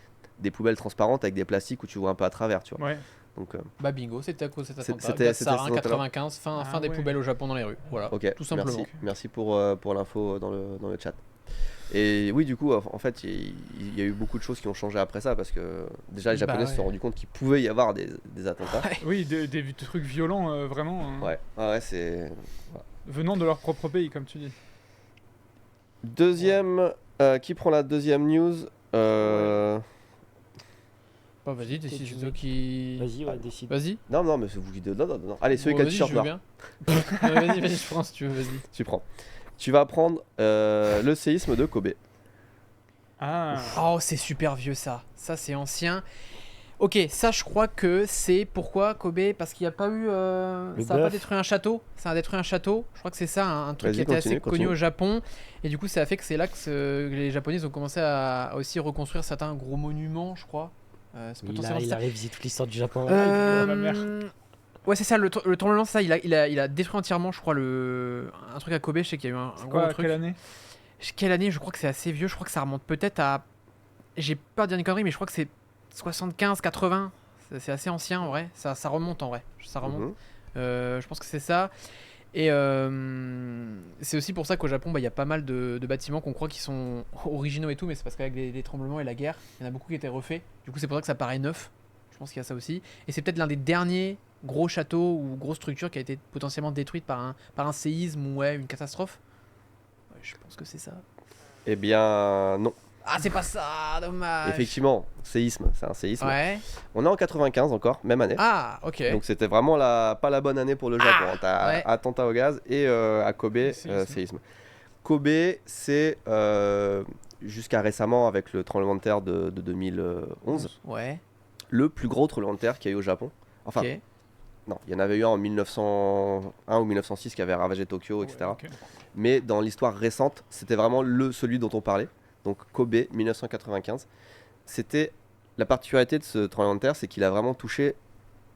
poubelles transparentes avec des plastiques où tu vois un peu à travers, tu vois. Ouais. Donc, Bah bingo, c'était à cause de cet attentat. C'était Gatsara, cet attentat-là. 95, fin Ah des ouais. poubelles au Japon dans les rues. Voilà, ok, tout simplement. merci pour l'info dans le chat. Et oui, du coup, en fait, il y a eu beaucoup de choses qui ont changé après ça parce que déjà les Bah Japonais se sont ouais. rendus compte qu'il pouvait y avoir des attentats. Oui, des trucs violents, vraiment, Ouais, ouais, c'est. venant de leur propre pays, comme tu dis. Deuxième, qui prend la deuxième news Bah vas-y, Tu c'est veux- toi qui... Vas-y, ouais, décide. Vas-y. Non, mais c'est vous qui. Non. Allez, celui Bon, qui a le vas-y, t-shirt je veux noir, bien. Vas-y, je prends si tu veux, vas-y. tu prends. Tu vas prendre le séisme de Kobe. Ah, Oh, c'est super vieux ça. Ça, c'est ancien. Ok, ça, je crois que c'est pourquoi Kobe, parce qu'il n'y a pas eu. Ça n'a pas bœuf. détruit un château. Ça a détruit un château. Je crois que c'est ça, un truc Vas-y, qui était assez continue. connu au Japon. Et du coup, ça a fait que c'est là que les Japonais ont commencé à aussi reconstruire certains gros monuments, je crois. C'est potentiellement Il ça. a révisé toute l'histoire du Japon. la mer. Ouais, c'est ça, le tremblement, ça, il a détruit entièrement, je crois, un truc à Kobe. Je sais qu'il y a eu un gros quoi, truc. quelle année? Quelle année? Je crois que c'est assez vieux. Je crois que ça remonte peut-être à. J'ai peur de dire une connerie, mais je crois que c'est 75, 80. C'est assez ancien en vrai. Ça remonte en vrai. Ça remonte. Mhm. Je pense que c'est ça. Et c'est aussi pour ça qu'au Japon, il y a pas mal de bâtiments qu'on croit qui sont originaux et tout, mais c'est parce qu'avec les tremblements et la guerre, il y en a beaucoup qui étaient refaits. Du coup, c'est pour ça que ça paraît neuf. Je pense qu'il y a ça aussi. Et c'est peut-être l'un des derniers gros châteaux ou grosses structures qui a été potentiellement détruite par un séisme ou une catastrophe. Ouais, je pense que c'est ça. Eh bien, non. Ah, c'est pas ça, dommage. Effectivement, séisme, c'est un séisme. Ouais. On est en 95 encore, même année. Ah, ok. Donc c'était vraiment pas la bonne année pour le Japon. Ah, hein. T'as ouais. attentat au gaz et à Kobe, Séisme. séisme. Kobe, c'est jusqu'à récemment avec le tremblement de terre de 2011, Ouais. le plus gros tremblement de terre qu'il y a eu au Japon. Enfin, Ok. non, il y en avait eu un en 1901 ou 1906 qui avait ravagé Tokyo, etc. Ouais, ok. Mais dans l'histoire récente, c'était vraiment celui dont on parlait. Donc Kobe, 1995. C'était la particularité de ce tremblement de terre, c'est qu'il a vraiment touché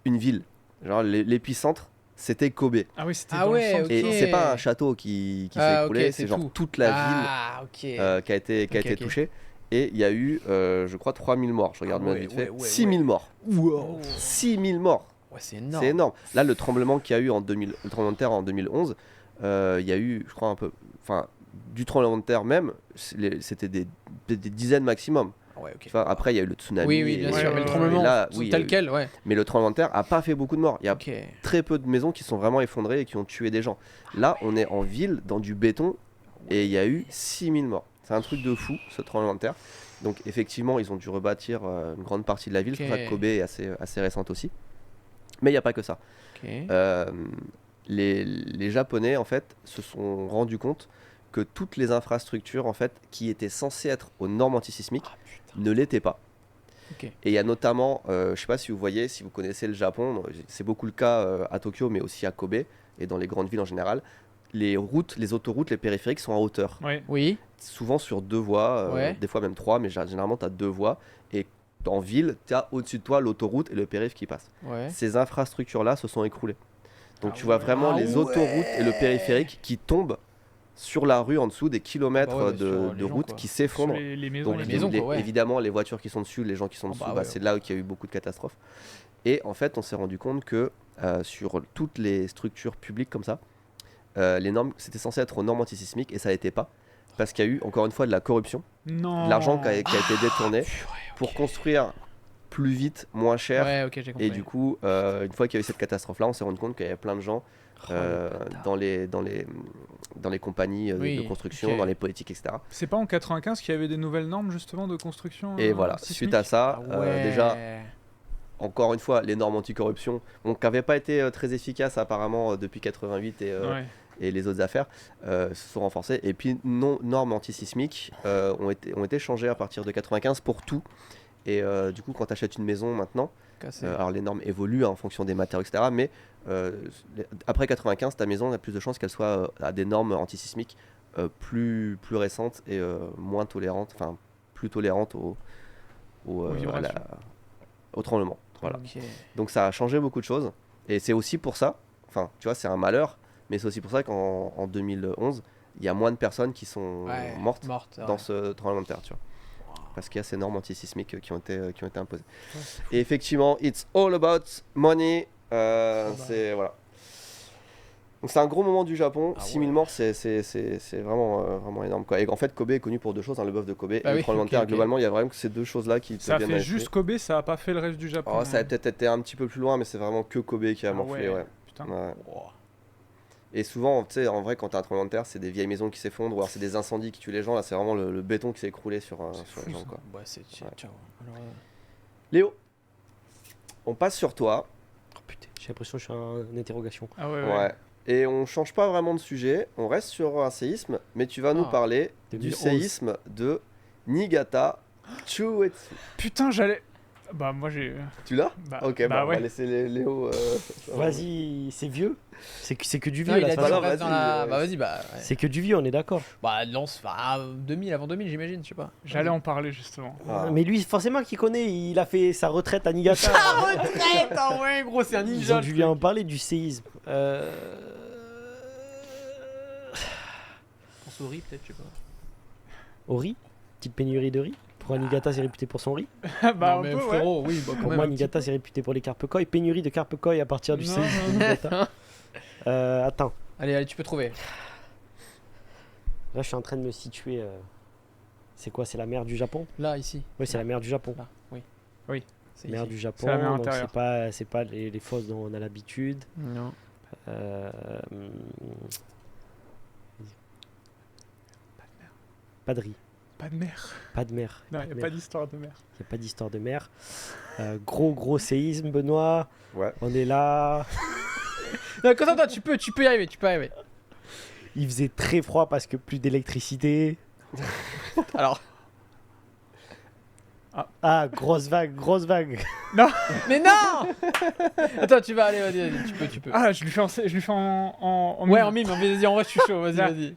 une ville. Genre l'épicentre, c'était Kobe. Ah oui, c'était Ah dans ouais, le centre. Et Ok. c'est pas un château qui s'est Ah, écroulé, ok, c'est c'est genre tout. toute la ville Ah, ok. qui a été Ok. touchée. Et il y a eu, je crois, 3000 morts. Je regarde Ah même ouais, vite fait. ouais, 6000 morts. Wow. 6000 morts. Ouais, c'est énorme. C'est énorme. Là, le tremblement qu'il y a eu le tremblement de terre en 2011, il y a eu, je crois, un peu. Enfin, du tremblement de terre même, c'était des dizaines maximum. Ouais, ok. Enfin, après, il y a eu le tsunami. Oui, oui, bien Ouais, sûr. ouais, Mais le ouais. tremblement, Et là, oui, il y a tel eu- quel, ouais. Mais le tremblement de terre a pas fait beaucoup de morts. Il y a Ok. très peu de maisons qui sont vraiment effondrées et qui ont tué des gens. Là, on est en ville, dans du béton, et il y a eu 6000 morts. C'est un truc de fou, ce tremblement de terre. Donc, effectivement, ils ont dû rebâtir une grande partie de la ville. C'est pour ça que Ok. Kobe est assez récente aussi. Mais il n'y a pas que ça. Ok. Les Japonais, en fait, se sont rendus compte que toutes les infrastructures, en fait, qui étaient censées être aux normes antisismiques, Ah, putain. ne l'étaient pas. Ok. Et il y a notamment, je sais pas si vous voyez, si vous connaissez le Japon, c'est beaucoup le cas à Tokyo, mais aussi à Kobe et dans les grandes villes en général. Les routes, les autoroutes, les périphériques sont en hauteur. Ouais. Oui. Souvent sur 2 voies, Ouais. des fois même 3, mais généralement tu as 2 voies. Et en ville, tu as au-dessus de toi l'autoroute et le périph' qui passent. Ouais. Ces infrastructures-là se sont écroulées. Donc Ah tu vois ouais. vraiment Ah les ouais. autoroutes et le périphérique qui tombent sur la rue en dessous, des kilomètres Bah ouais, bah sur de les gens, route quoi. qui Sur s'effondrent. les maisons. Donc les les maisons, quoi, ouais. évidemment, les voitures qui sont dessus, les gens qui sont Oh, dessous, bah bah, ouais, c'est ouais. là où il y a eu beaucoup de catastrophes. Et en fait, on s'est rendu compte que sur toutes les structures publiques comme ça, les normes, c'était censé être aux normes antisismiques et ça n'était pas. Parce qu'il y a eu, encore une fois, de la corruption, Non. de l'argent qui a été détourné Purée, pour ok. construire plus vite, moins cher. Ouais, ok, j'ai compris. Et du coup, une fois qu'il y a eu cette catastrophe-là, on s'est rendu compte qu'il y avait plein de gens Oh, le bâtard. dans les compagnies Oui, de construction, ok. dans les politiques, etc. C'est pas en 95 qu'il y avait des nouvelles normes justement de construction Et voilà, sismique suite à ça, Ah ouais. déjà, encore une fois, les normes anticorruption, qui n'avaient pas été très efficaces apparemment depuis 88 Ouais. et les autres affaires, se sont renforcées. Et puis, normes antisismiques ont été changées à partir de 95 pour tout. Et du coup, quand tu achètes une maison maintenant, Cassé. alors les normes évoluent en fonction des matériaux, etc. Mais après 95, ta maison a plus de chances qu'elle soit à des normes antisismiques plus récentes et moins tolérantes, enfin plus tolérantes Aux vibrations. au tremblement. Voilà. Ok. Donc ça a changé beaucoup de choses. Et c'est aussi pour ça, enfin tu vois, c'est un malheur, mais c'est aussi pour ça qu'en 2011, il y a moins de personnes qui sont Ouais, mortes morte. dans ce tremblement de terre. Tu vois. parce qu'il y a ces normes antisismiques qui ont été imposées. Et effectivement, it's all about money. C'est voilà. Donc c'est un gros moment du Japon. 6000 morts, c'est vraiment énorme quoi. Et en fait, Kobe est connu pour deux choses, le bœuf de Kobe et le tremblement de terre. Globalement, il y a vraiment que ces deux choses-là qui Ça viennent à fait l'esprit. juste Kobe, ça a pas fait le reste du Japon. Oh, ça a peut-être été un petit peu plus loin, mais c'est vraiment que Kobe qui a morflé. Ouais. Putain. Ouais. Et souvent, tu sais, en vrai, quand t'as un tremblement de terre, c'est des vieilles maisons qui s'effondrent, ou alors c'est des incendies qui tuent les gens. Là, c'est vraiment le béton qui s'est écroulé sur les gens, quoi. Ouais, c'est ciao. Alors, Léo, on passe sur toi. Oh putain, j'ai l'impression que je suis en interrogation. Ah ouais. Ouais. Et on change pas vraiment de sujet. On reste sur un séisme, mais tu vas nous parler du 2011. séisme de Niigata Chuetsu. Putain, j'allais. Bah, moi j'ai. Tu l'as? Bah, Ok, bah on ouais. va laisser Léo. Vas-y, c'est vieux. C'est que du vieux non, il là. a ça dit va. grave, reste dans vas-y, la. ouais. Bah, vas-y, bah. Ouais. C'est que du vieux, on est d'accord. Bah, lance. Bah, 2000, avant 2000, j'imagine, je sais pas. J'allais en parler justement. Ah. Mais lui, forcément qu'il connaît, il a fait sa retraite à Niigata. retraite. Ah ouais, gros, c'est un Ils ninja. ont dû lui en parler du séisme. On sourit, peut-être, je sais pas. Au riz, petite pénurie de riz. Pour Niigata, c'est réputé pour son riz. Bah, non, un mais peu, ouais. frérot, oui, bah, quand Pour même. moi, Niigata, c'est réputé pour les carpe koi. Pénurie de carpe koi à partir du Non, séisme de non, Niigata. Attends, Allez, tu peux trouver. là, je suis en train de me situer. C'est quoi? C'est la mer du Japon? Là, ici. Oui, c'est la mer du Japon. Là, oui. Oui. C'est Mer ici. du Japon. C'est la mer donc intérieure. c'est pas les fosses dont on a l'habitude. Non. Pas de riz, Pas de mer. pas de mer. Non, il n'y a pas d'histoire de mer. Il n'y a pas d'histoire de mer. Gros séisme, Benoît. Ouais. On est là. Non, attends, tu peux y arriver, Il faisait très froid parce que plus d'électricité. Alors. Ah, grosse vague. Mais non. Attends, tu vas aller, vas-y, tu peux. Ah, je lui fais en Ouais, mime. en mime, vas-y, en vrai, je suis chaud, Là. vas-y.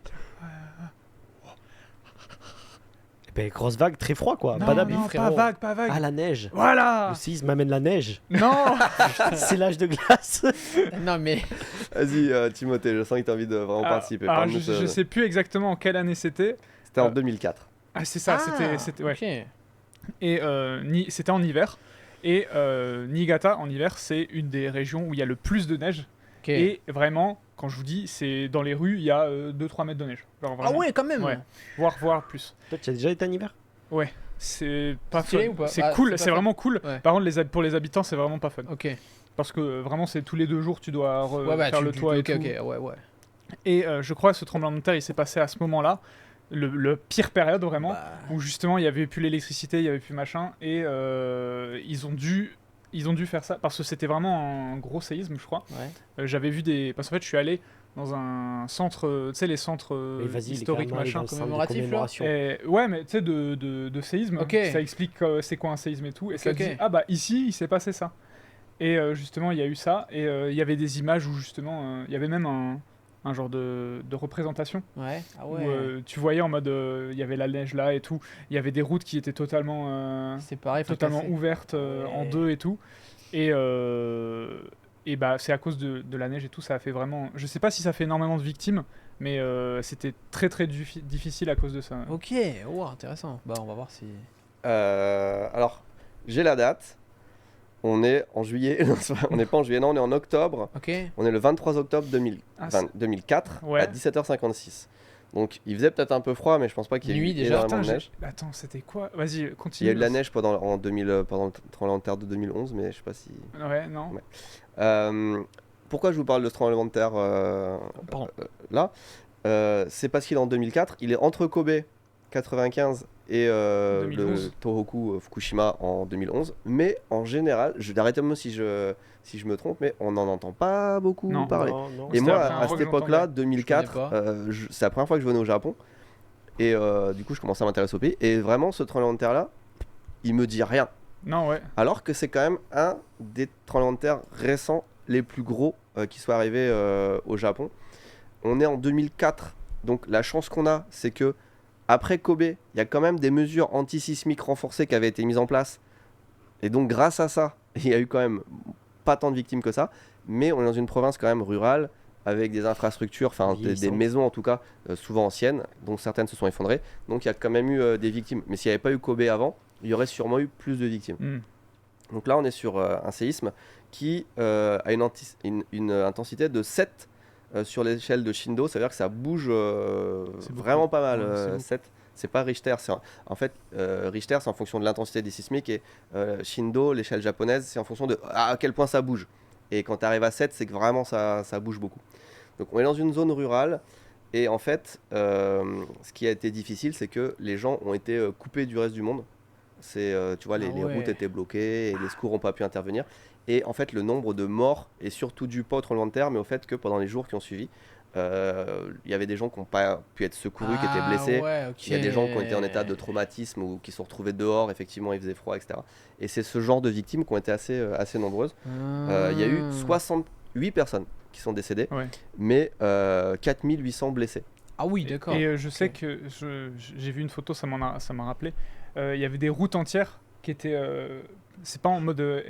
Ben, grosse vague, très froid quoi. Non, Pas d'abus. non, frérot. pas vague. Ah, la neige. Voilà. Le séisme amène la neige. Non. C'est l'âge de glace. Non, mais. Vas-y, Timothée, je sens que tu as envie de vraiment participer. Alors, Parle-nous je sais plus exactement en quelle année c'était. C'était en 2004. Ah, c'est ça, c'était ouais. Ok. Et c'était en hiver. Et Niigata, en hiver, c'est une des régions où il y a le plus de neige. Ok. Et vraiment, quand je vous dis, c'est dans les rues, il y a 2-3 mètres de neige. Genre, Ah vraiment. ouais, quand même. Ouais. Voire plus. Toi, tu as déjà été en hiver? C'est pas Stylé fun. ou pas? C'est Ah, cool, c'est pas c'est fun. vraiment cool. Ouais. Par contre, pour les habitants, c'est vraiment pas fun. Ok. Parce que vraiment, c'est tous les 2 jours, tu dois Ouais, bah, faire le toit et ok, tout. ouais. Et je crois que ce tremblement de terre, il s'est passé à ce moment-là, le pire période vraiment, Bah, où justement il y avait plus l'électricité, il y avait plus machin, et ils ont dû faire ça parce que c'était vraiment un gros séisme, je crois. ouais. J'avais vu parce qu'en fait, je suis allé dans un centre, tu sais les centres Mais vas-y, historiques machin. commémoratif, là. Et, ouais, mais tu sais de séisme, Ok. ça explique c'est quoi un séisme et tout, et ça Ok. dit ah bah ici il s'est passé ça. Et justement il y a eu ça, et il y avait des images où justement il y avait même un genre de représentation Ouais. Ah où ouais. tu voyais en mode il y avait la neige là et tout, il y avait des routes qui étaient totalement C'est pareil, totalement ouvertes en deux et tout, et bah c'est à cause de la neige et tout, ça a fait vraiment, je sais pas si ça fait énormément de victimes, mais c'était très difficile à cause de ça. Ok, wow, intéressant. Bah, on va voir si. Alors, j'ai la date. On est en juillet. On n'est pas en juillet, non, on est en octobre. Ok. On est le 23 octobre Ah, 2004 Ouais. à 17h56. Donc, il faisait peut-être un peu froid, mais je pense pas qu'il y ait Nuit eu déjà. énormément Putain, de neige. Attends, c'était quoi? Vas-y, Il continue. y a eu de la neige pendant le tremblement de terre de 2011, mais je sais pas si. Ouais, non. Ouais. Pourquoi je vous parle de ce tremblement de terre Pardon. là C'est parce qu'il est en 2004. Il est entre Kobe 95 et 2011. le Tohoku Fukushima en 2011. Mais en général, arrêtez-moi si je me trompe, mais on n'en entend pas beaucoup Non. parler. Non. Et C'était moi, la première à fois cette que époque-là, j'entendais. 2004, Je connais c'est la première fois que je venais au Japon. Et du coup, je commençais à m'intéresser au pays. Et vraiment, ce tremblement de terre-là, il me dit rien. Non, ouais. Alors que c'est quand même un des tremblements de terre récents les plus gros qui soit arrivé au Japon. On est en 2004, donc la chance qu'on a, c'est que après Kobe, il y a quand même des mesures antisismiques renforcées qui avaient été mises en place. Et donc grâce à ça, il y a eu quand même pas tant de victimes que ça. Mais on est dans une province quand même rurale, avec des infrastructures, enfin des Vieillissantes. maisons en tout cas, souvent anciennes, dont certaines se sont effondrées. Donc il y a quand même eu des victimes. Mais s'il n'y avait pas eu Kobe avant, il y aurait sûrement eu plus de victimes. Hmm. Donc là, on est sur un séisme qui a une intensité de 7 sur l'échelle de Shindo. Ça veut dire que ça bouge C'est beaucoup. vraiment pas mal. Ouais, c'est beaucoup. 7. C'est pas Richter. En fait, Richter, c'est en fonction de l'intensité des sismiques. Et Shindo, l'échelle japonaise, c'est en fonction de à quel point ça bouge. Et quand tu arrives à 7, c'est que vraiment ça bouge beaucoup. Donc on est dans une zone rurale. Et en fait, ce qui a été difficile, c'est que les gens ont été coupés du reste du monde. Tu vois, les ouais. routes étaient bloquées et les secours n'ont pas pu intervenir. Et en fait, le nombre de morts est surtout dû pas au tremblement de terre, mais au fait que pendant les jours qui ont suivi, il y avait des gens qui n'ont pas pu être secourus, qui étaient blessés. Ouais, ok. Il y a des gens qui ont été en état de traumatisme ou qui se sont retrouvés dehors, effectivement, il faisait froid, etc. Et c'est ce genre de victimes qui ont été assez nombreuses. Il y a eu 68 personnes qui sont décédées, Ouais. mais 4800 blessés. Ah oui, d'accord. Et je sais Ok. que j'ai vu une photo, ça m'a rappelé. Il y avait des routes entières qui étaient. C'est pas en mode.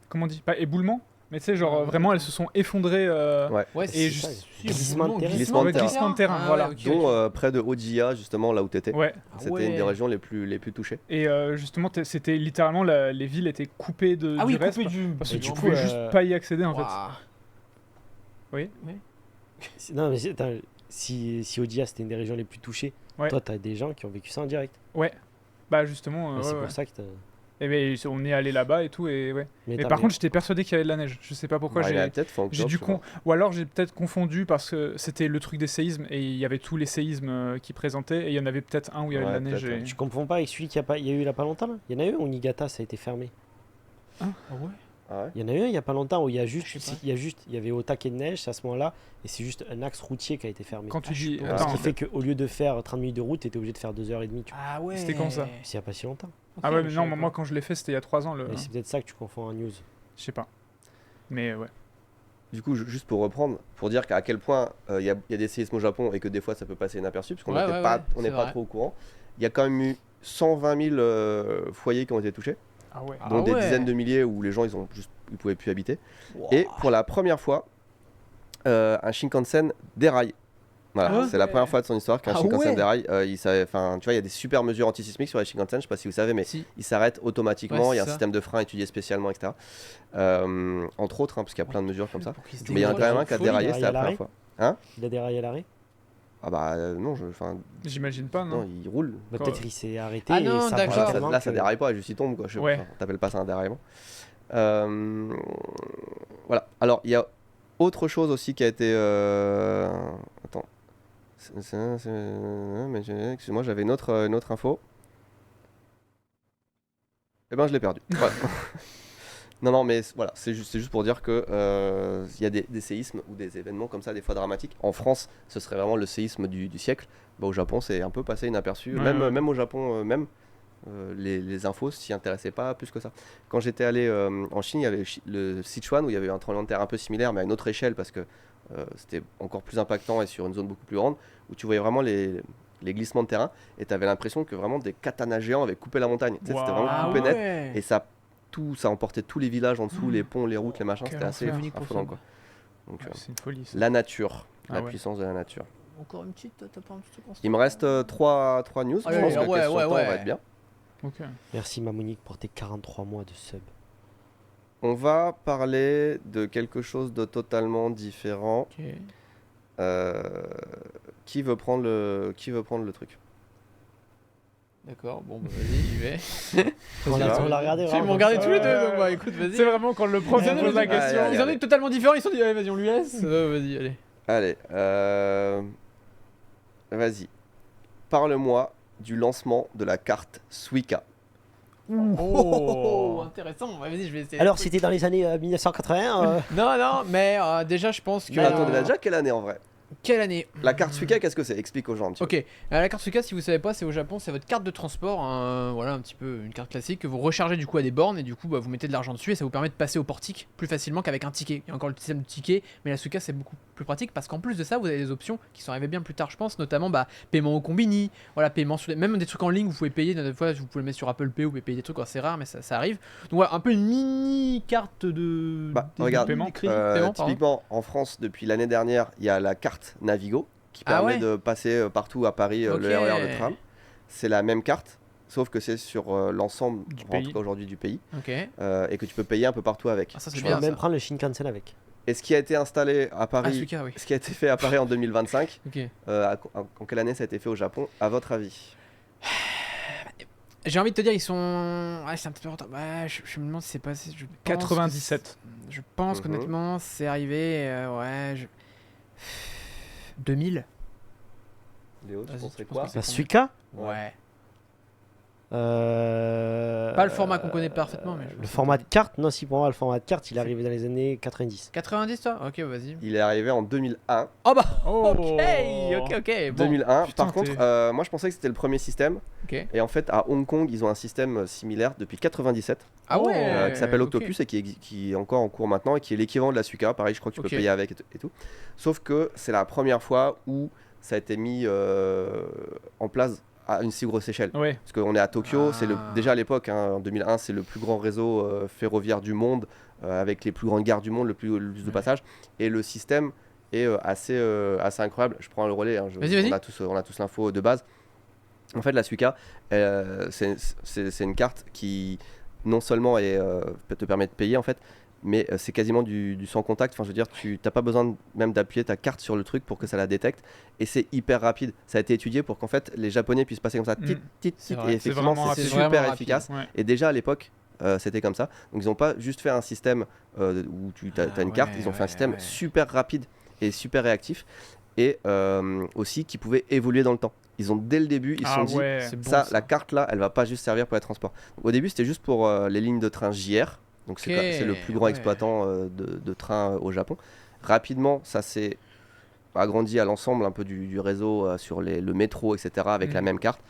Comment on dit? Pas éboulement, mais tu sais, genre vraiment elles se sont effondrées. Ouais, Et c'est juste- ça. glissement de terrain. Glissement de terrain. Glissement de terrain, Ah, voilà. ouais, ok, Dont ok. près de Ojia, justement, là où tu étais. Ouais. Ah C'était ouais. une des régions les plus touchées. Et justement, c'était littéralement les villes étaient coupées Ah du oui, reste. coupé du. Parce que Et tu du coup, pouvais juste pas y accéder en fait. Waouh. Non, mais attends, si Odia c'était une des régions les plus touchées, Ouais. toi t'as des gens qui ont vécu ça en direct. Bah justement, Et c'est ouais. pour ça que t'as. Et ben, on est allé là-bas et tout et ouais. Mais t'as- par contre, j'étais persuadé qu'il y avait de la neige. Je sais pas pourquoi Bah, il a j'ai. peut-être fait en J'ai octobre, dû tu vois. ou alors j'ai peut-être confondu parce que c'était le truc des séismes et il y avait tous les séismes qui présentaient et il y en avait peut-être un où il y avait de la Ouais, neige. peut-être, Et... Tu confonds pas avec celui qu'il y a eu il y a pas longtemps là. Il y en a eu un où Niigata ça a été fermé. Ah ouais. Ah ouais. Il y en a eu un il y a pas longtemps où il y a juste, Je sais pas. il y avait au taquet de neige c'est à ce moment-là et c'est juste un axe routier qui a été fermé. Quand tu je dis. sais pas. Ce Attends, qui fait qu'au lieu de faire 30 minutes de route, t'étais obligé de faire 2h30. Tu vois. Ah ouais. C'était quand ça C'est il y a pas si longtemps. Ah ouais, Ok, mais je non, savais moi pas. quand je l'ai fait, c'était il y a 3 ans. Mais c'est peut-être ça que tu confonds en news. Je sais pas. Mais ouais. Du coup, juste pour reprendre, pour dire qu'à quel point il y a des séismes au Japon et que des fois ça peut passer inaperçu, parce qu'on Ouais, n'était ouais, pas, ouais, on c'est n'est pas vrai. trop au courant. Il y a quand même eu 120 000 foyers qui ont été touchés, Ah ouais. Ah dont des ouais. dizaines de milliers où les gens ils pouvaient plus habiter. Wow. Et pour la première fois, un Shinkansen déraille. Voilà, Ah c'est la ouais. première fois de son histoire qu'un Ah Shinkansen ouais. déraille. Enfin, tu vois, il y a des super mesures antisismiques sur les Shinkansen. Je sais pas si vous savez, mais Si. ils s'arrêtent automatiquement. Ouais, Il y a un c'est ça. système de frein étudié spécialement, etc. Entre autres, hein, parce qu'il y a plein de mesures comme ça. Pour qu'ils se Mais il y en a déroulent. quand même un qui a Folie, déraillé, il c'est y a la première l'arrêt. fois. Il a déraillé à l'arrêt. Ah bah non, J'imagine pas, non. non, il roule. Bah, Quand- peut-être il s'est arrêté Ah et non, ça d'accord. bouge Là, tellement ça que- déraille pas, juste il tombe quoi. Ouais. Enfin, t'appelles pas ça un déraillement. Voilà. Alors il y a autre chose aussi qui a été. Attends. Mais excuse-moi, j'avais une autre info. Eh ben je l'ai perdu. Voilà. Non, mais voilà, c'est juste pour dire que il y a des séismes ou des événements comme ça, des fois dramatiques. En France, ce serait vraiment le séisme du siècle. Bah, au Japon, c'est un peu passé inaperçu. Ouais, ouais. Même au Japon, les infos s'y intéressaient pas plus que ça. Quand j'étais allé en Chine, il y avait le Sichuan où il y avait un tremblement de terre un peu similaire, mais à une autre échelle parce que c'était encore plus impactant et sur une zone beaucoup plus grande, où tu voyais vraiment les glissements de terrain et tu avais l'impression que vraiment des katanas géants avaient coupé la montagne. Tu sais, c'était vraiment Waouh. Ah coupé net. ouais. Et ça emportait tous les villages en dessous, Mmh. les ponts, les routes, les machins, Quel c'était assez enfer. affolant quoi. Donc, Ouais, c'est une folie. Ça. la nature, la Ah ouais. puissance de la nature. Encore une petite, t'as pas un petit truc en Il me reste 3 news, je Allez, pense que ouais, question ouais, temps, on ouais. va être bien. Ok. Merci Mamonique pour tes 43 mois de sub. On va parler de quelque chose de totalement différent. Ok. Qui veut prendre le truc? D'accord, bon bah vas-y, j'y vais. On Vas-y, l'a regardé. Ils vraiment m'ont regardé tous les deux, Ouais. donc bah écoute, vas-y. C'est vraiment quand le prof Ils en pose la ont- question. Allez, Ils en ont totalement différents, ils se sont dit, allez, vas-y, on lui laisse. Vas-y, allez. Allez, vas-y. Parle-moi du lancement de la carte Suica. Oh, intéressant. Ouais, vas-y, je vais essayer. Alors c'était dans les années 1980. Non, non, mais déjà, je pense que. Attends, déjà quelle année en vrai? Quelle année? La carte Suica, qu'est-ce que c'est? Explique aux gens un petit peu. Ok, la carte Suica, si vous savez pas, c'est au Japon, c'est votre carte de transport, voilà un petit peu une carte classique que vous rechargez du coup à des bornes et du coup vous mettez de l'argent dessus et ça vous permet de passer au portique plus facilement qu'avec un ticket. Il y a encore le système de ticket, mais la Suica c'est beaucoup plus pratique parce qu'en plus de ça, vous avez des options qui sont arrivées bien plus tard, je pense, notamment paiement au combini, voilà, paiement sur même des trucs en ligne, vous pouvez payer, des fois vous pouvez le mettre sur Apple Pay, vous pouvez payer des trucs assez rares, mais ça arrive. Donc voilà, un peu une mini carte de Regarde, paiement. paiement, pardon. typiquement en France, depuis l'année dernière, il y a la carte Navigo qui permet de passer partout à Paris Ok. le RER, le tram. C'est la même carte, sauf que c'est sur l'ensemble Du en pays. tout cas aujourd'hui du pays Ok. et que tu peux payer un peu partout avec. Ah, ça c'est Tu bien peux même ça. prendre le Shinkansen avec. Et ce qui a été installé à Ah, Paris, Suica, oui. ce qui a été fait à Paris en 2025, Ok. en quelle année ça a été fait au Japon, à votre avis? J'ai envie de te dire, ils sont. Ouais, c'est un petit peu en retard. Ouais, je me demande si c'est passé. Je pense que 97. Je pense Mhm. qu'honnêtement, c'est arrivé. 2000. Léo, tu Vas-y, penserais tu penses quoi? que c'est La combien? Suica Ouais. Pas le format qu'on connaît parfaitement, mais je Le pense format que- de carte, non, si pour moi, le format de carte, il est arrivé dans les années 90. 90, toi? Ok, vas-y. Il est arrivé en 2001. Oh bah, Oh. ok. Bon. 2001. Putain, Par contre, t'es- moi je pensais que c'était le premier système. Ok. Et en fait, à Hong Kong, ils ont un système similaire depuis 97 Ah ouais. qui s'appelle ok. Octopus et qui est encore en cours maintenant et qui est l'équivalent de la Suica. Pareil, je crois que tu Ok. peux payer avec et tout. Sauf que c'est la première fois où ça a été mis en place à une si grosse échelle. Ouais. Parce qu'on est à Tokyo, c'est Ah. déjà à l'époque, en 2001, c'est le plus grand réseau ferroviaire du monde, avec les plus grandes gares du monde, le plus de passages. Et le système est assez incroyable. Je prends le relais, hein, Vas-y. on a tous l'info de base. En fait, la Suica, c'est une carte qui non seulement te permet de payer, en fait, mais c'est quasiment du sans contact. Enfin, je veux dire, tu n'as pas besoin même d'appuyer ta carte sur le truc pour que ça la détecte. Et c'est hyper rapide. Ça a été étudié pour qu'en fait, les Japonais puissent passer comme ça, tit, tit, C'est tit, vrai, et c'est effectivement, vraiment c'est rapide. super Vraiment efficace. Ouais. Et déjà à l'époque, c'était comme ça. Donc ils n'ont pas juste fait un système où tu as une carte, ils ont fait un système super rapide et super réactif. Et aussi qui pouvait évoluer dans le temps. Ils ont dès le début, ils se sont dit, ouais. C'est bon, la carte là, elle va pas juste servir pour les transports. Donc, au début, c'était juste pour les lignes de train JR. Donc Ok, c'est le plus grand ouais. exploitant de train au Japon. Rapidement, ça s'est agrandi à l'ensemble un peu du réseau sur le métro, etc. avec la même carte.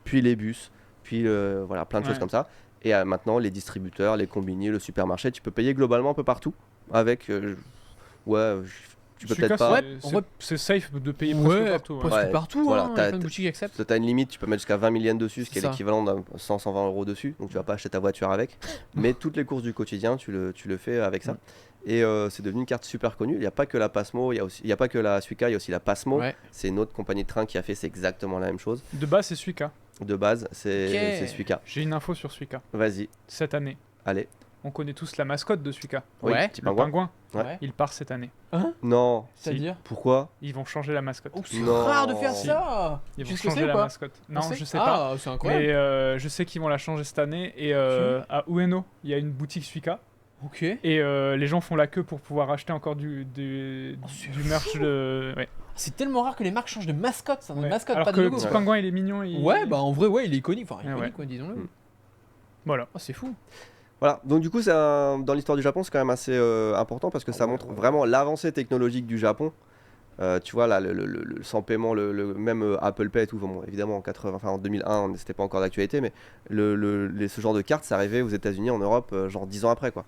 Puis les bus, puis voilà, plein de choses Ouais. comme ça. Et maintenant, les distributeurs, les combini, le supermarché, tu peux payer globalement un peu partout. Avec, tu peux Suica, peut-être pas... Ouais, c'est- en vrai- c'est safe de payer presque Ouais, partout. ouais. presque Ouais, partout. voilà, Hein, il y t'as- a plein de boutiques qui acceptent. Tu as une limite, tu peux mettre jusqu'à 20 000 yens dessus, ce qui est C'est ça. l'équivalent d'un 100-120 euros dessus. Donc tu vas pas acheter ta voiture avec. Mais toutes les courses du quotidien, tu le fais avec ça. Et c'est devenu une carte super connue. Il n'y a pas que la Pasmo, il y a pas que la Suica, il y a aussi la Pasmo. Ouais. C'est une autre compagnie de train qui a fait c'est exactement la même chose. De base, c'est Suica. De base, c'est Ok. c'est Suica. J'ai une info sur Suica. Vas-y, Cette année, allez. on connaît tous la mascotte de Suica. Oui, Ouais. petit Le pingouin. pingouin. Ouais. Il part cette année. Non. C'est-à-dire Pourquoi? Ils vont changer la mascotte. Oh, c'est Non. rare de faire Si. ça. Ils vont Tu sais ce que changer c'est ou la pas mascotte. Non, On sait je sais pas. Ah, c'est incroyable. Mais je sais qu'ils vont la changer cette année. Et à Ueno, il y a une boutique Suica. Ok. Et les gens font la queue pour pouvoir acheter encore du c'est merch de. Ouais. C'est tellement rare que les marques changent de mascotte. C'est une Ouais. mascotte, Alors pas que de le logo. petit pingouin, il est mignon. Ouais, bah en vrai, ouais, il est iconique. Enfin, Ah iconique, ouais. quoi, disons-le. Mm. Voilà. Oh, c'est fou. Voilà, donc du coup, dans l'histoire du Japon, c'est quand même assez important parce que ça montre vraiment l'avancée technologique du Japon. Tu vois, là, le sans paiement, même Apple Pay et tout, bon, évidemment, en 2001, c'était pas encore d'actualité, mais ce genre de carte, ça arrivait aux États-Unis, en Europe, genre 10 ans après, quoi.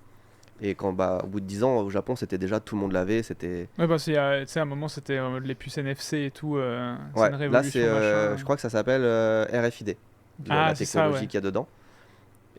Et quand, au bout de 10 ans, au Japon, c'était déjà tout le monde l'avait, c'était... Ouais, parce qu'il y a, tu sais, à un moment, c'était les puces NFC et tout. C'est Ouais, une là, révolution. machin. je crois que ça s'appelle RFID, Ah, la c'est ça, technologie ouais. qu'il y a dedans.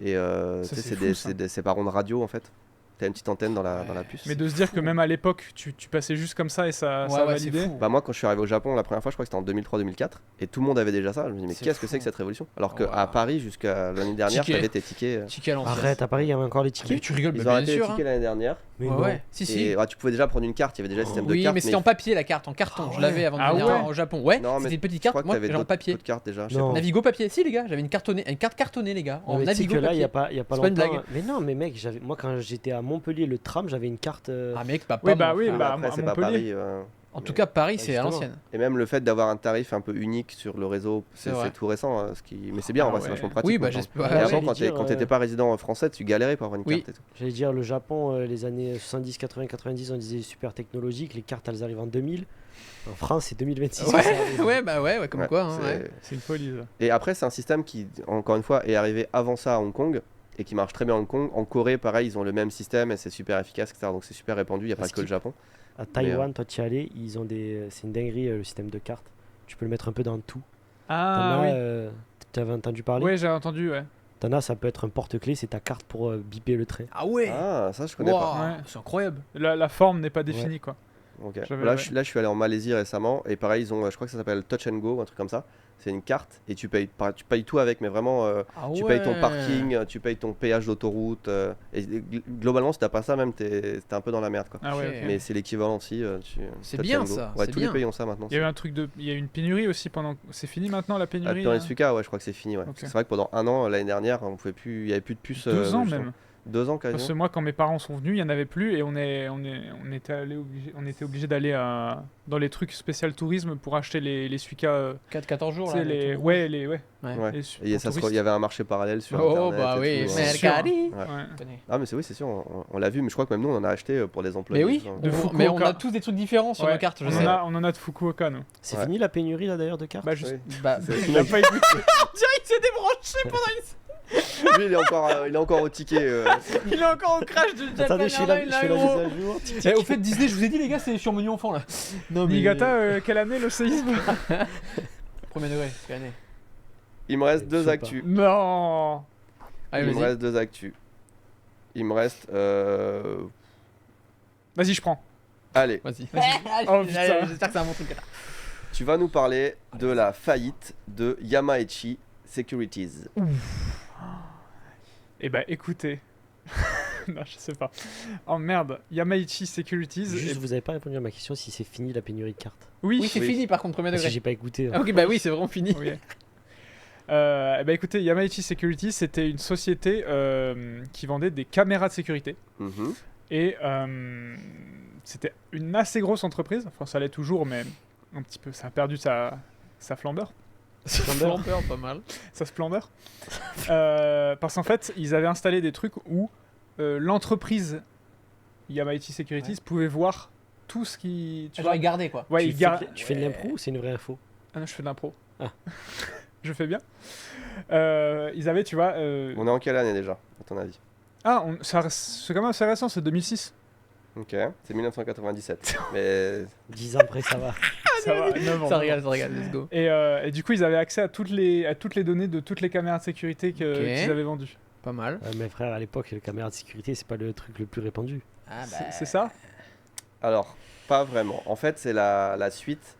Et Ça, tu sais, c'est fou, ça. c'est par ondes radio, en fait. T'as une petite antenne dans la puce. Mais de se dire que même à l'époque, tu passais juste comme ça et ça Ouais, ouais, c'est validait. fou. Bah moi quand je suis arrivé au Japon la première fois je crois que c'était en 2003-2004 et tout le monde avait déjà ça, je me dis mais C'est qu'est-ce que fou. c'est que cette révolution alors Ouais. qu'à Paris jusqu'à l'année dernière Ticket. t'avais tes tickets Ticket à l'ancienne. Arrête, à Paris, il y avait encore les Mais tickets. tu rigoles, ils bah, ont bien arrêté les sûr. tickets l'année dernière Mais Ouais, non. ouais. Si, si. et tu pouvais déjà prendre une carte, il y avait déjà le système de Oui, carte mais c'était en papier la carte, en carton. Ah Je ouais. l'avais avant de Ah venir ouais. au Japon. Ouais, Non, mais c'était une petite je crois carte. que Moi, t'avais j'avais en d'autres papier. cartes déjà, je sais Non. pas. Navigo papier. Si, les gars, j'avais une carte cartonnée, les gars. Non, En mais tu sais Navigo que là, il y papier. a pas C'est pas une longtemps. blague. Mais non, mais mec, moi quand j'étais à Montpellier, le tram, j'avais une carte. Ah, mec, pas Oui, moi, bah oui, frère. bah, Après à c'est pas Montpellier. Paris En tout cas, Paris, c'est à justement. l'ancienne. et même le fait d'avoir un tarif un peu unique sur le réseau C'est c'est vrai. tout récent mais c'est bien en Ah vrai, c'est ouais. vachement pratique Oui, bah maintenant. j'espère. Et Ouais, avant j'allais quand dire, t'étais pas résident français tu galérais pour avoir une Oui. carte et tout. J'allais dire, le Japon, les années 70, 80, 90, on disait super technologique. Les cartes, elles arrivent en 2000. En France, c'est 2026. Ouais, que ça arrive. ouais, comme Ouais, quoi. Hein, c'est- ouais. C'est une folie. Ça. Et après, c'est un système qui, encore une fois, est arrivé avant ça à Hong Kong et qui marche très bien à Hong Kong. En Corée, pareil, ils ont le même système et c'est super efficace, etc. Donc c'est super répandu, il n'y a pas Parce que le qu'il- Japon. À Taïwan, toi, tu y allais, ils ont des. C'est une dinguerie le système de cartes. Tu peux le mettre un peu dans tout. Ah T'en as, oui. tu avais entendu parler Ouais, j'ai entendu, ouais. T'en as, ça peut être un porte-clés, c'est ta carte pour biper le train. Ah ouais. Ah, ça, je connais pas. Wow, Ouais. c'est incroyable. La forme n'est pas définie, quoi. Ok. J'avais- Là, ouais. je suis allé en Malaisie récemment et pareil, ils ont, je crois que ça s'appelle Touch and Go, un truc comme ça. C'est une carte et tu payes tout avec, mais vraiment, Ah tu ouais. payes ton parking, tu payes ton péage d'autoroute. Globalement, si t'as pas ça, même, t'es un peu dans la merde, quoi. Ah ouais, Ok. ok. Mais c'est l'équivalent aussi. C'est Touch bien, and Go. ça, Ouais, c'est tous bien. les pays ont ça maintenant. Il y a eu un truc de. Il y a eu une pénurie aussi pendant. C'est fini maintenant la pénurie Dans les hein Suica, ouais, je crois que c'est fini. Ouais. Ok. C'est vrai que pendant un an, l'année dernière, on pouvait plus, il y avait plus de puces. 2 ans justement. même. 2 ans Parce que quasiment. moi, quand mes parents sont venus, il y en avait plus et on était obligé d'aller dans les trucs spécial tourisme pour acheter les Suica. 4-14 jours Tu sais, là. les, tout. ouais, les, ouais, Ouais. Ouais. les Et pour touristes. il y avait un marché parallèle sur Oh internet. bah et oui, tout, C'est ouais. sûr. Mercari. Ouais. Ouais. Je connais. Ah mais c'est oui c'est sûr, on l'a vu, mais je crois que même nous on en a acheté pour des employés. Mais oui, genre. De mais on Fukuoka. a tous des trucs différents sur Ouais. nos cartes, je on, sais. on en a de Fukuoka, nous. C'est Ouais. fini la pénurie là d'ailleurs de cartes Bah, juste. Oui. Bah, C'est- Il a pas été- il s'est débranché pendant une... Lui il est encore au ticket. Il est encore au crash de Japan Attendez, je fais Airlines, la là, mise gros. à jour. Tic, tic. Eh, au fait, Disney, je vous ai dit, les gars, c'est sur Menu Enfant là. Non, mais. Niigata, quelle année le séisme? Premier degré, quelle année? Il me reste Je deux sais actus. Non. Allez, Il me vas-y. reste deux actus. Il me reste. Vas-y, je prends. Allez, Vas-y. Oh, putain. J'espère que c'est un bon truc. tu vas nous parler de la faillite de Yamaichi Securities. Eh bah, écoutez. Non, je sais pas. Oh merde, Yamaichi Securities. Juste, et- vous avez pas répondu à ma question si c'est fini la pénurie de cartes. Oui, Oui, c'est Oui. fini par contre, premier Parce que degré. j'ai pas écouté. hein. Ah, ok, bah oui, c'est vraiment fini. Oui. Eh ben écoutez, Yamaichi Securities, c'était une société qui vendait des caméras de sécurité. Mhm. Et c'était une assez grosse entreprise. Enfin, ça l'est toujours, mais un petit peu. Ça a perdu sa flambeur. Flambeur, pas mal. Sa splendeur. Parce qu'en fait, ils avaient installé des trucs où l'entreprise Yamaichi Securities pouvait voir tout ce qui. Tu Genre, vois. il gardait quoi. Ouais, tu ils fais, gardent. tu fais de l'impro ou c'est une vraie info Ah non, je fais de l'impro. Ah. Je fais bien. Ils avaient, tu vois. On est en quelle année déjà, à ton avis? Ah, c'est quand même assez récent, c'est 2006. Ok, c'est 1997. Mais 10 ans après, ça va. Ça va, 9 ans. Ça régale, let's go. Et du coup, ils avaient accès à toutes les données de toutes les caméras de sécurité qu'ils Ok. avaient vendues. Pas mal. Ouais, mais frère, à l'époque, les caméras de sécurité, c'est pas le truc le plus répandu. Ah C'est ça? alors, pas vraiment. En fait, c'est la suite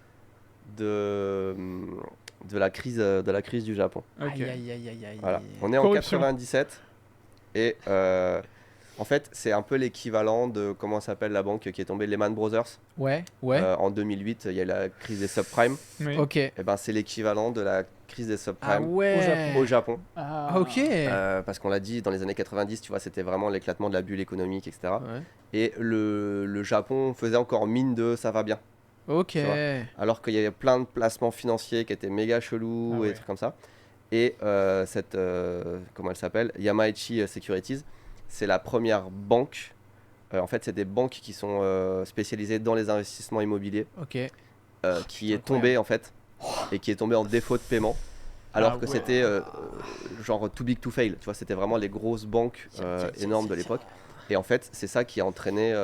de la crise du Japon. Ok. Aïe, aïe, aïe, aïe, aïe. Voilà. On est en Corruption. 97 et en fait, c'est un peu l'équivalent de comment s'appelle la banque qui est tombée, Lehman Brothers. Ouais, ouais. En 2008, il y a eu la crise des subprimes. Oui. Ok. Et ben, c'est l'équivalent de la crise des Ah subprimes ouais. au Japon. Ah, Ah, ok. Parce qu'on l'a dit, dans les années 90, tu vois, c'était vraiment l'éclatement de la bulle économique, etc. Ouais. Et le Japon faisait encore mine de ça va bien. Ok. Tu vois. Alors qu'il y avait plein de placements financiers qui étaient méga chelous Ah et ouais. des trucs comme ça. Et comment elle s'appelle, Yamaichi Securities, c'est la première banque. En fait, c'est des banques qui sont spécialisées dans les investissements immobiliers, Ok. qui est incroyable. tombée en fait, et qui est tombée en défaut de paiement. Alors Ah que ouais. c'était genre too big to fail. Tu vois, c'était vraiment les grosses banques énormes de l'époque. Et en fait, c'est ça qui a entraîné.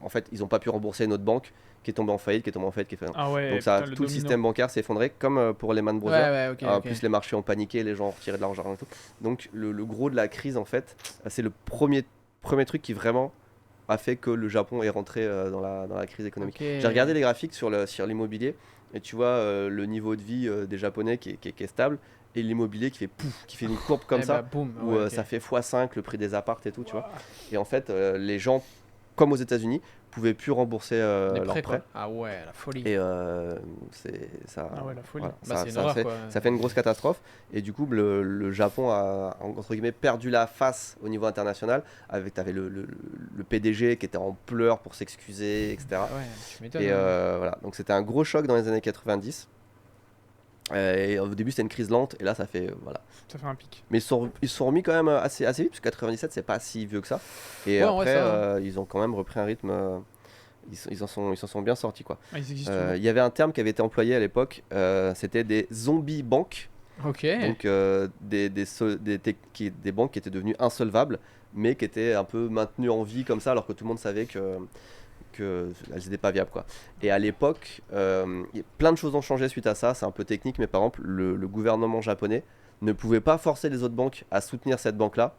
En fait, ils n'ont pas pu rembourser une autre banque qui est tombée en faillite, qui est tombée en faillite, qui est faillite. Ah ouais, Donc ça, putain, tout le domino. système bancaire s'est effondré, comme pour Lehman Ouais, Brothers. ouais, ok. En ok. plus, les marchés ont paniqué, les gens ont retiré de l'argent et tout. Donc, le gros de la crise, en fait, c'est le premier truc qui vraiment a fait que le Japon est rentré dans la crise économique. Ok. J'ai regardé les graphiques sur l'immobilier et tu vois le niveau de vie des Japonais qui est stable et l'immobilier qui fait pouf, qui fait une courbe comme Eh ça bah, boum. où Ouais, ok. ça fait x5 le prix des apparts et tout, tu vois. Et en fait, les gens, comme aux États-Unis, pouvaient plus rembourser Les leurs prêts, prêts. quoi. Ah ouais, la folie. Et c'est ça. Ah ouais, la folie. voilà, Bah, ça- c'est une ça horreur, fait- quoi. ça fait une grosse catastrophe et du coup le Japon a entre guillemets perdu la face au niveau international avec t'avais le PDG qui était en pleurs pour s'excuser, etc. Ouais, tu m'étonnes. Et hein. voilà, donc c'était un gros choc dans les années 90. Et au début c'était une crise lente et là ça fait voilà. Ça fait un pic. Mais ils se sont remis quand même assez vite parce que 97 c'est pas si vieux que ça. Et Ouais, en vrai, après ça va. ils ont quand même repris un rythme ils s'en sont bien sortis, quoi. Ah, ils existent toujours. Il y avait un terme qui avait été employé à l'époque, c'était des zombies banques. Ok. Donc des banques qui étaient devenues insolvables, mais qui étaient un peu maintenues en vie comme ça, alors que tout le monde savait que elles n'étaient pas viables, quoi. Et à l'époque, plein de choses ont changé suite à ça. C'est un peu technique, mais par exemple, le gouvernement japonais ne pouvait pas forcer les autres banques à soutenir cette banque-là.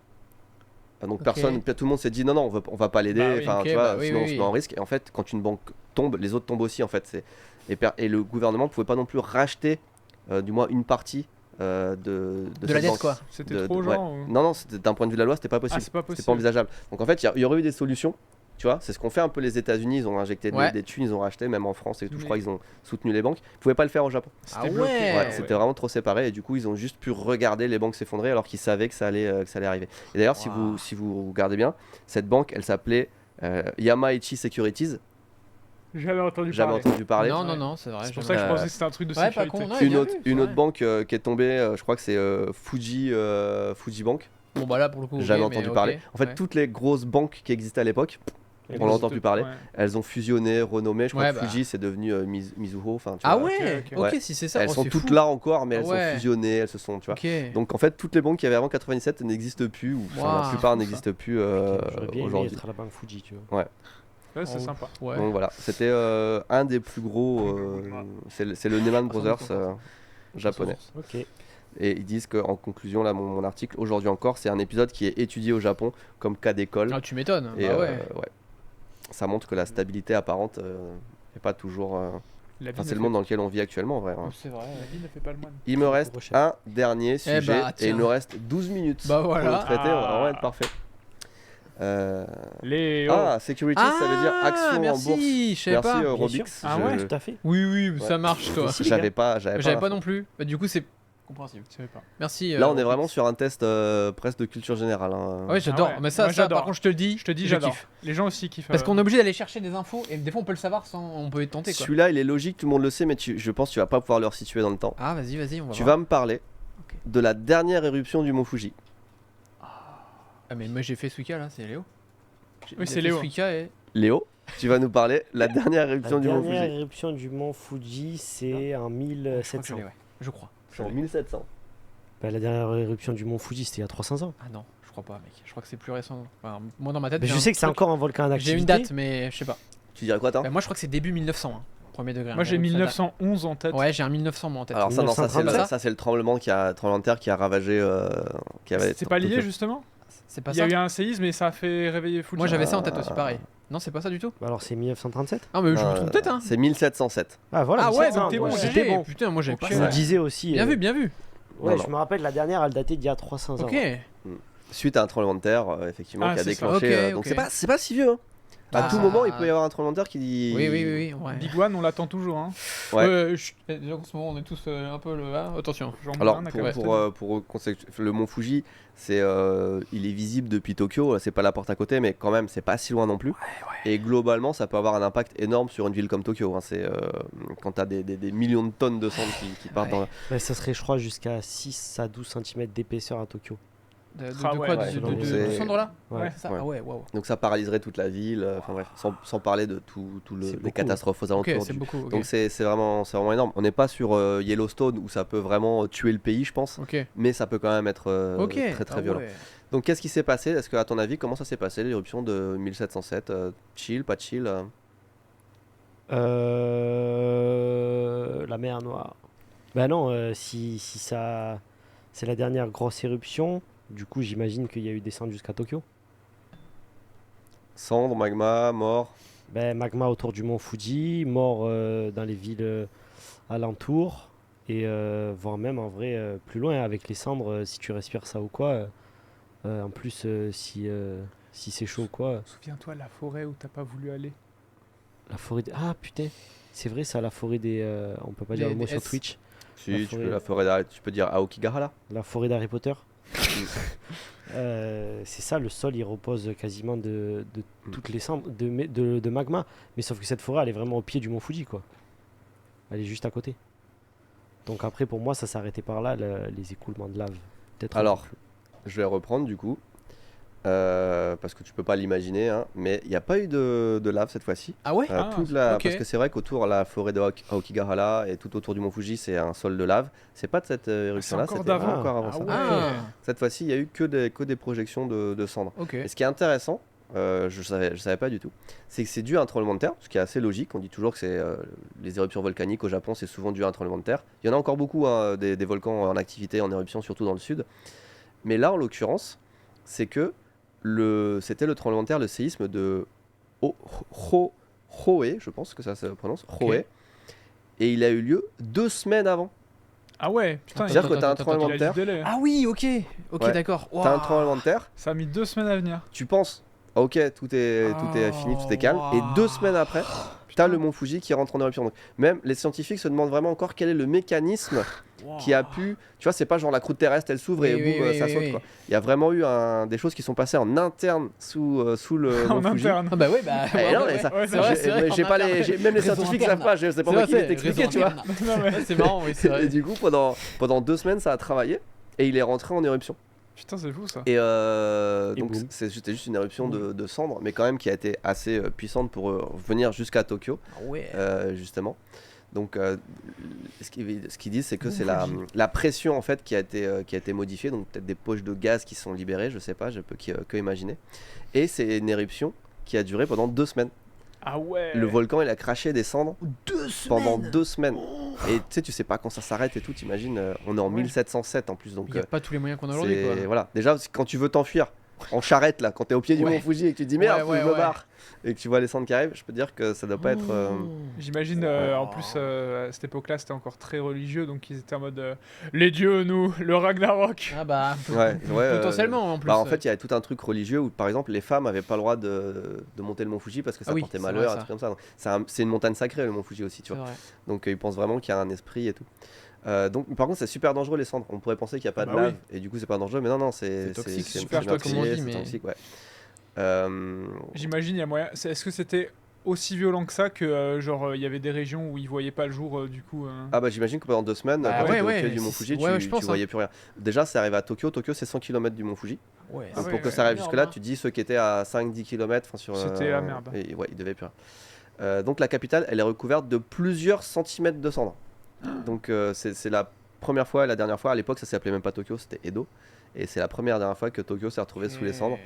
Donc Ok. tout le monde s'est dit non, on va pas l'aider, Bah oui. enfin, Ok, tu vois, bah oui, sinon oui, on se oui. met en risque. Et en fait, quand une banque tombe, les autres tombent aussi, en fait. Et le gouvernement ne pouvait pas non plus racheter, du moins une partie de De la cette dette, banque. quoi. C'était trop, genre. Ouais. ou- Non, d'un point de vue de la loi, c'était pas Ah, possible. c'est pas C'était possible. pas envisageable. Donc en fait, il y aurait eu des solutions. Tu vois, c'est ce qu'ont fait un peu les États-Unis. Ils ont injecté Ouais. des thunes, ils ont racheté, même en France et tout. Je Mais- crois qu'ils ont soutenu les banques. Ils pouvaient pas le faire au Japon. C'était Ah bloqué. ouais. Ouais, c'était vraiment trop séparé. Et du coup, ils ont juste pu regarder les banques s'effondrer alors qu'ils savaient que ça allait arriver. Et d'ailleurs, Wow. si vous regardez bien, cette banque, elle s'appelait Yamaichi Securities. J'avais entendu J'avais parler. entendu parler. Non, Ouais. non, non, c'est vrai. C'est pour j'avais- ça que je Euh, pensais que c'était un truc de Ouais, pas sécurité. con, non. Ouais, Une bien autre, vu, c'est une autre vrai. banque qui est tombée, je crois que c'est Fuji Bank. Bon, bah là, pour le coup. Jamais ok, entendu mais ok, parler. En fait, ouais. toutes les grosses banques qui existaient à l'époque, Et on l'a entendu parler. Ouais. elles ont fusionné, renommé. Je crois Ouais, que bah. Fuji c'est devenu Mizuho. Enfin, tu Ah vois. ouais, ok. ok, Ouais. si c'est ça. Elles oh, sont c'est toutes fou. là encore, mais Ah elles ouais. sont fusionnées, elles se sont, tu vois. Ok. Donc en fait, toutes les banques qu'il y avait avant 97 n'existent plus, ou enfin, Waouh. la plupart C'est fou, n'existent plus J'aurais bien aimé aujourd'hui. être à la banque Fuji, tu vois. Ouais, c'est Oh. sympa. Ouais. Donc voilà, c'était un des plus gros. C'est le Lehman Brothers japonais. Ok. Et ils disent qu'en conclusion, là, mon article, aujourd'hui encore, c'est un épisode qui est étudié au Japon comme cas d'école. Ah, tu m'étonnes. Et Bah ouais. ouais. Ça montre que la stabilité apparente n'est pas toujours. La vie Enfin, ne c'est le fait- monde dans lequel on vit actuellement, en vrai. hein. C'est vrai. La vie ne fait pas le moine. Il me reste prochaine. un dernier sujet bah, et tiens. il nous reste 12 minutes Bah pour voilà. le traiter. On va vraiment Ah. être parfait. Les. Ah, security, ça veut dire action merci, en bourse. je savais pas. bien Robix. sûr. Ah Je- ouais. Tout à fait. Oui, oui, Ouais. ça marche, toi. Si, les J'avais gars. pas, J'avais la pas fin. non plus. Bah, du coup, c'est compréhensible. Je savais pas. Merci. Là, on est Robix. vraiment sur un test presque de culture générale. hein. Ouais, j'adore. Ah ouais. Mais ça, Moi, ça, j'adore. par contre, je te le dis. Je te dis, je j'adore. kiffe. Les gens aussi kiffent. Parce qu'on est obligé d'aller chercher des infos et des fois, on peut le savoir sans. On peut être tenté, quoi. Celui-là, il est logique, tout le monde le sait, mais je pense que tu vas pas pouvoir le resituer dans le temps. Ah, vas-y, on va Tu voir. vas me parler Ok. de la dernière éruption du mont Fuji. Ah, mais moi, j'ai fait Suika, là, c'est Léo. Oui, c'est Léo. Suika et. Léo, tu vas nous parler de la dernière éruption La du mont dernière Fuji. éruption du mont Fuji, c'est en Je crois que je 1700. l'ai, ouais. Je crois. C'est en 1700. Bah, la dernière éruption du mont Fuji, c'était il y a 300 ans. Ah non, je crois pas, mec. Je crois que c'est plus récent. Enfin, moi, dans ma tête, Mais j'ai je un sais que c'est truc- encore un volcan en J'ai activité. une date, mais je sais pas. Tu dirais quoi, toi Bah, moi, je crois que c'est début 1900, hein, premier degré. Moi, j'ai 1911 en tête. Ouais, j'ai un 1900 moi en tête. Alors ça, non, ça c'est 1937. ça, c'est le tremblement tremblement de terre qui a ravagé. Qui avait C'est pas lié, Tokyo. justement. C'est pas Il y a ça. eu un séisme et ça a fait réveiller Fuji. Moi, j'avais ça en tête Ah. aussi, pareil. Non, c'est pas ça du tout. Bah, alors c'est 1937. Ah, mais je me trompe peut-être, hein. C'est 1707. Ah voilà. Ah ouais, 1700, donc t'es bon, ouais, GG. c'était bon. Putain, moi j'avais Ok. pas Je ça. me disais aussi. Bien vu, bien vu. Ouais, Non, je me rappelle la dernière, elle datait d'il y a 300 ans. Ok. Suite à un tremblement de terre, effectivement, Ah, qui a c'est ça. déclenché. Ok, Donc ok. c'est pas si vieux. Hein. À Ah. tout moment, il peut y avoir un tremblement de terre qui dit. Oui, ouais. Big One, on l'attend toujours. Hein. Ouais. Déjà en ce moment, on est tous un peu le. hein, attention. Genre, Alors Moulin, pour le mont Fuji, il est visible depuis Tokyo. C'est pas la porte à côté, mais quand même, c'est pas si loin non plus. Et globalement, ça peut avoir un impact énorme sur une ville comme Tokyo. Hein. C'est quand t'as des millions de tonnes de cendres qui partent Ouais. dans. Bah, ça serait, je crois, jusqu'à 6 à 12 cm d'épaisseur à Tokyo. De Ah quoi ouais, ouais, de c'est- cendre là Ouais. C'est ça. Ouais. Ah ouais, waouh. Donc ça paralyserait toute la ville. Enfin bref, sans parler de C'est les beaucoup. catastrophes aux Ok, alentours. c'est beaucoup. ok. Donc c'est vraiment énorme. On n'est pas sur Yellowstone où ça peut vraiment tuer le pays, je pense. Ok. Mais ça peut quand même être Ok. très très ah violent. ouais. Donc qu'est-ce qui s'est passé? Est-ce que à ton avis, comment ça s'est passé l'éruption de 1707? Chill, pas chill? La mer Noire. Bah non, si ça. C'est la dernière grosse éruption. Du coup, j'imagine qu'il y a eu des cendres jusqu'à Tokyo. Cendres, magma, mort. Ben, magma autour du mont Fuji, mort dans les villes alentours, et voire même en vrai plus loin avec les cendres, si tu respires ça ou quoi. En plus, si c'est chaud ou quoi. Souviens-toi la forêt où t'as pas voulu aller. La forêt des... Ah putain, c'est vrai ça, la forêt des... on peut pas dire le Des mot sur S. Twitch. Si, La tu forêt. peux la forêt tu peux dire Aokigahara là. La forêt d'Harry Potter. C'est ça, le sol il repose quasiment de toutes les cendres de magma. Mais sauf que cette forêt elle est vraiment au pied du mont Fuji quoi. Elle est juste à côté. Donc après pour moi ça s'est arrêté par là les écoulements de lave. Peut-être un Alors, peu plus. je vais reprendre du coup. parce que tu peux pas l'imaginer, hein, mais il n'y a pas eu de lave cette fois-ci. Ah ouais Ok. Parce que c'est vrai qu'autour la forêt de Aokigahara et tout autour du mont Fuji, c'est un sol de lave. C'est pas de cette éruption-là, encore c'était d'avant. encore avant Ah ça. ouais. Ah, Cette fois-ci, il y a eu que des projections de cendres. ok. Et ce qui est intéressant, je savais pas du tout, c'est que c'est dû à un tremblement de terre, ce qui est assez logique. On dit toujours que c'est les éruptions volcaniques au Japon, c'est souvent dû à un tremblement de terre. Il y en a encore beaucoup, hein, des volcans en activité, en éruption, surtout dans le sud. Mais là, en l'occurrence, c'est que c'était le tremblement de terre, le séisme de Hoè, je pense que ça se prononce, Hoè, et il a eu lieu 2 semaines avant. Ah ouais, putain, C'est-à-dire que t'as un attends, tremblement il de a du terre, délai. Ah oui, ok. Ok, Ouais. d'accord. t'as un Waouh. tremblement de terre, Ça a mis 2 semaines à venir. tu penses, ah, ok, tout est fini, tout est calme, et 2 semaines après, t'as le mont Fuji qui rentre en éruption. Donc, même les scientifiques se demandent vraiment encore quel est le mécanisme qui a pu, tu vois, c'est pas genre la croûte terrestre elle s'ouvre et Oui, boum, oui, ça oui, saute oui. quoi. Il y a vraiment eu des choses qui sont passées en interne sous le En mont Fuji. interne. Ah bah ouais, bah. Eh ouais, non, ouais, mais ça- ouais, c'est vrai, j'ai- c'est vrai. j'ai qu'en pas interne, même les réseau scientifiques interne. savent pas, c'est pas C'est moi vrai, qui vais c'est t'expliquer, réseau tu vois. interne. Non, mais- Ouais, c'est marrant, oui, c'est Et vrai. du coup, pendant 2 semaines, ça a travaillé et il est rentré en éruption. Putain, c'est fou ça. Et Et donc, boum. c'était juste une éruption de cendres, mais quand même qui a été assez puissante pour venir jusqu'à Tokyo, Ah ouais. justement. Donc, ce qu'ils disent, c'est que c'est la pression en fait qui a été modifiée, donc peut-être des poches de gaz qui sont libérées, je sais pas, je peux que imaginer. Et c'est une éruption qui a duré pendant 2 semaines. Ah ouais. Le volcan, il a craché des cendres 2 pendant semaines. 2 semaines. Et tu sais pas quand ça s'arrête et tout, t'imagines, on est en Ouais. 1707 en plus, donc Il n'y a pas tous les moyens qu'on a aujourd'hui, quoi. voilà. Déjà, quand tu veux t'enfuir en charrette là, quand t'es au pied du Ouais. mont Fuji et que tu te dis merde, Ouais, faut que je ouais, me ouais. barre, et que tu vois les cendres qui arrivent, je peux te dire que ça doit pas être. J'imagine, Oh. en plus, à cette époque-là, c'était encore très religieux, donc ils étaient en mode les dieux, nous, le Ragnarok. Ah bah. Ouais, Potentiellement en plus. Bah, en fait, il y avait tout un truc religieux où, par exemple, les femmes avaient pas le droit de monter le mont Fuji parce que ça Ah oui, portait c'est malheur, vrai, un truc comme ça. Donc, c'est une montagne sacrée, le mont Fuji aussi, tu C'est vois. vrai. Donc, ils pensent vraiment qu'il y a un esprit et tout. Donc, par contre, c'est super dangereux les cendres. On pourrait penser qu'il n'y a pas Ah de bah lave et du coup, c'est pas dangereux, mais non, c'est toxique, c'est super meurtrier, toxique, comme on dit, c'est mais- toxique, ouais. J'imagine, il y a moyen. Est-ce que c'était aussi violent que ça que, genre, il y avait des régions où ils voyaient pas le jour, du coup Ah bah j'imagine que pendant 2 semaines, Bah quand ouais, t'étais au ouais, pied du mont c'est- Fuji, ouais, tu je pense, voyais plus rien. Déjà, c'est arrivé à Tokyo. Tokyo, c'est 100 km du mont Fuji. Ouais. Ah Donc ouais, pour que ouais, ça arrive énorme, jusque-là, hein. tu dis ceux qui étaient à 5-10 km sur. C'était la merde. Et, ouais, il devait plus rien. Donc la capitale, elle est recouverte de plusieurs centimètres de cendres. Donc c'est la première fois et la dernière fois. À l'époque, ça s'appelait même pas Tokyo, c'était Edo. Et c'est la première et dernière fois que Tokyo s'est retrouvé sous les cendres.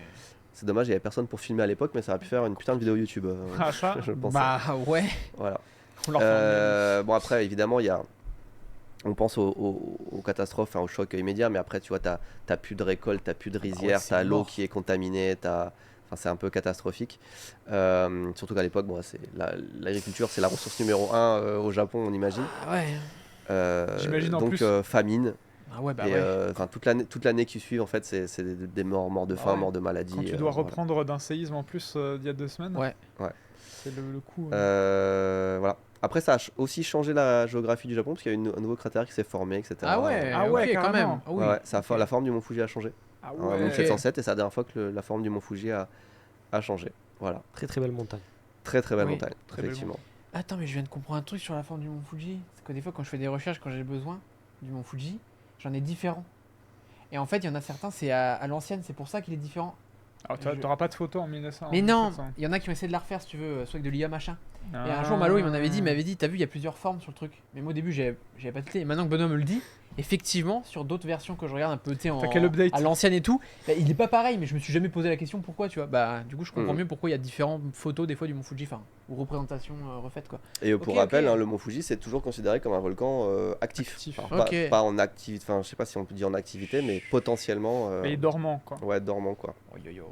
C'est dommage, il y avait personne pour filmer à l'époque, mais ça aurait pu faire une putain de vidéo YouTube. Ah, ça je pense. Bah ouais. Voilà. On leur fait un Bon après évidemment on pense aux catastrophes, aux chocs immédiats, mais après tu vois t'as plus de récolte, t'as plus de rizières, c'est t'as l'eau mort. qui est contaminée, c'est un peu catastrophique. Surtout qu'à l'époque l'agriculture c'est la ressource numéro 1 au Japon, on imagine. Ah ouais. J'imagine en donc plus. famine Ah ouais, bah et ouais. toute l'année qui suit en fait c'est des morts de Bah faim, ouais. morts de maladie. Quand tu dois reprendre d'un séisme en plus d'il y a 2 semaines. Ouais. Ouais. C'est le coup. Voilà. Après ça a aussi changé la géographie du Japon parce qu'il y a un nouveau cratère qui s'est formé, etc. Ah ouais, Ah ouais, ok, quand carrément. même. Ah oui. Ouais, la forme du mont Fuji a changé. Ah En ouais. 1707 et c'est la dernière fois que la forme du mont Fuji a changé. Voilà. Très très belle montagne. Très très belle Oui, montagne, très belle effectivement. Attends, mais je viens de comprendre un truc sur la forme du mont Fuji. C'est que des fois, quand je fais des recherches, quand j'ai besoin du mont Fuji, j'en ai différents. Et en fait, il y en a certains, c'est à l'ancienne, c'est pour ça qu'il est différent. Alors, Je- t'auras pas de photo en 1900. Mais non, 1700. il y en a qui ont essayé de la refaire, si tu veux, soit avec de l'IA machin. Et Ah. un jour, Malo, il m'avait dit, t'as vu, il y a plusieurs formes sur le truc. Mais moi, au début, j'avais pas tilté. Et maintenant que Benoît me le dit, effectivement, sur d'autres versions que je regarde un peu, tu sais, T'as quel update à l'ancienne et tout, bah, il est pas pareil, mais je me suis jamais posé la question pourquoi, tu vois. Bah, du coup, je comprends Mhm. mieux pourquoi il y a différentes photos, des fois, du mont Fuji, enfin, ou représentations refaites, quoi. Et pour Ok, rappel, ok. hein, le mont Fuji c'est toujours considéré comme un volcan actif. Actif. Alors, Ok. pas en activité, enfin je sais pas si on peut dire en activité, mais potentiellement. Mais il est dormant, quoi. Ouais, dormant quoi. Oh, yo, yo.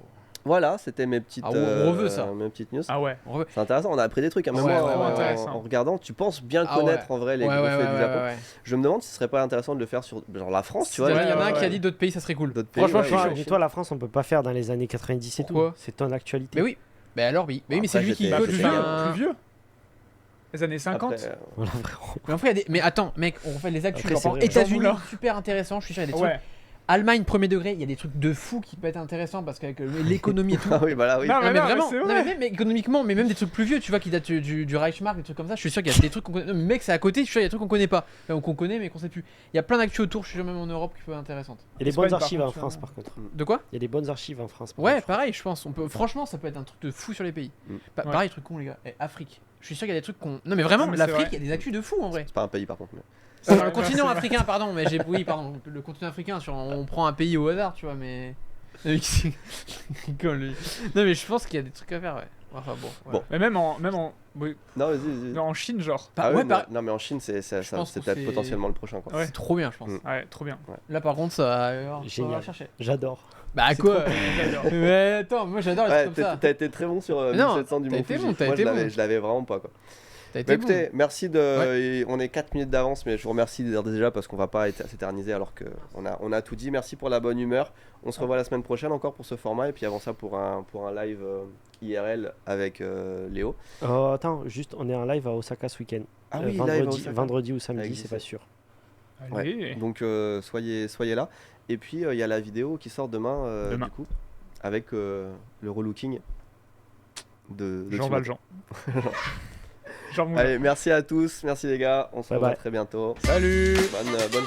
Voilà, c'était mes petites, Ah, on reveut ça. mes petites news. Ah ouais. C'est intéressant, on a appris des trucs. Hein. Même Ouais, moi, ouais, en, ouais, intéressant. en regardant, tu penses bien Ah connaître ouais. en vrai les Ouais, gros ouais, faits ouais, du Japon. ouais. Je me demande si ce serait pas intéressant de le faire sur genre la France, tu vois. Il y en a un ouais, qui a ouais. dit d'autres pays, ça serait cool. D'autres pays, Franchement, ouais, je suis ouais. chaud. Et toi, la France, on peut pas faire dans les années 90 et Pourquoi tout. C'est ton actualité. Mais oui, bah alors oui. Mais oui, mais c'est Après, lui qui j'étais- Bah, coach. plus, j'étais- vieux, enfin- plus vieux. Les années 50. Après, Voilà, vraiment. Mais en fait, il y a des. Mais attends, mec, on refait les actus. Après, Genre, c'est par vrai, exemple, ouais. États-Unis, Jean Moulin. super intéressant. Je suis sûr, il y a des trucs. Ouais. Allemagne premier degré, il y a des trucs de fou qui peuvent être intéressants parce qu'avec l'économie et tout. Ah oui, voilà, oui. Non, Non, mais non, vraiment, c'est non, vrai. mais même économiquement, mais même des trucs plus vieux, tu vois, qui datent du Reichsmark, des trucs comme ça. Je suis sûr qu'il y a des trucs qu'on connaît. Non, mais mec, c'est à côté, je suis sûr qu'il y a des trucs qu'on connaît pas. Enfin, ou qu'on connaît, mais qu'on sait plus. Il y a plein d'actu autour, je suis sûr, même en Europe, qui peuvent être intéressantes. Il y a des Espagne, bonnes par archives contre, en France, hein. par contre. De quoi? Il y a des bonnes archives en France. par Ouais, contre. pareil, je pense. Franchement, ça peut être un truc de fou sur les pays. Mm. Ouais. Pareil, truc con, les gars. Afrique. Je suis sûr qu'il y a des trucs qu'on. Non, mais vraiment, Ah, mais c'est l'Afrique, vrai. il y a des actus de fou en vrai. C'est pas un pays par contre. Mais... Enfin, Ouais, le non, continent c'est vrai. africain, pardon, mais j'ai. Oui, pardon, le continent africain, on prend un pays au hasard, tu vois, mais. Non, mais qui- rigole, lui. Non, mais je pense qu'il y a des trucs à faire, ouais. Enfin, bon. Ouais. Bon. Mais même en. Oui, Non, vas-y. non, en Chine, genre. Ah ouais, ouais, par- non, mais en Chine, c'est pense que peut-être c'est- potentiellement le prochain. Quoi. Ouais. C'est trop bien, je pense. Mm. Ouais, trop bien. Là, par contre, ça va Génial. chercher. J'adore. Bah, C'est quoi trop bien, j'adore. Mais attends, moi j'adore les Ouais, trucs comme ça. t'as été très bon sur Mais non, 1700 du t'as Mont été Fuji. bon, t'as Moi, été je l'avais vraiment pas. Quoi. T'as Bah, été bon. écoutez, merci de. On est 4 minutes d'avance, mais je vous remercie déjà parce qu'on va pas s'éterniser alors qu'on a tout dit. Merci pour la bonne humeur. On se revoit la semaine prochaine encore pour ce format et puis avant ça pour un live IRL avec Léo. Attends, juste, on est en live à Osaka ce week-end. Ah oui, live à vendredi, Osaka. vendredi ou samedi, Avec c'est pas JC. sûr. Allez. Donc soyez là. Et puis il y a la vidéo qui sort demain, Demain. du coup avec le relooking de Jean Timothée. Valjean. Jean Moulin. Allez, merci à tous, merci les gars, on se Bye revoit bye. très bientôt. Salut Bonne